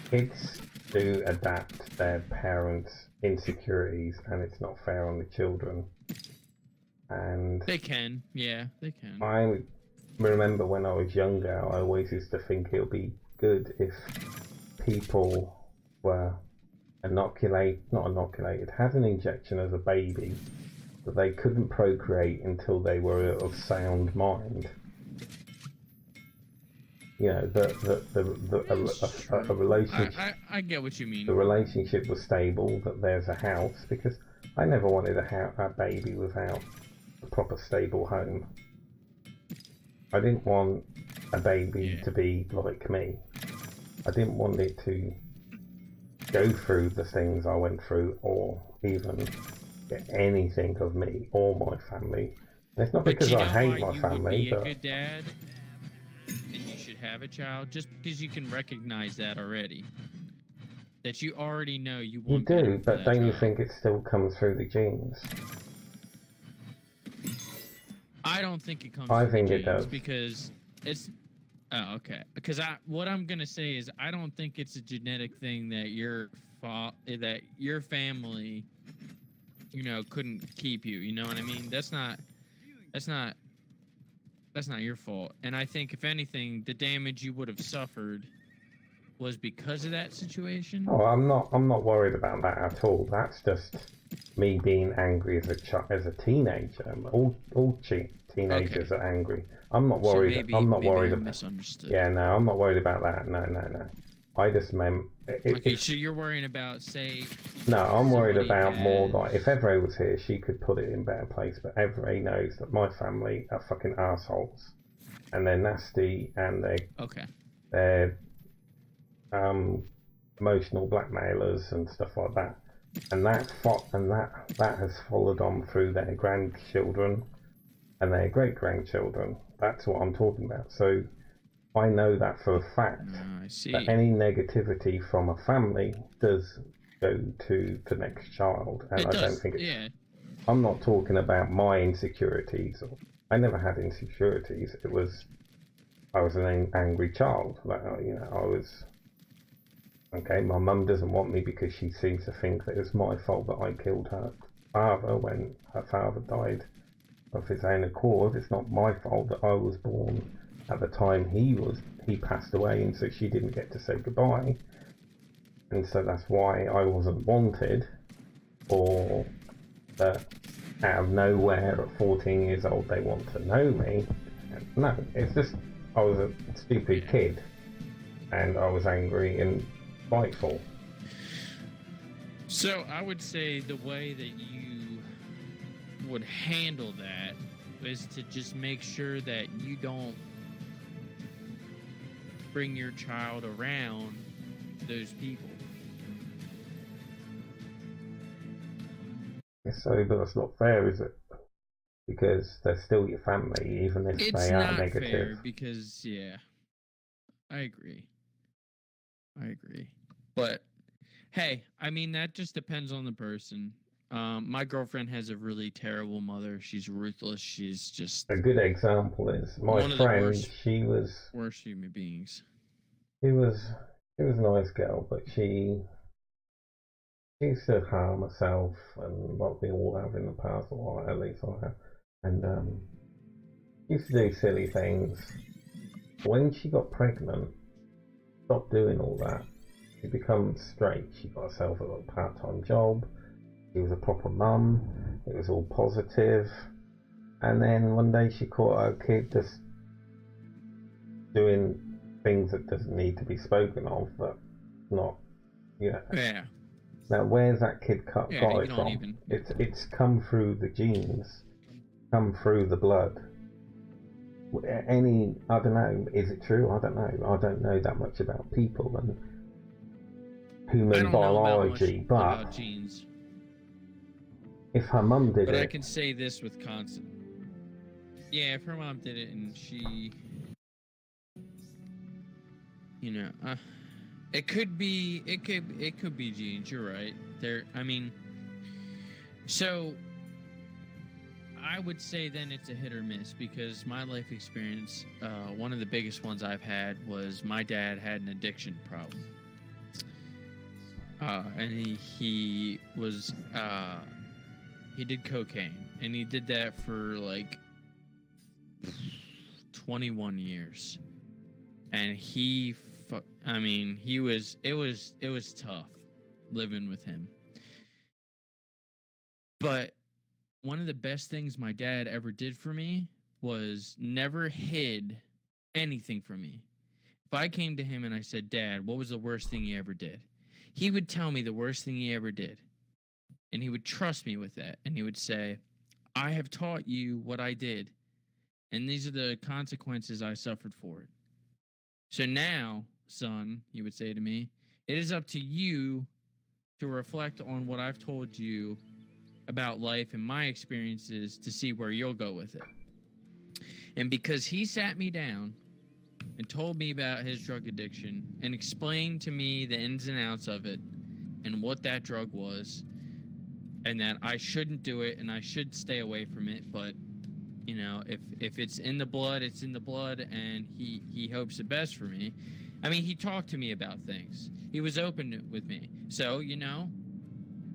kids do adapt their parents' insecurities, and it's not fair on the children. And they can, they can. I remember when I was younger, I always used to think it would be good if people were not inoculated, had an injection as a baby, but they couldn't procreate until they were of sound mind. A relationship. I get what you mean. The relationship was stable, that there's a house, because I never wanted a baby without a proper stable home. I didn't want a baby to be like me. I didn't want it to go through the things I went through, or even get anything of me or my family. And it's not because I hate my family, but a good dad, and you should have a child just because you can recognize that already. That you already know you want. You do, but don't you think it still comes through the genes? I don't think it comes. I through think the it genes does, because it's. Oh, okay. Because what I'm gonna say is, I don't think it's a genetic thing that that your family, couldn't keep you. You know what I mean? That's not your fault. And I think, if anything, the damage you would have suffered was because of that situation. Oh, I'm not worried about that at all. That's just me being angry as a teenager. All teenagers are angry. I'm not worried. So maybe, I'm not worried about. Misunderstood. Yeah, no, I'm not worried about that. No. I just meant. Okay, so you're worrying about, say. No, I'm worried about had... more like, if Evray was here, she could put it in a better place. But Evray knows that my family are fucking assholes, and they're nasty, and they're emotional blackmailers and stuff like that. And that has followed on through their grandchildren and their great-grandchildren. That's what I'm talking about. So I know that for a fact, I see. that any negativity from a family does go to the next child. And I don't think it's... I'm not talking about my insecurities. I never had insecurities. I was an angry child. I was... Okay, my mum doesn't want me because she seems to think that it's my fault that I killed her father when her father died of his own accord. It's not my fault that I was born at the time he passed away, and so she didn't get to say goodbye. And so that's why I wasn't wanted, or that out of nowhere at 14 years old they want to know me. No, it's just I was a stupid kid, and I was angry and spiteful. So I would say the way that you would handle that is to just make sure that you don't bring your child around those people. So, but that's not fair, is it? Because they're still your family, even if they are negative. It's not fair because, I agree. But, hey, I mean, that just depends on the person. My girlfriend has a really terrible mother. She's ruthless. She's just... A good example is my friend, she was... Worst human beings. She was a nice girl, but she used to harm herself, and what we all have in the past, or at least I have. And used to do silly things. When she got pregnant, stopped doing all that. She became straight. She got herself a little part-time job. She was a proper mum. It was all positive. And then one day she caught her kid just doing things that doesn't need to be spoken of, but not, Yeah. Now, where's that kid got it from? It's come through the genes, come through the blood. I don't know, is it true? I don't know. I don't know that much about people and human biology, but genes. If her mum did it... But I can say this with constant... Yeah, if her mom did it and she... it could be genes, you're right. So I would say then it's a hit or miss, because my life experience, one of the biggest ones I've had was my dad had an addiction problem. And he did cocaine, and he did that for like 21 years. And it was tough living with him. But one of the best things my dad ever did for me was never hid anything from me. If I came to him and I said, "Dad, what was the worst thing you ever did?" he would tell me the worst thing he ever did. And he would trust me with that. And he would say, "I have taught you what I did, and these are the consequences I suffered for it. So now, son," he would say to me, "it is up to you to reflect on what I've told you about life and my experiences to see where you'll go with it." And because he sat me down and told me about his drug addiction and explained to me the ins and outs of it and what that drug was, and that I shouldn't do it and I should stay away from it, but you know, if it's in the blood, it's in the blood, and he hopes the best for me. I mean, he talked to me about things. He was open with me. So, you know,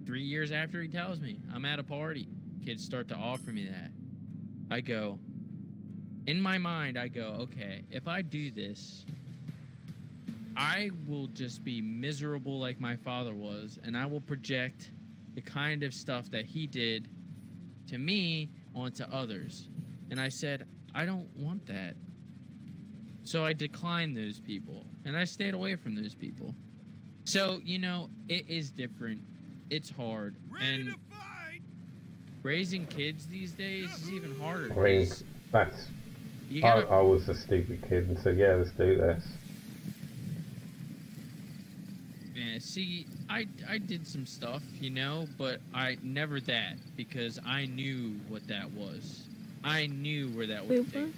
3 years after he tells me, I'm at a party. Kids start to offer me that. I go, in my mind, I go, okay, if I do this, I will just be miserable like my father was, and I will project the kind of stuff that he did to me onto others. And I said, I don't want that. So I declined those people, and I stayed away from those people. So, you know, it is different. It's hard. And raising kids these days is even harder. I was a stupid kid and said, yeah, let's do this. Yeah, see, I did some stuff, you know, but I never that, because I knew what that was. I knew where that would take.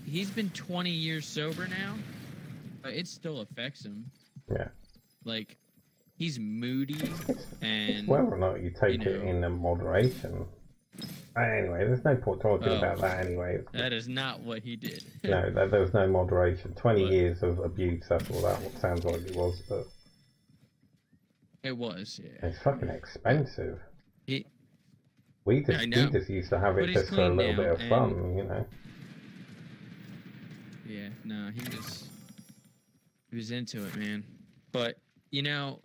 He's been 20 years sober now, but it still affects him. Yeah. Like, he's moody, and whether or not you take it in moderation. Anyway, there's no point talking about that anyway. That is not what he did. No, there was no moderation. 20 years of abuse, that's all that sounds like it was, but... It was, yeah. It's fucking expensive. We just used to have it just for a little bit of fun, you know. Yeah, no, he was into it, man. But, you know,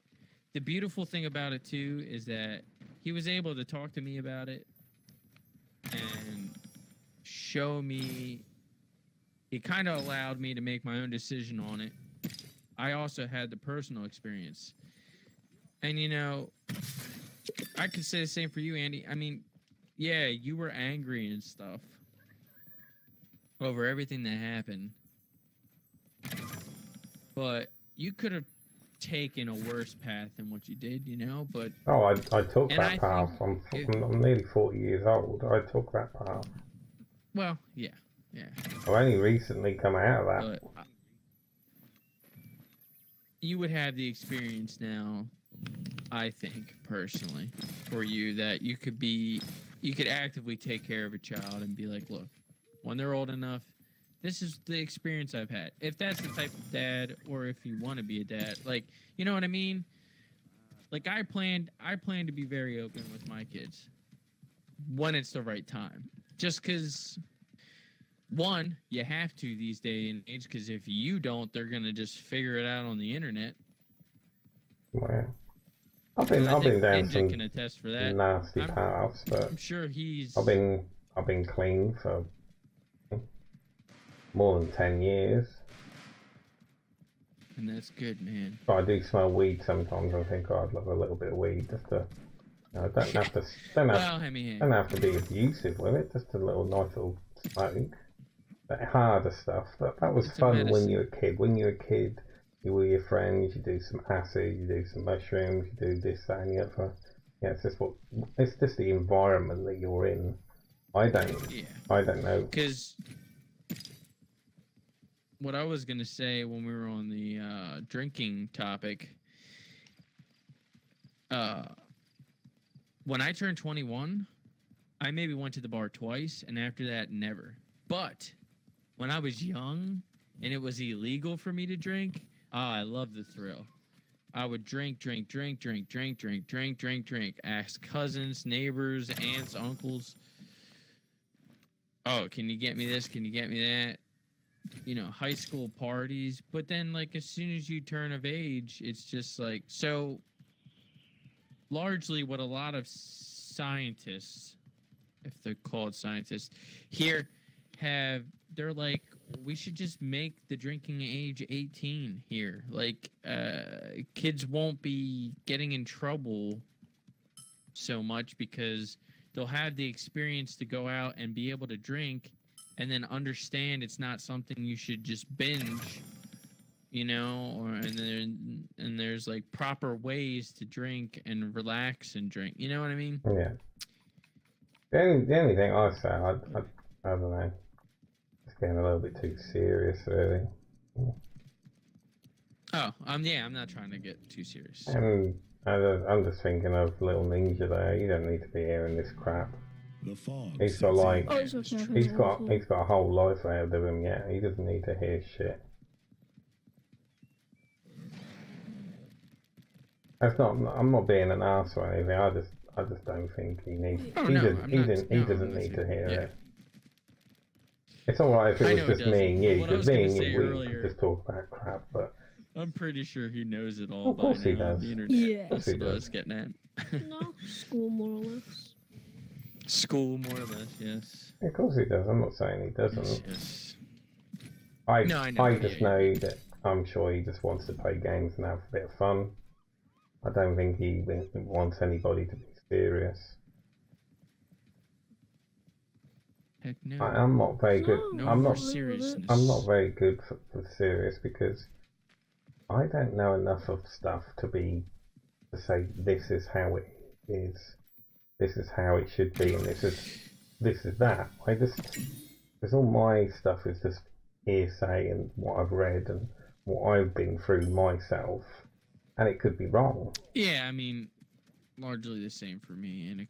the beautiful thing about it, too, is that he was able to talk to me about it and show me. He kind of allowed me to make my own decision on it. I also had the personal experience. And, you know, I could say the same for you, Andy. I mean, yeah, you were angry and stuff over everything that happened. But you could have taken a worse path than what you did, you know, but... Oh, I took that path. I'm nearly 40 years old. I took that path. Well, yeah. I've only recently come out of that. But you would have the experience now, I think, personally, for you, that you could actively take care of a child and be like, look, when they're old enough, this is the experience I've had. If that's the type of dad, or if you want to be a dad, like, you know what I mean? Like, I plan to be very open with my kids when it's the right time. Just because, one, you have to these day and age, because if you don't, they're going to just figure it out on the internet. Wow. I've been down some can attest for that. Nasty paths, but I'm sure he's... I've been clean for more than 10 years. And that's good, man. But I do smell weed sometimes. I think I'd love a little bit of weed just to... You know, don't have to be abusive with it. Just a little nice little smoke. That harder stuff. That was fun when you were a kid. When you were a kid, you were with your friends. You do some acid. You do some mushrooms. You do this, that, and the other. Yeah, it's just the environment that you're in. I don't know. Because what I was gonna say when we were on the drinking topic, when I turned 21, I maybe went to the bar twice, and after that, never. But when I was young and it was illegal for me to drink, I loved the thrill. I would drink. Ask cousins, neighbors, aunts, uncles. Oh, can you get me this? Can you get me that? You know, high school parties. But then, like, as soon as you turn of age, it's just like... So, largely what a lot of scientists, if they're called scientists, here have... They're like, we should just make the drinking age 18 here. Like, kids won't be getting in trouble so much because they'll have the experience to go out and be able to drink and then understand it's not something you should just binge, you know, and there's like proper ways to drink and relax and drink. You know what I mean? Yeah. The only thing I say, I don't know. Getting a little bit too serious, really. Oh, yeah, I'm not trying to get too serious. And I'm just thinking of little Ninja there. You don't need to be hearing this crap. The fog He's sets got like, Oh, it's okay. he's got a whole life ahead of him. Yeah, he doesn't need to hear shit. That's not. I'm not being an ass or anything. I just don't think he needs. Oh, he no, does, I'm he not- doesn't. no, He I'm doesn't with need you. to hear Yeah. it. It's alright if I it know was he just me and doesn't, but you, what I because was gonna me and say you, we earlier- could just talk about crap. But I'm pretty sure he knows it all of course by he now. does. The internet. Yeah. Of course he That's what I does. was getting at. No, school more or less. School, more or less, yes. Of course he does. I'm not saying he doesn't. Yes, yes. I No, I know, I yeah, just yeah. know that I'm sure he just wants to play games and have a bit of fun. I don't think he wants anybody to be serious. Heck no. I'm not very good. No, I'm more not. seriousness. I'm not very good for serious because I don't know enough of stuff to say this is how it is, this is how it should be, and this is that. Because all my stuff is just hearsay and what I've read and what I've been through myself, and it could be wrong. Yeah, I mean, largely the same for me, and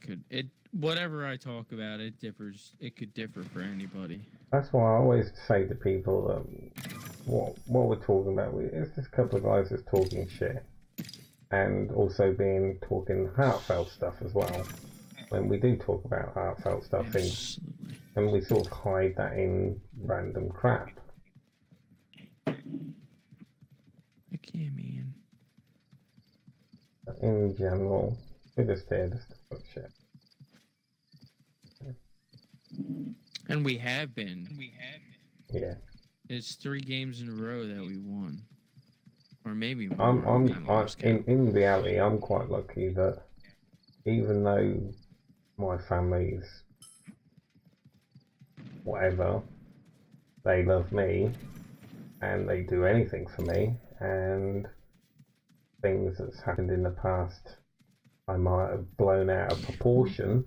whatever I talk about, it differs. It could differ for anybody. That's why I always say to people that what we're talking about is just a couple of guys that's talking shit, and also talking heartfelt stuff as well. When we do talk about heartfelt stuff, Absolutely. and we sort of hide that in random crap. Heck yeah, man. But in general, we're just here just to talk shit. And we have been. Yeah. It's 3 games in a row that we won. Or maybe more. In reality, I'm quite lucky that even though my family's whatever, they love me and they do anything for me, and things that's happened in the past I might have blown out of proportion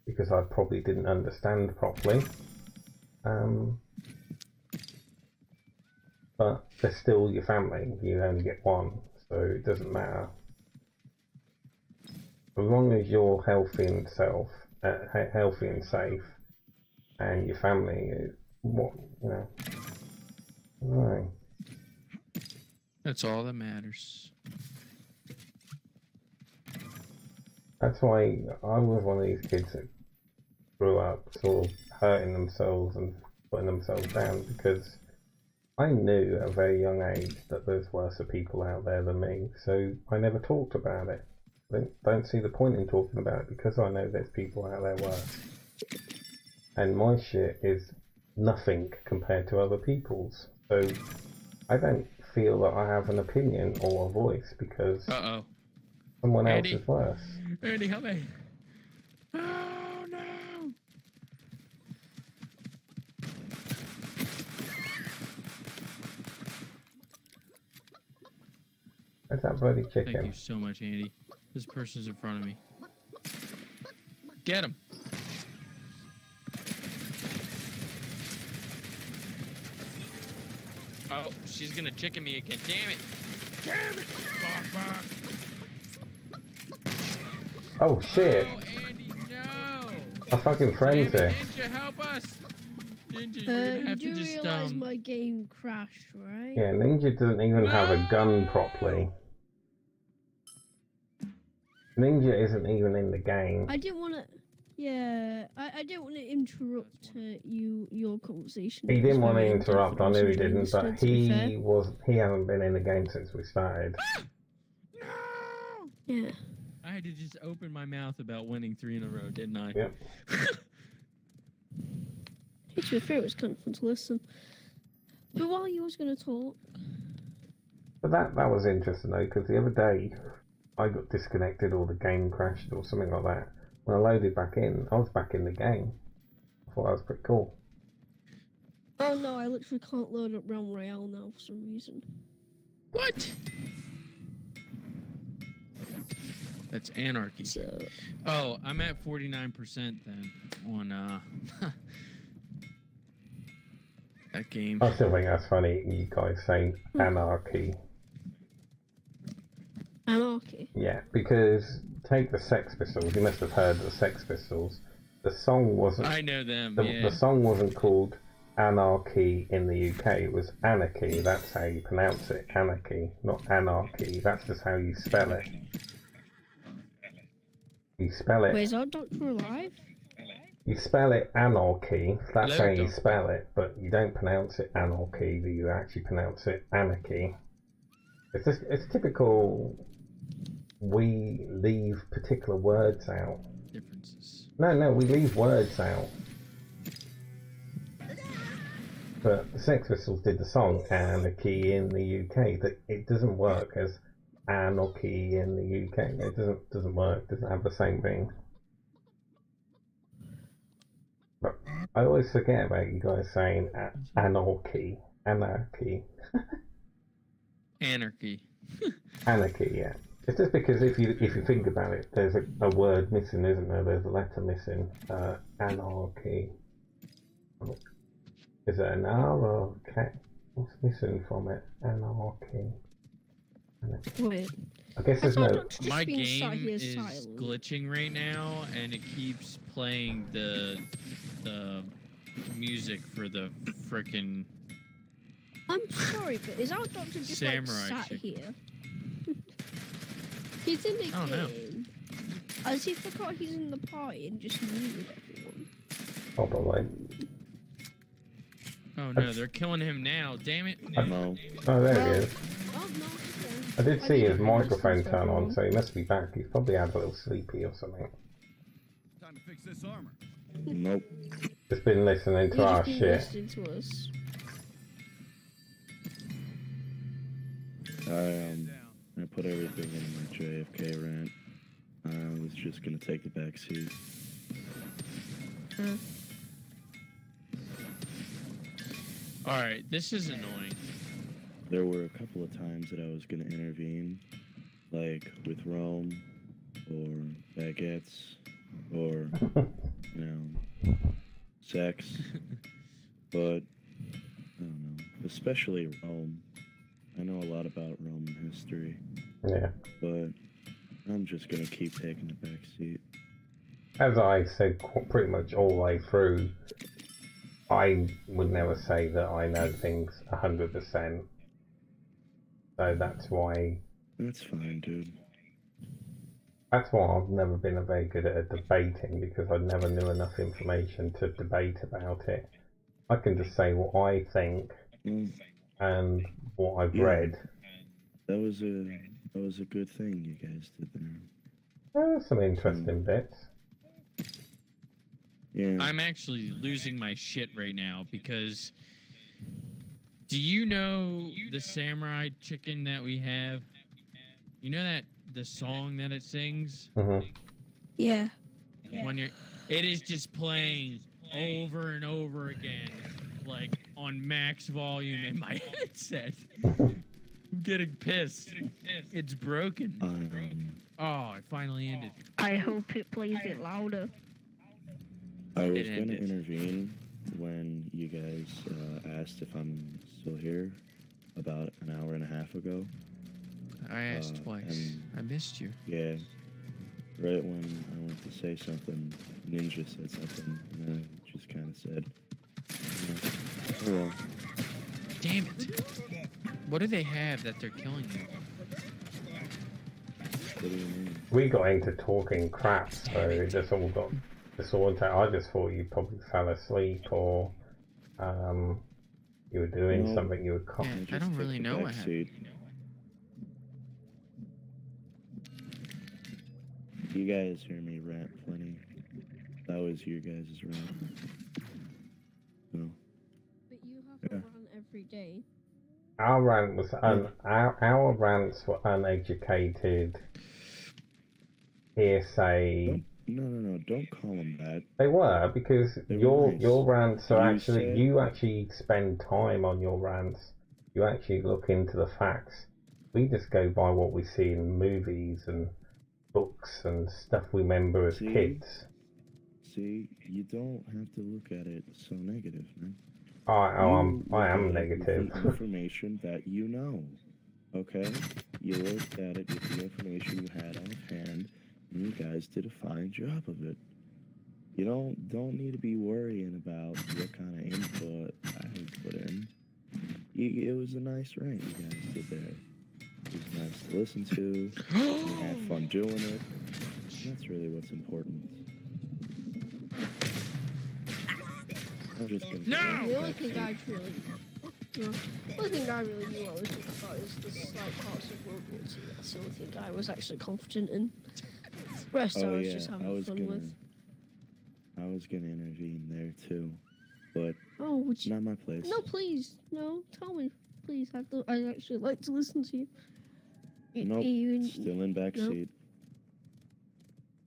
because I probably didn't understand properly. But they're still your family. You only get one, so it doesn't matter. As long as you're healthy and safe, and your family is no. That's all that matters. That's why I was one of these kids that grew up sort of hurting themselves and putting themselves down because I knew at a very young age that there's worse people out there than me, so I never talked about it. I don't see the point in talking about it because I know there's people out there worse. And my shit is nothing compared to other people's, so I don't feel that I have an opinion or a voice because someone else is worse. Andy, help me. Oh, no. Where's that bloody chicken? Thank you so much, Andy. This person's in front of me. Get him. Oh, she's gonna chicken me again. Damn it. Damn it. Oh shit! Oh, Andy, no. A fucking friend's here. Ninja, help us. Ninja, you're gonna You have do to just realise my game crashed, right? Yeah, Ninja doesn't even have a gun properly. Ninja isn't even in the game. I didn't want to. Yeah, I didn't want to interrupt your conversation. He It was didn't want to very interrupt. I in-depth, knew he and didn't, understood, but to be fair. he hasn't been in the game since we started. Yeah. I had to just open my mouth about winning 3 in a row, didn't I? Yep. To be fair, it was kind of fun to listen. But while you was going to talk, But that was interesting though, because the other day I got disconnected or the game crashed or something like that. When I loaded back in, I was back in the game. I thought that was pretty cool. oh no, I literally can't load up Royale now for some reason. What? That's anarchy. So, Oh, I'm at 49% then on that game. I still think that's funny, you guys saying anarchy. Anarchy. Yeah, because take the Sex Pistols. You must have heard the Sex Pistols. The song wasn't. I know them. The song wasn't called Anarchy in the UK. It was Anarchy. That's how you pronounce it. Anarchy, not Anarchy. That's just how you spell it. You spell it. Wait, is our doctor alive? You spell it Anarchy. That's how you spell it, but you don't pronounce it Anarchy. You actually pronounce it Anarchy. It's typical. We leave particular words out. Differences. No, we leave words out. But the Sex Pistols did the song Anarchy in the UK. That it doesn't work as Anarchy in the UK. It doesn't work. It doesn't have the same ring. But I always forget about you guys saying anarchy. Anarchy. Anarchy. Anarchy, yeah. It's just because if you think about it, there's a word missing, isn't there? There's a letter missing. Anarchy. Is it an R or a K? What's missing from it? Anarchy. Wait. I guess there's no. My game is glitching right now, and it keeps playing the music for the frickin'. I'm sorry, but is our doctor just sat here? He's in the game. No. As he forgot he's in the party and just muted everyone. Probably. Oh no, they're killing him now. Damn it. No. Oh, there he is. Oh, no, I did see his microphone turn on, so he must be back. He's probably had a little sleepy or something. Time to fix this armor. Nope. Just been listening to our shit. Listening to us. I put everything in my JFK rant. I was just gonna take the back seat. Alright, this is annoying. There were a couple of times that I was gonna intervene, like with Rome, or baguettes, or, sex, but, I don't know, especially Rome. I know a lot about Roman history. Yeah. But I'm just gonna keep taking the back seat. As I said pretty much all the way through, I would never say that I know things 100%. So that's why... That's fine, dude. That's why I've never been very good at debating, because I never knew enough information to debate about it. I can just say what I think and what I've read. That was a good thing you guys did there. There's some interesting bits. Yeah. I'm actually losing my shit right now because do you know the samurai chicken that we have? You know that the song that it sings? Yeah. It is just playing over and over again, like on max volume in my headset. I'm getting pissed. It's broken. Oh, it finally ended. I hope it plays it louder. I was going to intervene when you guys asked if I'm still here about an hour and a half ago. I asked twice. I missed you. Yeah. Right when I went to say something, Ninja said something, and I just kind of said, oh well. Damn it. What do they have that they're killing you? What do you mean? We got into talking crap, so it just all got disordered. I just thought you probably fell asleep or you were doing something you were I don't really know what happened. You guys hear me rant plenty. That was your guys' rant. No. But you have to rant every day. Our rant was our rants were uneducated, hearsay. No, don't call them that. They were, because your rants are you actually spend time on your rants. You actually look into the facts. We just go by what we see in movies and books and stuff we remember as kids. See, you don't have to look at it so negative, man. I am negative. The information that you know, okay? You looked at it with the information you had on hand, and you guys did a fine job of it. You don't need to be worrying about what kind of input I put in. It was a nice rant you guys did there. It was nice to listen to. You had fun doing it. That's really what's important. I'm just gonna No! The only thing I really, the only thing I really knew I was good about is the slight parts of World War II. That's the only thing I was actually confident in. The rest I was just having fun with. I was gonna intervene there too, but would you? not my place. No, please, no. Tell me, please. I'd actually like to listen to you. Nope. Still in backseat.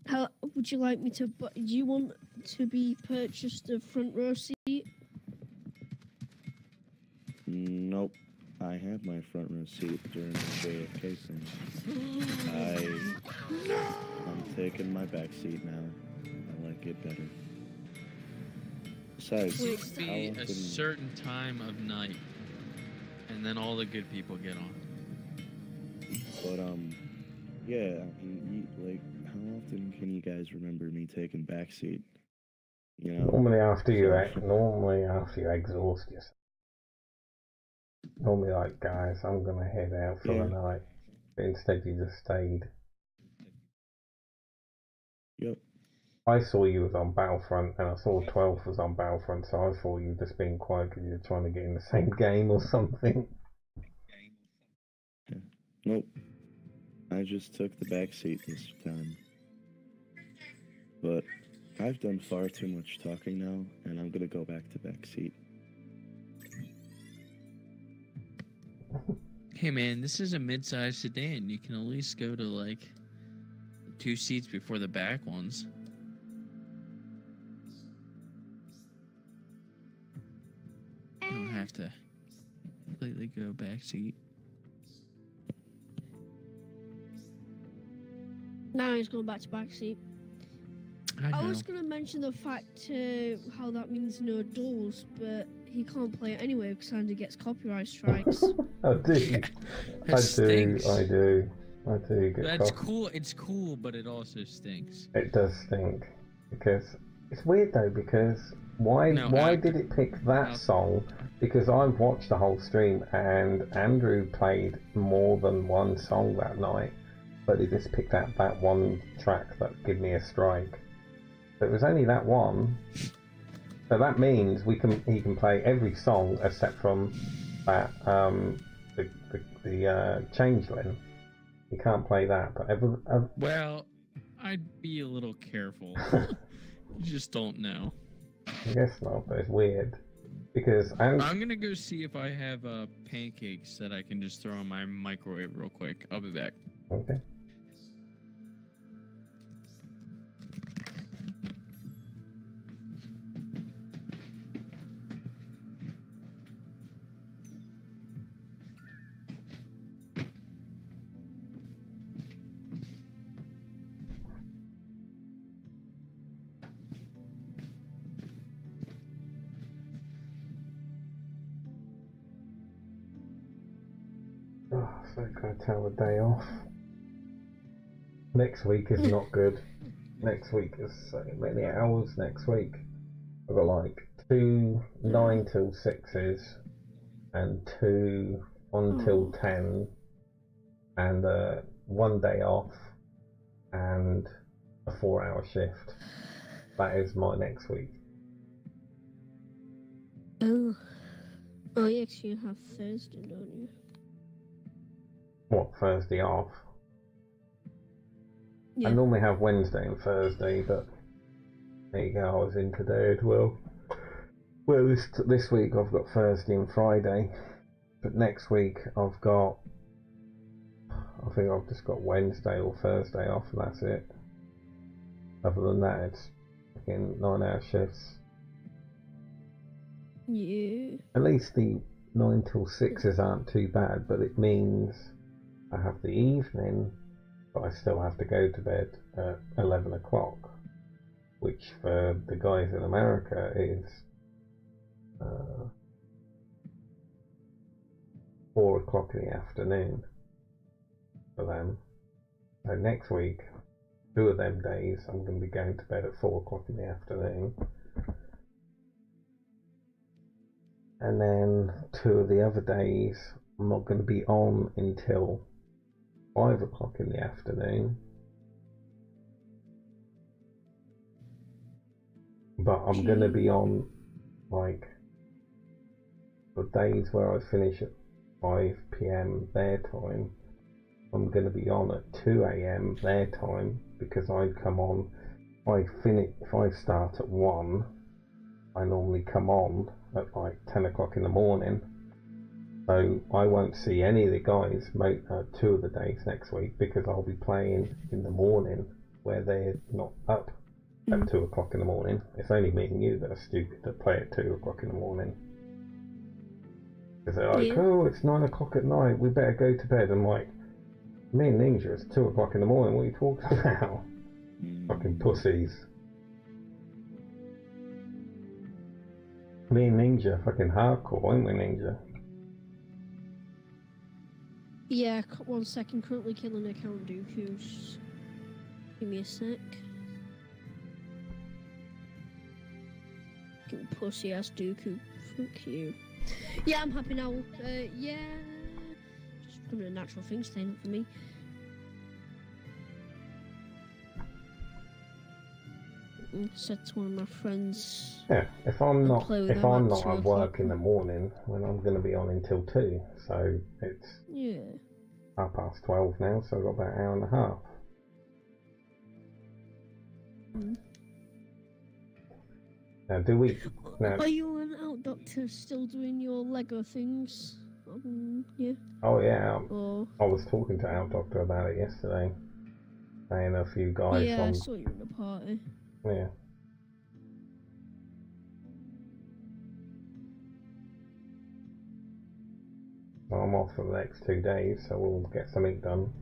How would you like me to? Do you want to be purchased a front row seat? Nope. I had my front row seat during the JFK thing. I'm taking my back seat now. I like it better. Besides, it should be a certain time of night, and then all the good people get on. But yeah. Like, how often can you guys remember me taking back seat? You know. Normally after you exhaust yourself. Normally, like, guys, I'm gonna head out for the night. But instead, you just stayed. Yep. I saw you was on Battlefront, and I saw 12 was on Battlefront, so I thought you were just being quiet because you were trying to get in the same game or something. Nope. I just took the back seat this time. But I've done far too much talking now, and I'm gonna go back to back seat. Hey man, this is a mid-sized sedan. You can at least go to like 2 seats before the back ones. You don't have to completely go back seat. Now he's going back to back seat. I was going to mention the fact how that means no doors, but he can't play it anyway because Andy gets copyright strikes. I do. I do get That's cool. It's cool, but it also stinks. It does stink because it's weird though. Because why did it pick that song? Because I've watched the whole stream and Andrew played more than one song that night, but he just picked out that one track that gave me a strike. So it was only that one. So that means he can play every song except from that the Changeling. He can't play that, but well, I'd be a little careful. You just don't know. I guess not, but it's weird because I'm gonna go see if I have pancakes that I can just throw in my microwave real quick. I'll be back. Okay. So can I tell the day off? Next week is not good. Next week is so many hours next week. I've got like 2 9 till 6s and 2 until 10 and 1 day off and a 4-hour shift. That is my next week. Oh yes, you have Thursday, don't you? What, Thursday off? Yeah. I normally have Wednesday and Thursday, but there you go, I was in today as well. Well, this week I've got Thursday and Friday, but next week I think I've just got Wednesday or Thursday off and that's it. Other than that, it's again 9-hour shifts. Yeah. At least the 9 till 6s aren't too bad, but it means I have the evening, but I still have to go to bed at 11 o'clock, which for the guys in America is 4 o'clock in the afternoon for them. So next week 2 of them days I'm going to be going to bed at 4 o'clock in the afternoon. And then 2 of the other days I'm not going to be on until 5 o'clock in the afternoon. But I'm going to be on, like, the days where I finish at 5 PM their time, I'm going to be on at 2 AM their time, because I come on, if I start at 1, I normally come on at like 10 o'clock in the morning. So I won't see any of the guys 2 of the days next week, because I'll be playing in the morning where they're not up at 2 o'clock in the morning. It's only me and you that are stupid to play at 2 o'clock in the morning. Because they're like, oh, it's 9 o'clock at night, we better go to bed. I'm like, me and Ninja, it's 2 o'clock in the morning, what are you talking about? Fucking pussies. Me and Ninja, fucking hardcore, ain't we, Ninja? Yeah, 1 second, currently killing a Count Dooku's. Give me a sec. Pussy ass Dooku. Fuck you. Yeah, I'm happy now. Yeah. Just becoming a natural thing staying up for me. Said to one of my friends. Yeah, if I'm not at work in the morning, then I'm going to be on until 2. So it's 12:30 now, so I've got about an hour and a half. Now, are you and Out Doctor still doing your Lego things? Yeah. Oh yeah, I was talking to Out Doctor about it yesterday, saying a few guys. Yeah, I saw you at the party. Yeah. Well, I'm off for the next 2 days, so we'll get something done.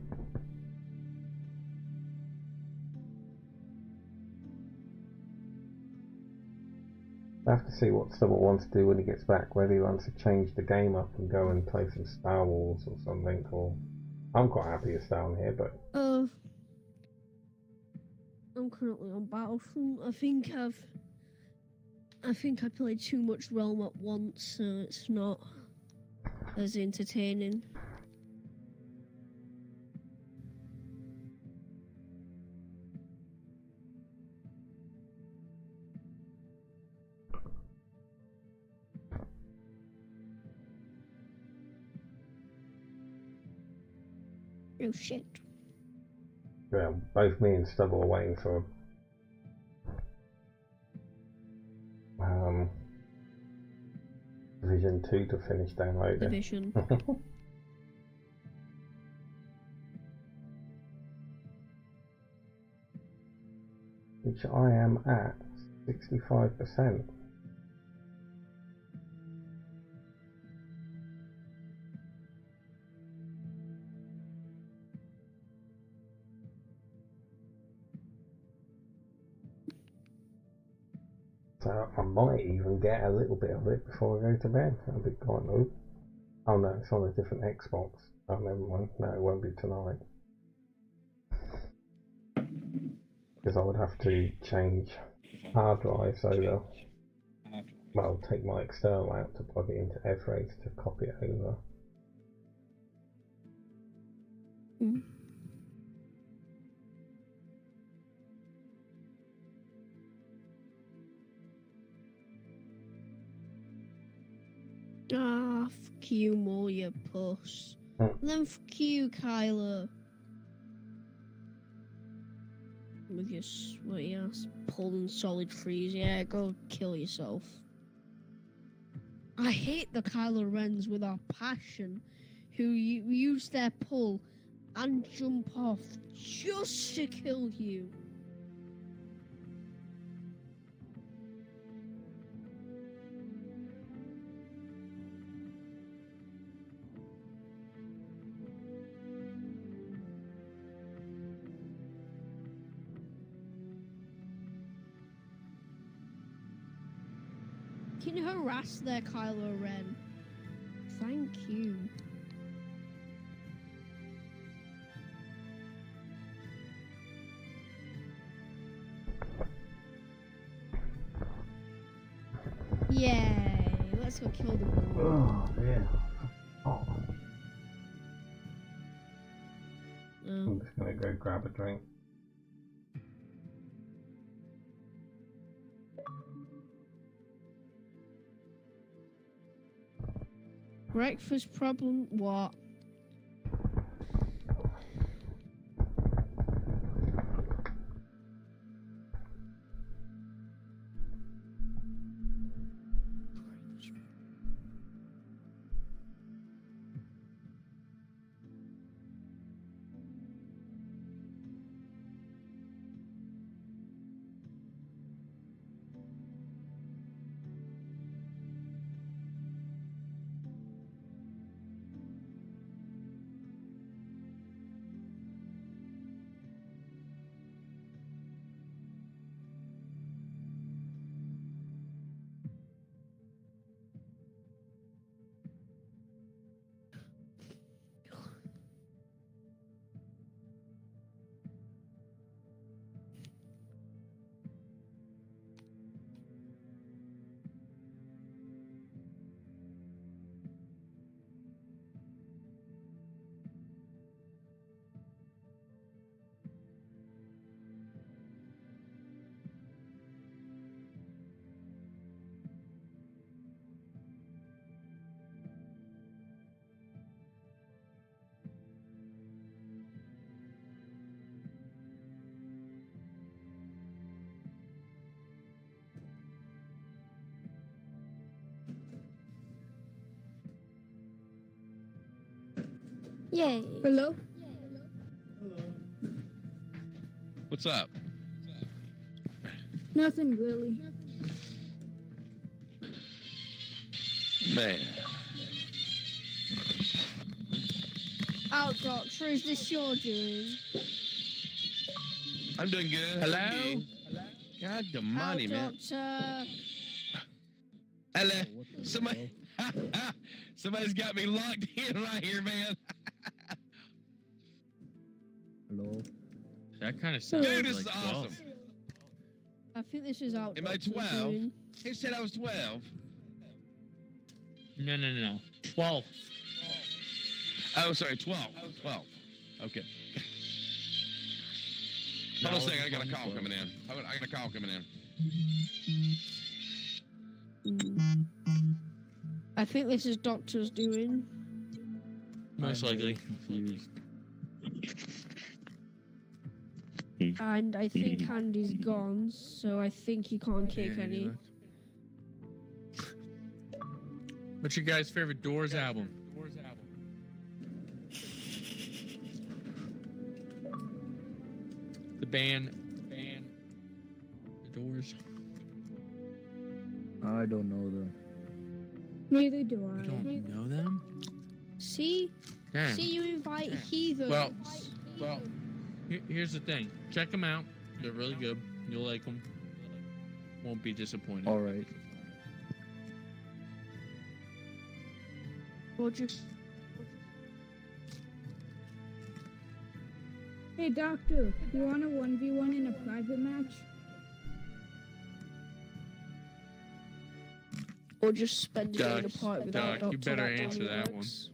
I have to see what Stubble wants to do when he gets back, whether he wants to change the game up and go and play some Star Wars or something, or... I'm quite happy to stay on here, but... I'm currently on Battlefront. I think I played too much Realm at once, so it's not as entertaining. Oh shit. Yeah, both me and Stubble are waiting for Division 2 to finish downloading. Division. Which I am at 65%. So I might even get a little bit of it before I go to bed. That'd be quite good. Oh no, it's on a different Xbox. Oh, never mind. No, it won't be tonight. Because I would have to change hard drives over. Well, take my external out to plug it into Everest to copy it over. Ah, fuck you, more you puss. And then fuck you, Kyler. With your sweaty ass pulling solid freeze. Yeah, go kill yourself. I hate the Kylo Rens with a passion who use their pull and jump off just to kill you. Can you harass their Kylo Ren? Thank you. Yay! Let's go kill the bull. Oh dear. Oh. I'm just gonna go grab a drink. Breakfast problem? What? Yay. Hello? What's up? Nothing really. Man. Oh, Doctor, is this your doing? I'm doing good. Hello? God the money, man. Doctor. Hello. Somebody. Somebody's got me locked in right here, man. Hello? That kind of sounds Dude, this like is 12. awesome. I think this is out. Am I 12? He said I was 12. No. 12. Oh, sorry, 12. 12. Okay. Hold on a second, I got a call coming in. I got a call coming in. I think this is Doctor's doing. Most likely. Confused. And I think Andy's gone, so I think he can't kick Yeah, any. What's your guys' favorite Doors album? The band, The Doors. I don't know them. Neither do You I. don't know them? See? Damn. See, you invite heathens. Well, here's the thing. Check them out. They're really good. You'll like them. Won't be disappointed. All right. Or just... Hey, Doctor, you want a 1v1 in a private match? Or just spend it in a Doc, party without Doc, you Doctor. better That answer only that works.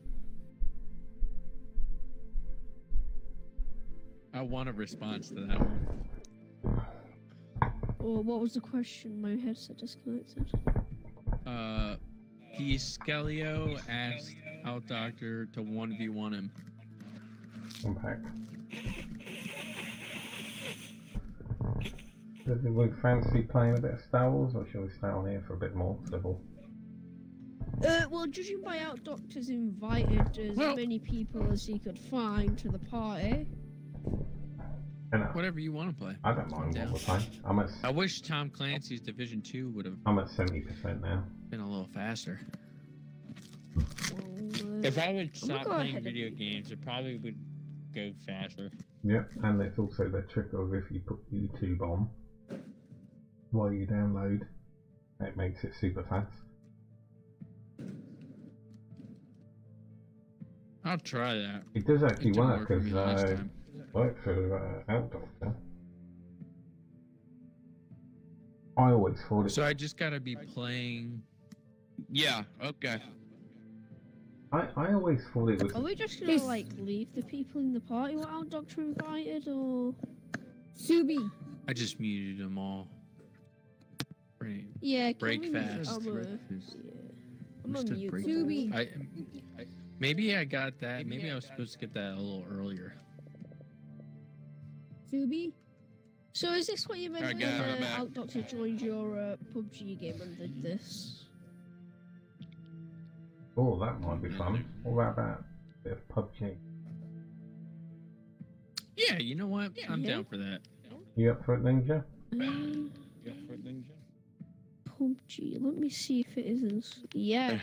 I want a response to that one. Or what was the question? My headset disconnected. Skelio asked our doctor to 1v1 him. I'm back. Does we fancy playing a bit of Star Wars, or shall we stay on here for a bit more civil? Well, judging by how Doctor's invited as many people as he could find to the party. Whatever you want to play. I don't mind what we're playing. I wish Tom Clancy's Division 2 would have. I'm at 70% now. Been a little faster. If I would stop playing video games, it probably would go faster. Yep, and there's also the trick of if you put YouTube on while you download, it makes it super fast. I'll try that. It does actually didn't work for me last because time. work for Outdoctor. I always thought it. So I just gotta be playing. Yeah. Okay. I always thought it was. Are we just gonna like leave the people in the party what our doctor invited, or? Subi. I just muted them all. Right. Yeah. Break can we mute fast. our- I'm on mute. Subi. Maybe I got that. Maybe I was supposed to get that a little earlier. Subi. So is this what you meant Alright, when guys, I'm back. Out Doctor joined your PUBG game and did this? Oh, that might be fun. What about a bit of PUBG? Yeah, you know what? I'm down for that. You up for it, Ninja? PUBG. Let me see if it is in. Yeah.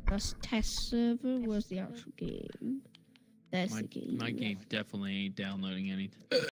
That's test server. Where's the actual game? There's the game. My game definitely ain't downloading anything.